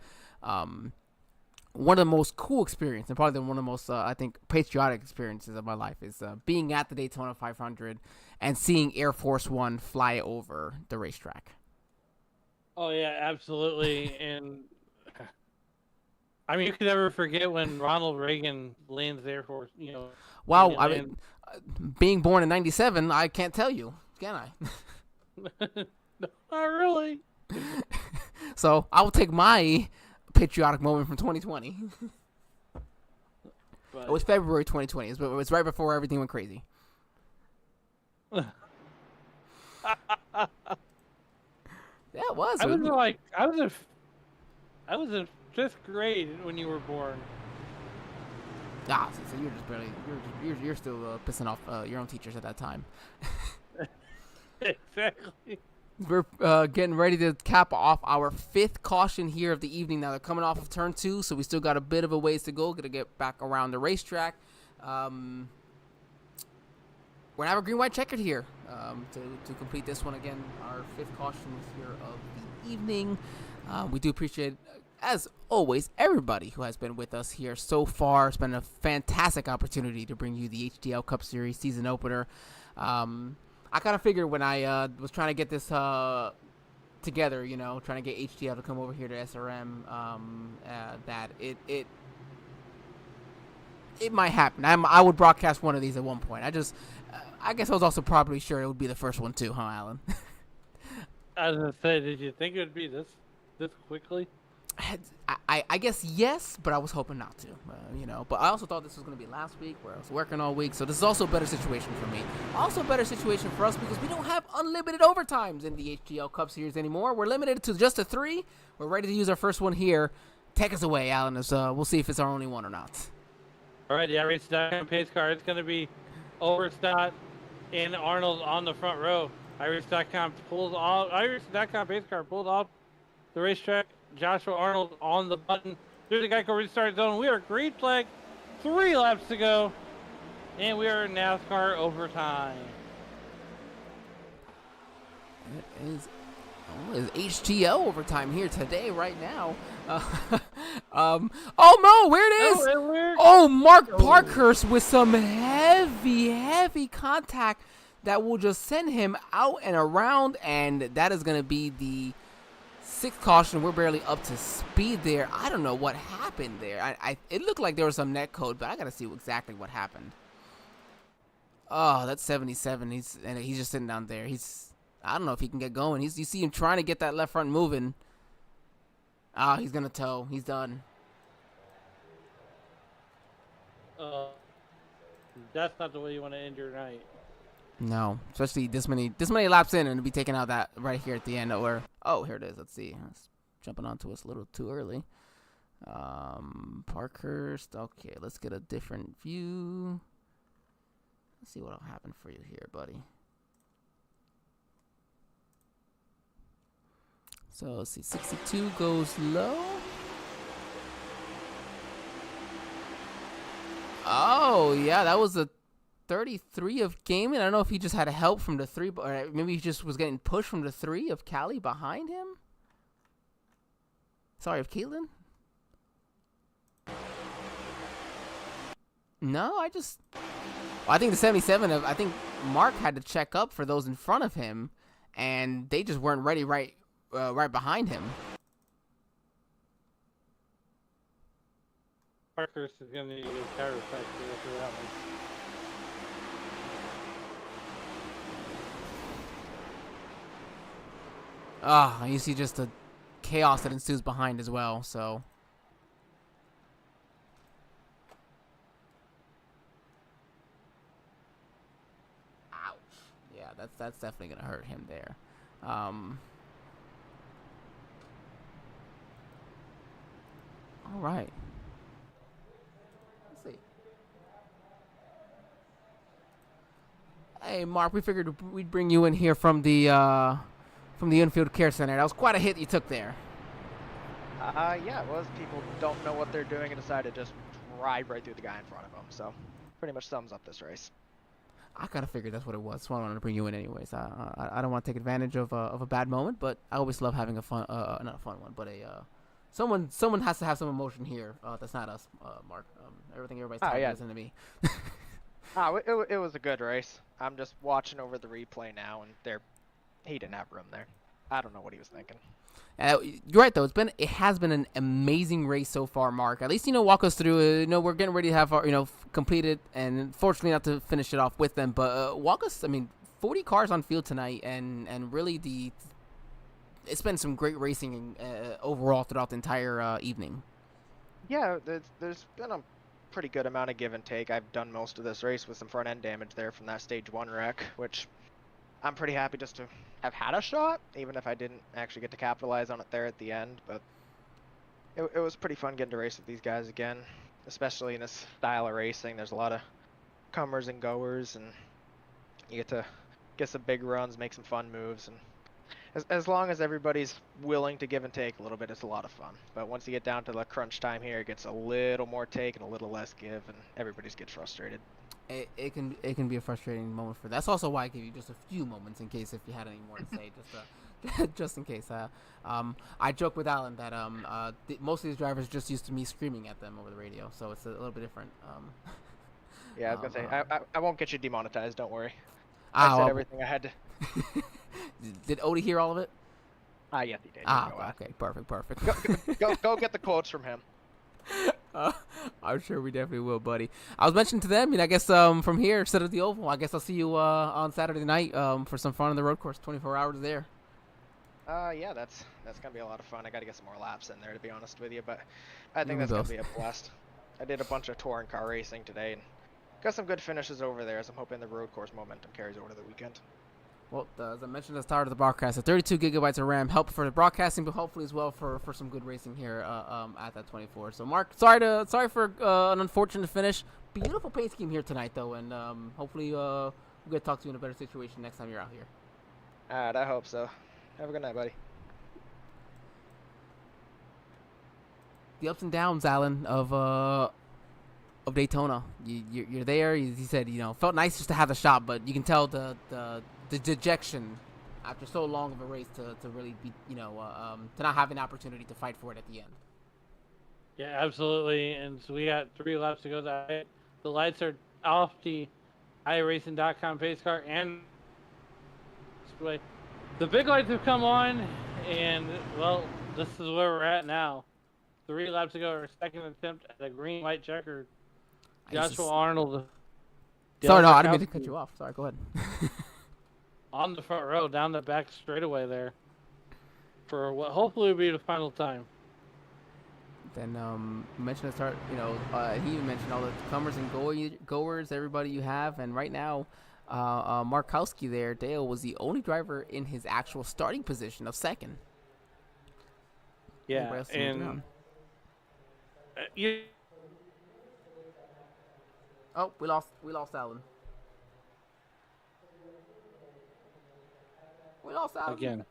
One of the most cool experiences, and probably one of the most, I think, patriotic experiences of my life is being at the Daytona 500 and seeing Air Force One fly over the racetrack.
Oh, yeah, absolutely. And, I mean, you could never forget when Ronald Reagan lands Air Force,
Wow, I mean, being born in 97, I can't tell you, can I?
No, not really.
So, I will take my patriotic moment from 2020. It was February 2020. It was right before everything went crazy. Yeah, it was.
I was in 5th grade when you were born.
Ah, so you're just barely you're still pissing off your own teachers at that time.
Exactly.
We're getting ready to cap off our 5th caution here of the evening. Now they're coming off of turn 2, so we still got a bit of a ways to go. Gonna get back around the racetrack. We're gonna have a green-white checkered here to complete this one again. Our 5th caution here of the evening. We do appreciate, as always, everybody who has been with us here so far. It's been a fantastic opportunity to bring you the HTL Cup Series season opener. I kind of figured when I was trying to get this together, trying to get HTL to come over here to SRM, that it might happen. I would broadcast one of these at one point. I guess I was also probably sure it would be the first one too, huh, Alan?
I was gonna say, did you think it would be this quickly?
I guess yes, but I was hoping not to, But I also thought this was going to be last week where I was working all week, so this is also a better situation for me. Also a better situation for us because we don't have unlimited overtimes in the HTL Cup Series anymore. We're limited to just a 3. We're ready to use our first one here. Take us away, Alan. We'll see if it's our only one or not.
All right, the iRacing pace car. It's going to be Overstott and Arnold on the front row. iRacing.com pace car pulled off the racetrack. Joshua Arnold on the button. There's a Geico restart zone. We are green flag, 3 laps to go, and we are in NASCAR overtime.
It is HTL overtime here today, right now. Oh no, where it is? Oh, Mark Parkhurst with some heavy contact that will just send him out and around, and that is going to be the 6th caution. We're barely up to speed there. I don't know what happened there. It looked like there was some net code, but I got to see exactly what happened. Oh, that's 77. He's just sitting down there. I don't know if he can get going. You see him trying to get that left front moving. He's going to tow. He's done.
That's not the way you want to end your night.
No, especially this many laps in and to be taken out that right here at the end. Or here it is. Let's see. It's jumping onto us a little too early. Parkhurst. Okay, let's get a different view. Let's see what'll happen for you here, buddy. So let's see. 62 goes low. Oh yeah, that was a 33 of Gaiman. I don't know if he just had help from the 3, or maybe he just was getting pushed from the 3 of Cali behind him. Sorry, of Caitlin. No, I think the 77 I think Mark had to check up for those in front of him, and they just weren't ready right behind him.
Parkhurst is going to need a chiropractor after that one.
You see just the chaos that ensues behind as well, so. Ouch. Yeah, that's definitely going to hurt him there. All right. Let's see. Hey, Mark, we figured we'd bring you in here from the infield care center. That was quite a hit you took there.
Yeah, it was. People don't know what they're doing and decide to just drive right through the guy in front of them. So, pretty much sums up this race.
I kind of figured that's what it was. So I wanted to bring you in anyways. I don't want to take advantage of a bad moment, but I always love having a fun, not a fun one, but someone has to have some emotion here. That's not us, Mark. Everybody's talking isn't to me.
It was a good race. I'm just watching over the replay now, and he didn't have room there. I don't know what he was thinking.
You're right, though. It has been an amazing race so far, Mark. At least, walk us through. We're getting ready to have our, completed, and fortunately not to finish it off with them. But walk us. 40 cars on field tonight, and really it's been some great racing overall throughout the entire evening.
Yeah, there's been a pretty good amount of give and take. I've done most of this race with some front end damage there from that stage 1 wreck, which I'm pretty happy just to have had a shot, even if I didn't actually get to capitalize on it there at the end. But it was pretty fun getting to race with these guys again, especially in this style of racing. There's a lot of comers and goers, and you get to get some big runs, make some fun moves, and as long as everybody's willing to give and take a little bit, it's a lot of fun. But once you get down to the crunch time here, it gets a little more take and a little less give, and everybody gets frustrated.
It can be a frustrating moment for that. That's also why I give you just a few moments in case if you had any more to say, just in case. I joke with Alan that most of these drivers just used to me screaming at them over the radio, so it's a little bit different.
Yeah, I was gonna say I won't get you demonetized. Don't worry. I said everything I had to.
Did Odie hear all of it?
Yes, he did.
Okay, perfect.
Go get the quotes from him.
I'm sure we definitely will, buddy. I was mentioning to them, I guess from here, instead of the Oval, I guess I'll see you on Saturday night for some fun on the road course. 24 hours there.
Yeah, that's gonna be a lot of fun. I got to get some more laps in there, to be honest with you, but I think that's gonna be a blast. I did a bunch of touring car racing today and got some good finishes over there, so I'm hoping the road course momentum carries over to the weekend.
Well, as I mentioned at the start of the broadcast, the 32 gigabytes of RAM help for the broadcasting, but hopefully as well for some good racing here at that 24. So, Mark, sorry for an unfortunate finish. Beautiful paint scheme here tonight, though, and hopefully we'll get to talk to you in a better situation next time you're out here.
All right, I hope so. Have a good night, buddy.
The ups and downs, Alan, of Daytona. You're there. He said, felt nice just to have the shot, but you can tell the dejection after so long of a race to really be, to not have an opportunity to fight for it at the end.
Yeah, absolutely. And so we got 3 laps to go. The lights are off the iRacing.com pace car and display. The big lights have come on, and well, this is where we're at now. 3 laps to go, our second attempt at a green-white checker. Joshua Arnold.
Sorry, no, I didn't mean to cut you off. Sorry, go ahead.
On the front row, down the back straightaway there, for what hopefully will be the final time.
Then mention the start. He even mentioned all the comers and goers, everybody you have, and right now, Markowski there, Dale was the only driver in his actual starting position of second.
Yeah, and
oh, we lost Alan. We lost Alan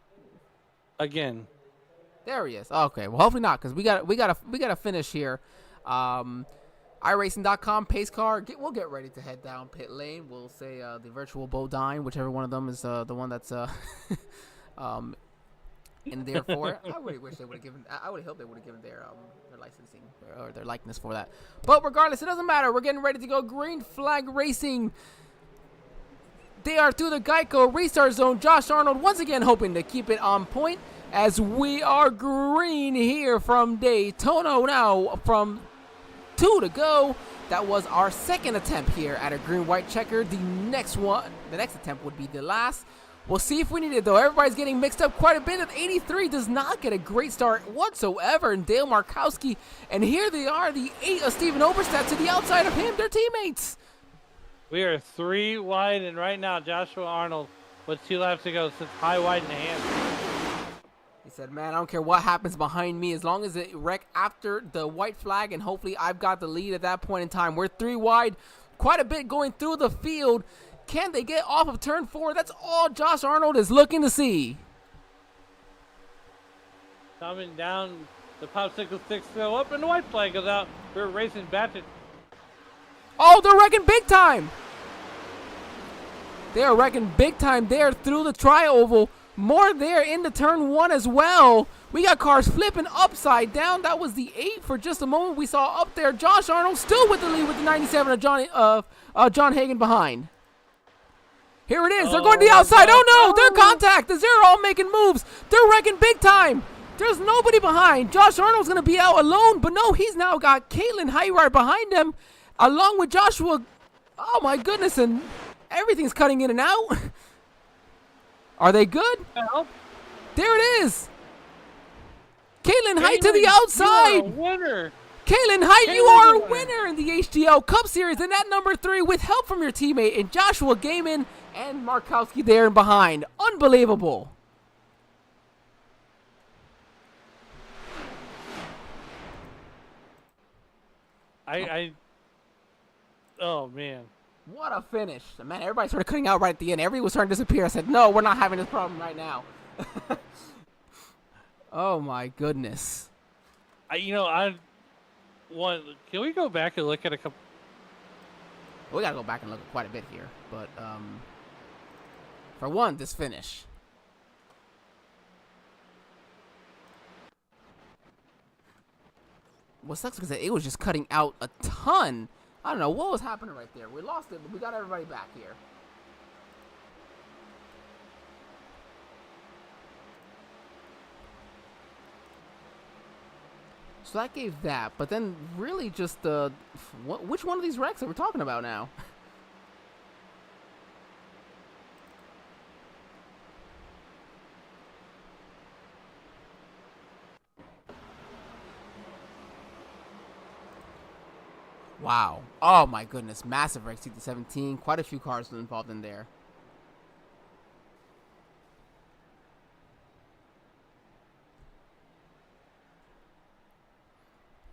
again.
There he is. Okay, well, hopefully not, because we gotta finish here. iRacing.com pace car. We'll get ready to head down pit lane. We'll say the virtual Bodine, whichever one of them is the one that's in there for it. I really wish they would have given. I would hope they would have given their licensing or their likeness for that. But regardless, it doesn't matter. We're getting ready to go. Green flag racing. They are through the Geico restart zone. Josh Arnold once again hoping to keep it on point as we are green here from Daytona. Now from 2 to go. That was our second attempt here at a green-white checker. The next attempt would be the last. We'll see if we need it, though. Everybody's getting mixed up quite a bit. At 83 does not get a great start whatsoever. And Dale Markowski. And here they are, the 8 of Steven Oberstadt to the outside of him, their teammates.
We are 3 wide, and right now Joshua Arnold with 2 laps to go sits high, wide in the hand.
He said, man, I don't care what happens behind me as long as it wreck after the white flag, and hopefully I've got the lead at that point in time. We're 3 wide, quite a bit going through the field. Can they get off of turn 4? That's all Josh Arnold is looking to see.
Coming down, the popsicle sticks go up, and the white flag goes out. We're racing back to...
Oh, they're wrecking big time. They are wrecking big time there through the tri-oval. More there into turn 1 as well. We got cars flipping upside down. That was the 8 for just a moment. We saw up there Josh Arnold still with the lead with the 97 of John Hagan behind. Here it is. They're going to the outside. Oh, no. They're contact. They're all making moves. They're wrecking big time. There's nobody behind. Josh Arnold's going to be out alone. But no, he's now got Caitlin Hyright behind him along with Joshua. Oh, my goodness. And everything's cutting in and out. Are they good? There it is. Caitlin Hyde to the outside.
You are a winner.
Caitlin Hyde, you are a winner in the HTL Cup Series. And at number 3 with help from your teammate and Joshua Gaiman and Markowski there and behind. Unbelievable.
Oh, man.
What a finish. Man, everybody started cutting out right at the end. Everyone was starting to disappear. I said, no, we're not having this problem right now. Oh, my goodness.
Can we go back and look at a couple?
We got to go back and look at quite a bit here. But, for one, this finish. What sucks because it was just cutting out a ton. I don't know what was happening right there. We lost it, but we got everybody back here. So that gave that, but then really just which one of these wrecks are we talking about now? Wow. Oh my goodness. Massive wreck, CT17. Quite a few cars involved in there.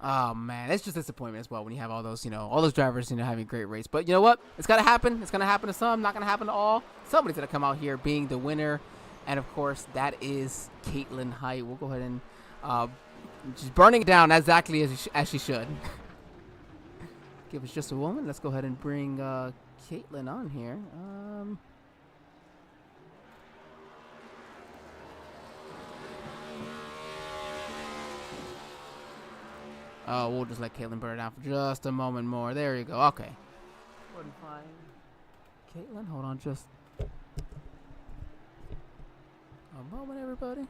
Oh man, it's just disappointment as well when you have all those, all those drivers, having a great race. But you know what? It's gotta happen. It's gonna happen to some, not gonna happen to all. Somebody's gonna come out here being the winner. And of course, that is Caitlin Height. We'll go ahead and she's burning it down exactly as she should. Give us just a moment. Let's go ahead and bring Caitlin on here. Oh, we'll just let Caitlin burn it down for just a moment more. There you go. Okay. Wouldn't find Caitlin. Hold on just a moment, everybody.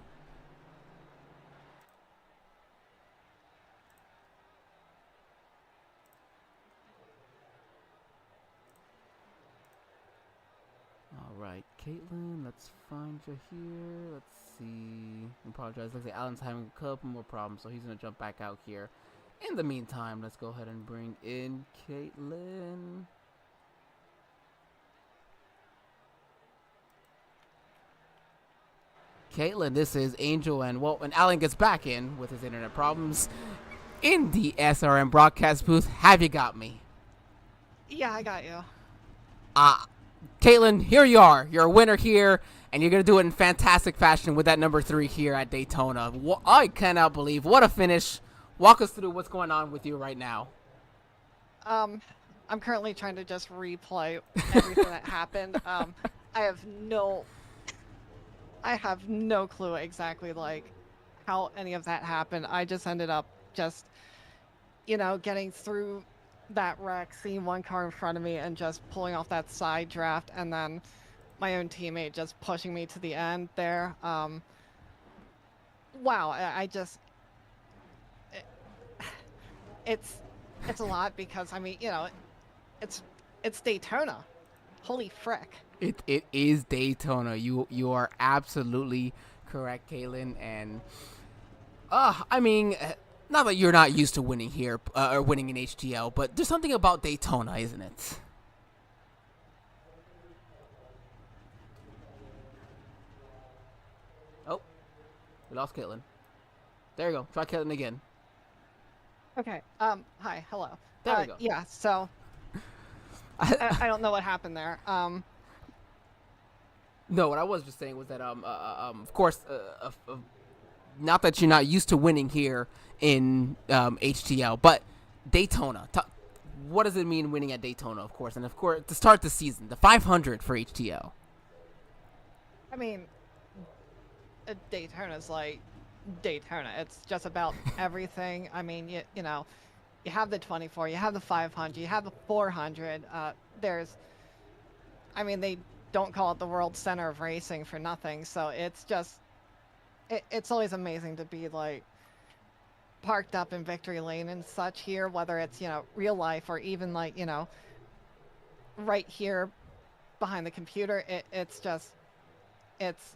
Alright, Caitlin, let's find you here. Let's see. I apologize. Looks like Alan's having a couple more problems, so he's going to jump back out here. In the meantime, let's go ahead and bring in Caitlin. Caitlin, this is Angel, and well, when Alan gets back in with his internet problems in the SRM broadcast booth, have you got me?
Yeah, I got you.
Caitlin, here you are. You're a winner here, and you're going to do it in fantastic fashion with that number 3 here at Daytona. I cannot believe. What a finish. Walk us through what's going on with you right now.
I'm currently trying to just replay everything that happened. I have no clue exactly like how any of that happened. I just ended up just, getting through that wreck, seeing one car in front of me and just pulling off that side draft, and then my own teammate just pushing me to the end there. Wow, I just it's a lot because I mean, it's Daytona. Holy frick.
It is Daytona. You are absolutely correct, Caitlin, and I mean, not that you're not used to winning here or winning in HTL, but there's something about Daytona, isn't it? Oh, we lost Caitlin. There you go. Try Caitlin again.
Okay. Hi. Hello.
There we go.
Yeah. So I don't know what happened there.
No, what I was just saying was that of course, not that you're not used to winning here in HTL, but Daytona. What does it mean winning at Daytona? Of course, and of course to start the season, the 500 for HTL.
I mean, Daytona's like Daytona. It's just about everything. I mean, you know, you have the 24, you have the 500, you have the 400. I mean, they don't call it the world center of racing for nothing. So it's just, it's always amazing to be like parked up in victory lane and such here, whether it's, real life or even like, right here behind the computer. It's just, it's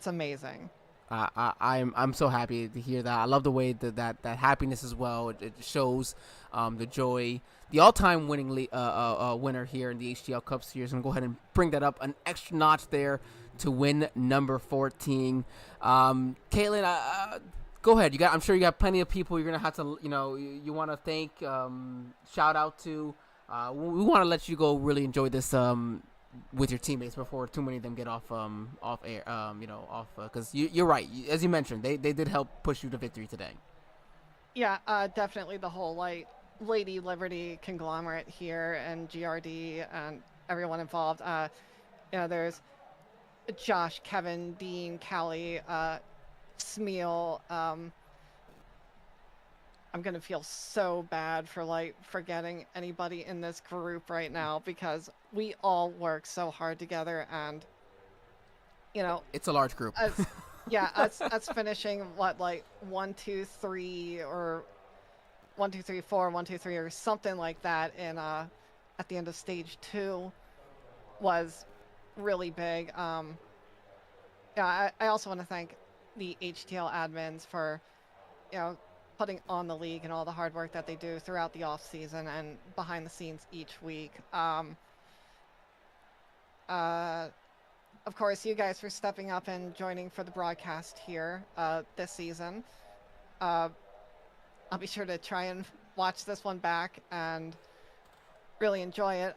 amazing.
I'm so happy to hear that. I love the way that happiness as well. It shows the joy. The all-time winning winner here in the HTL Cup Series. I'm gonna go ahead and bring that up an extra notch there to win number 14. Caitlin, go ahead. I'm sure you got plenty of people you're gonna have to, you want to thank, shout out to. We want to let you go really enjoy this with your teammates before too many of them get off air, because you're right. As you mentioned, they did help push you to victory today.
Yeah, definitely the whole like Lady Liberty conglomerate here and GRD and everyone involved. There's Josh, Kevin, Dean, Callie, Smeal. I'm gonna feel so bad for like forgetting anybody in this group right now because we all work so hard together, and
it's a large group.
us finishing what, like 1, 2, 3 or 1, 2, 3, 4, 1, 2, 3 or something like that in at the end of stage 2 was really big. I also want to thank the HTL admins for putting on the league and all the hard work that they do throughout the off season and behind the scenes each week. Of course, you guys for stepping up and joining for the broadcast here this season. I'll be sure to try and watch this one back and really enjoy it.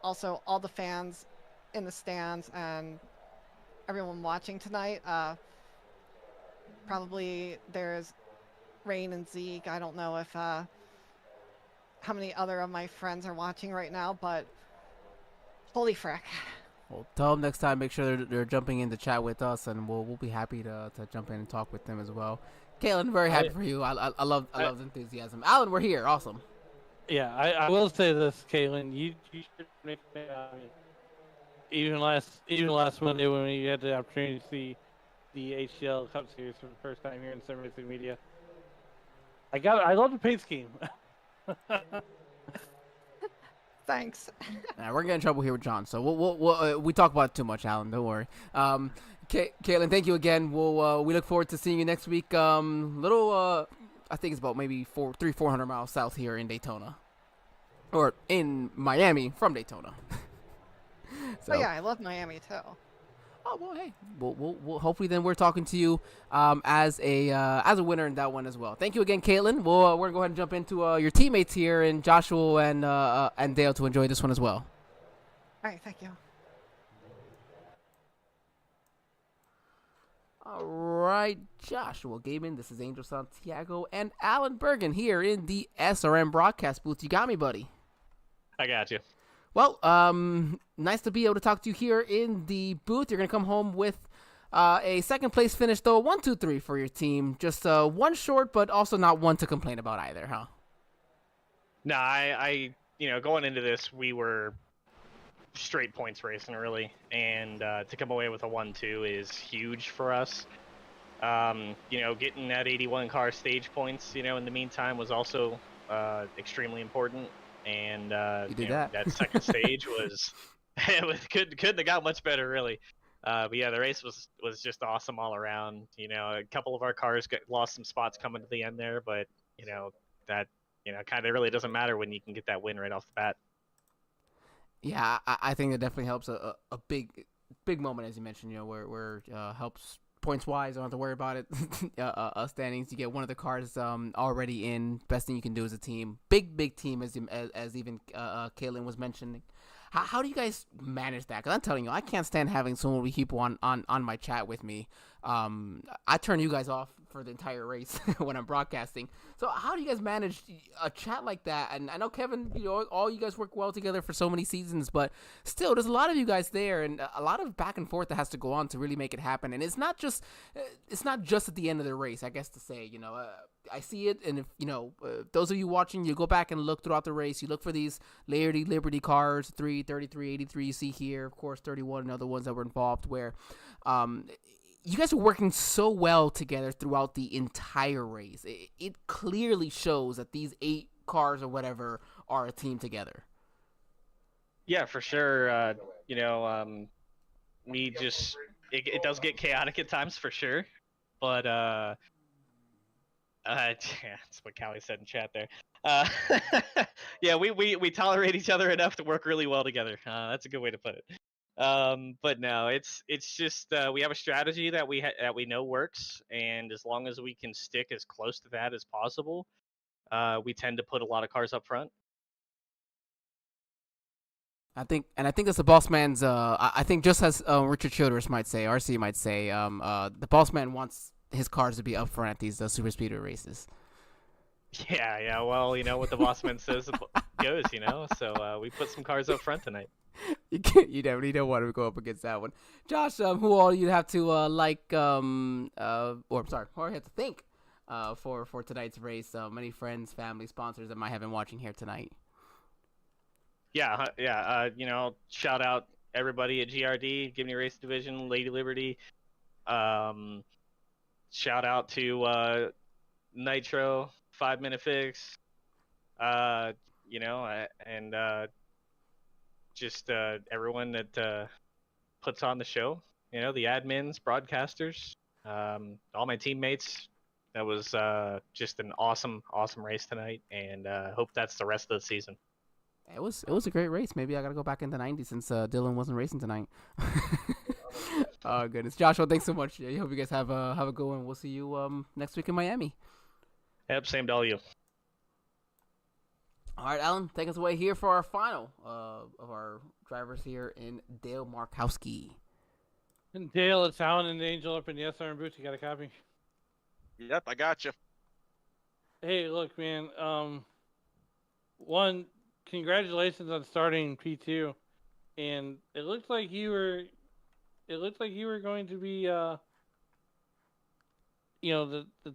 Also, all the fans in the stands and everyone watching tonight. Probably there's Rain and Zeke. I don't know if how many other of my friends are watching right now, but holy frick.
Well, tell them next time. Make sure they're jumping in to chat with us, and we'll be happy to jump in and talk with them as well. Caitlin, very happy for you. I love the enthusiasm. Alan, we're here. Awesome.
Yeah, I will say this, Caitlin. You should make even last Monday when we had the opportunity to see the HTL Cup Series for the first time here in Sim Racing Media. I love the paint scheme.
Thanks.
We're getting in trouble here with John, so we talk about it too much, Alan. Don't worry. Caitlin, thank you again. We look forward to seeing you next week. I think it's about maybe 400 miles south here in Daytona, or in Miami from Daytona.
So. Oh yeah, I love Miami too.
Oh well, hey, we'll hopefully then we're talking to you as a winner in that one as well. Thank you again, Caitlin. We're gonna go ahead and jump into your teammates here, and Joshua and Dale to enjoy this one as well.
All right, thank you.
All right, Joshua Gaiman, this is Angel Santiago and Alan Bergen here in the SRM broadcast booth. You got me, buddy.
I got you.
Well, nice to be able to talk to you here in the booth. You're going to come home with a second place finish, though. 1, 2, 3 for your team. Just one short, but also not one to complain about either, huh?
No, I going into this, we were straight points racing, really. And to come away with a 1-2 is huge for us. Getting that 81 car stage points, in the meantime was also extremely important. And that second stage was couldn't have got much better, really. But yeah, the race was just awesome all around. A couple of our cars lost some spots coming to the end there, but that kind of really doesn't matter when you can get that win right off the bat. Yeah,
I think it definitely helps a big moment, as you mentioned. Where helps points wise. Don't have to worry about it. Standings. You get one of the cars already in. Best thing you can do as a team. Big team, as even Caitlin was mentioning. How do you guys manage that? Because I'm telling you, I can't stand having so many people on my chat with me. I turn you guys off for the entire race when I'm broadcasting. So how do you guys manage a chat like that? And I know, Kevin, all you guys work well together for so many seasons, but still, there's a lot of you guys there and a lot of back and forth that has to go on to really make it happen. And it's not just at the end of the race, I guess to say, I see it. And if, those of you watching, you go back and look throughout the race, you look for these Liberty cars, 3, 33, 83 you see here, of course, 31 and other ones that were involved where, you guys are working so well together throughout the entire race. It clearly shows that these 8 cars or whatever are a team together.
Yeah, for sure. We just it does get chaotic at times for sure, but yeah, that's what Callie said in chat there. Yeah, we tolerate each other enough to work really well together. That's a good way to put it. But no, it's just we have a strategy that we know works, and as long as we can stick as close to that as possible, we tend to put a lot of cars up front.
I think that's the boss man's. I think just as Richard Childress might say, RC might say, the boss man wants his cars to be up front at these super speedway races.
Yeah. Well, what the boss man says goes. So we put some cars up front tonight.
You definitely don't want to go up against that one. Josh, who all you have to who you have to thank for tonight's race? Many friends, family, sponsors that might have been watching here tonight.
Yeah. Shout out everybody at GRD, Give Me Race Division, Lady Liberty. Shout out to Nitro, 5 Minute Fix. Just everyone that puts on the show, the admins, broadcasters, all my teammates. That was just an awesome race tonight, and hope that's the rest of the season.
It was a great race. Maybe I gotta go back in the 90s since Dylan wasn't racing tonight. Oh goodness, Joshua, thanks so much. I hope you guys have a good one. We'll see you next week in Miami.
Yep, same to all you.
All right, Alan, take us away here for our final of our drivers here in Dale Markowski.
And Dale, it's Alan and Angel up in the SRM booth. You got a copy?
Yep, I got you.
Hey, look, man. One, congratulations on starting P2, and it looks like you were. It looks like you were going to be, the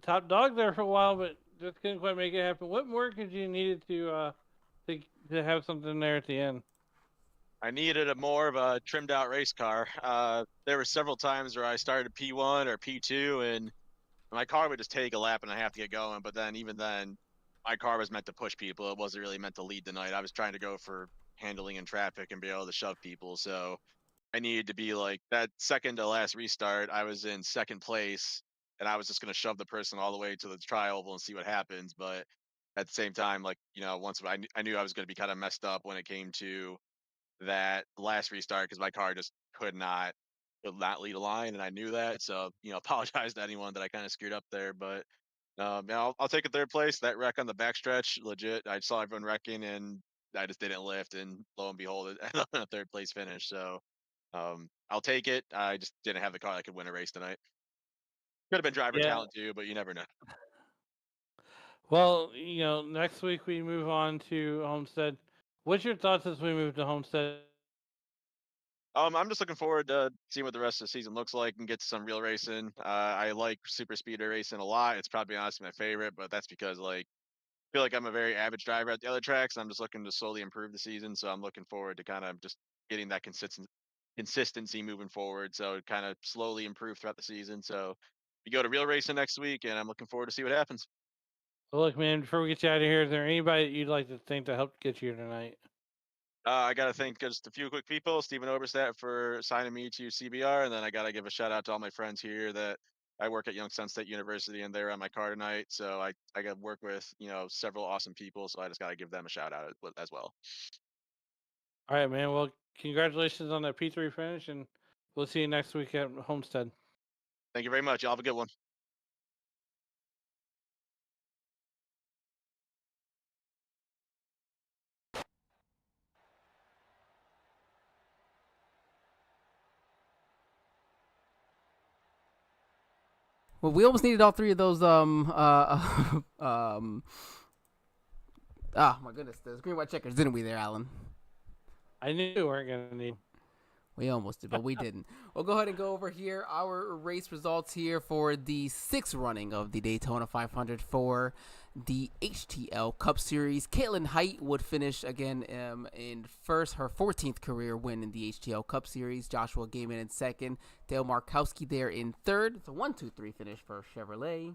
top dog there for a while, but just couldn't quite make it happen. What more could you needed to have something there at the end?
I needed a more of a trimmed out race car. There were several times where I started P1 or P2 and my car would just take a lap and a half to get going. But then even then, my car was meant to push people. It wasn't really meant to lead the night. I was trying to go for handling in traffic and be able to shove people. So I needed to be like that second to last restart. I was in second place and I was just going to shove the person all the way to the tri-oval and see what happens. But at the same time, like, once I knew I was going to be kind of messed up when it came to that last restart because my car just could not lead a line, and I knew that. So apologize to anyone that I kind of screwed up there, but I'll take a third place. That wreck on the backstretch, legit. I saw everyone wrecking, and I just didn't lift, and lo and behold, it ended up in a third place finish. So I'll take it. I just didn't have the car that could win a race tonight. Could have been driver
Yeah.
talent too, but you never know.
Well, next week we move on to Homestead. What's your thoughts as we move to Homestead?
I'm just looking forward to seeing what the rest of the season looks like and get to some real racing. I like super speedway racing a lot. It's probably honestly my favorite, but that's because I feel like I'm a very average driver at the other tracks. I'm just looking to slowly improve the season, so I'm looking forward to kind of just getting that consistency moving forward. So kind of slowly improve throughout the season. So we go to real racing next week, and I'm looking forward to see what happens.
Well, look, man, before we get you out of here, is there anybody that you'd like to thank to help get you here tonight?
I got to thank just a few quick people, Steven Oberstadt for signing me to CBR. And then I got to give a shout out to all my friends here that I work at Youngstown State University and they're on my car tonight. So I got to work with, several awesome people. So I just got to give them a shout out as well.
All right, man. Well, congratulations on that P3 finish, and we'll see you next week at Homestead.
Thank you very much. Y'all have a good one.
Well, we almost needed all three of those. Ah, my goodness, those green white checkers, didn't we, there, Alan?
I knew we weren't gonna need.
We almost did, but we didn't. We'll go ahead and go over here our race results here for the sixth running of the Daytona 500 for the HTL Cup Series. Caitlin Height would finish again in first, her 14th career win in the HTL Cup Series. Joshua Gaiman in second. Dale Markowski there in third. It's a 1-2-3 finish for Chevrolet.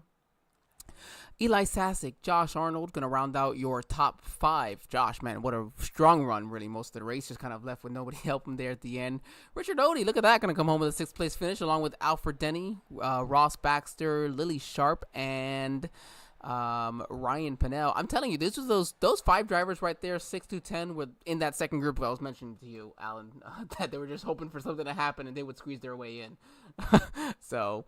Eli Sasick, Josh Arnold, going to round out your top five. Josh, man, what a strong run, really. Most of the race just kind of left with nobody helping there at the end. Richard Odie, look at that, going to come home with a sixth place finish, along with Alfred Denny, Ross Baxter, Lily Sharp, and Ryan Pinnell. I'm telling you, this was those five drivers right there, 6 to 10, were in that second group I was mentioning to you, Alan, that they were just hoping for something to happen and they would squeeze their way in. So,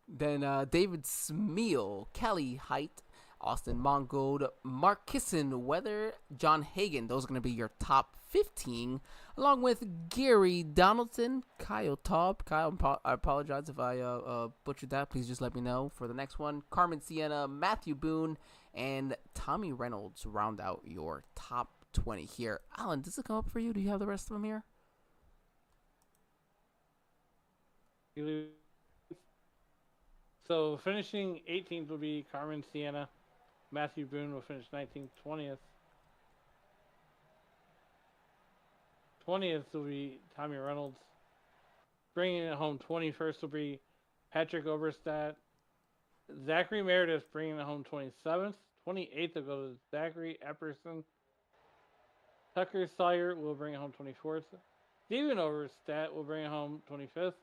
then David Smeal, Kelly Height, Austin Mongold, Mark Kissen, Weather, John Hagan. Those are going to be your top 15, along with Gary Donaldson, Kyle Taub. Kyle, I apologize if I butchered that. Please just let me know for the next one. Carmen Sienna, Matthew Boone, and Tommy Reynolds round out your top 20 here. Alan, does it come up for you? Do you have the rest of them here?
So finishing 18th will be Carmen Sienna. Matthew Boone will finish 19th. 20th will be Tommy Reynolds. Bringing it home 21st will be Patrick Oberstadt. Zachary Meredith bringing it home 27th. 28th will go to Zachary Epperson. Tucker Sawyer will bring it home 24th. Steven Oberstadt will bring it home 25th.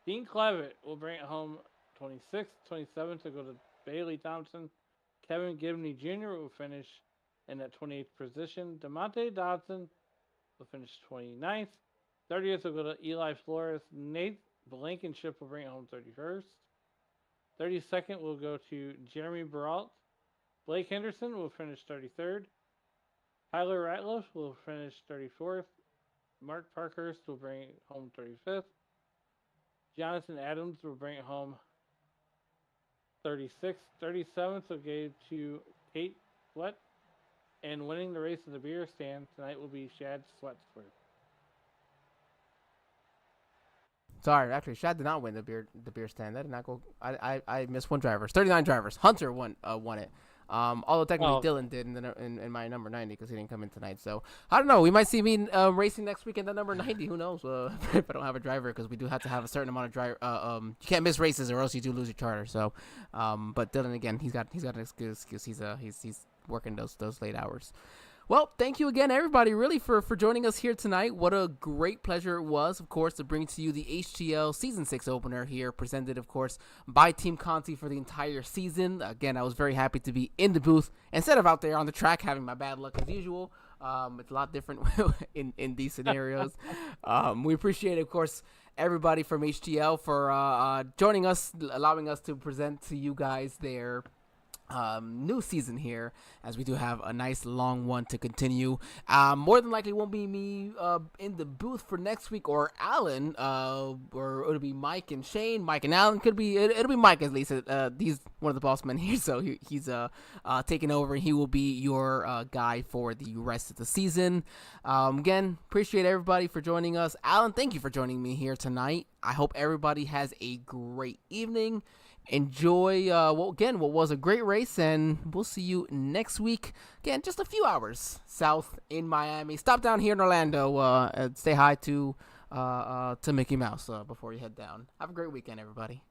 Dean Clavitt will bring it home 26th. 27th will go to Bailey Thompson. Kevin Gibney Jr. will finish in that 28th position. DeMonte Dodson will finish 29th. 30th will go to Eli Flores. Nate Blankenship will bring it home 31st. 32nd will go to Jeremy Baralt. Blake Henderson will finish 33rd. Tyler Ratliff will finish 34th. Mark Parkhurst will bring it home 35th. Jonathan Adams will bring it home 36-37, so gave to Kate Sweat. And winning the race in the beer stand tonight will be Shad Sweatsworth.
Sorry, actually, Shad did not win the beer stand. That did not go. I missed one driver. 39 drivers. Hunter won it. Although technically Dylan did in my number 90 because he didn't come in tonight. So I don't know. We might see me racing next week in the number 90. Who knows? If I don't have a driver, because we do have to have a certain amount of driver. You can't miss races or else you do lose your charter. So, but Dylan again, he's got an excuse. He's working those late hours. Well, thank you again, everybody, really, for joining us here tonight. What a great pleasure it was, of course, to bring to you the HTL Season 6 opener here, presented, of course, by Team Conti for the entire season. Again, I was very happy to be in the booth instead of out there on the track having my bad luck as usual. It's a lot different in these scenarios. We appreciate, of course, everybody from HTL for joining us, allowing us to present to you guys their new season here, as we do have a nice long one to continue. More than likely won't be me in the booth for next week, or Alan, or it'll be Mike and Shane. Mike and Alan it'll be Mike, at least. He's one of the boss men here, so he's taking over, and he will be your guy for the rest of the season. Again, appreciate everybody for joining us. Alan, thank you for joining me here tonight. I hope everybody has a great evening. Enjoy what was a great race, and we'll see you next week. Again, just a few hours south in Miami. Stop down here in Orlando and say hi to Mickey Mouse before you head down. Have a great weekend, everybody.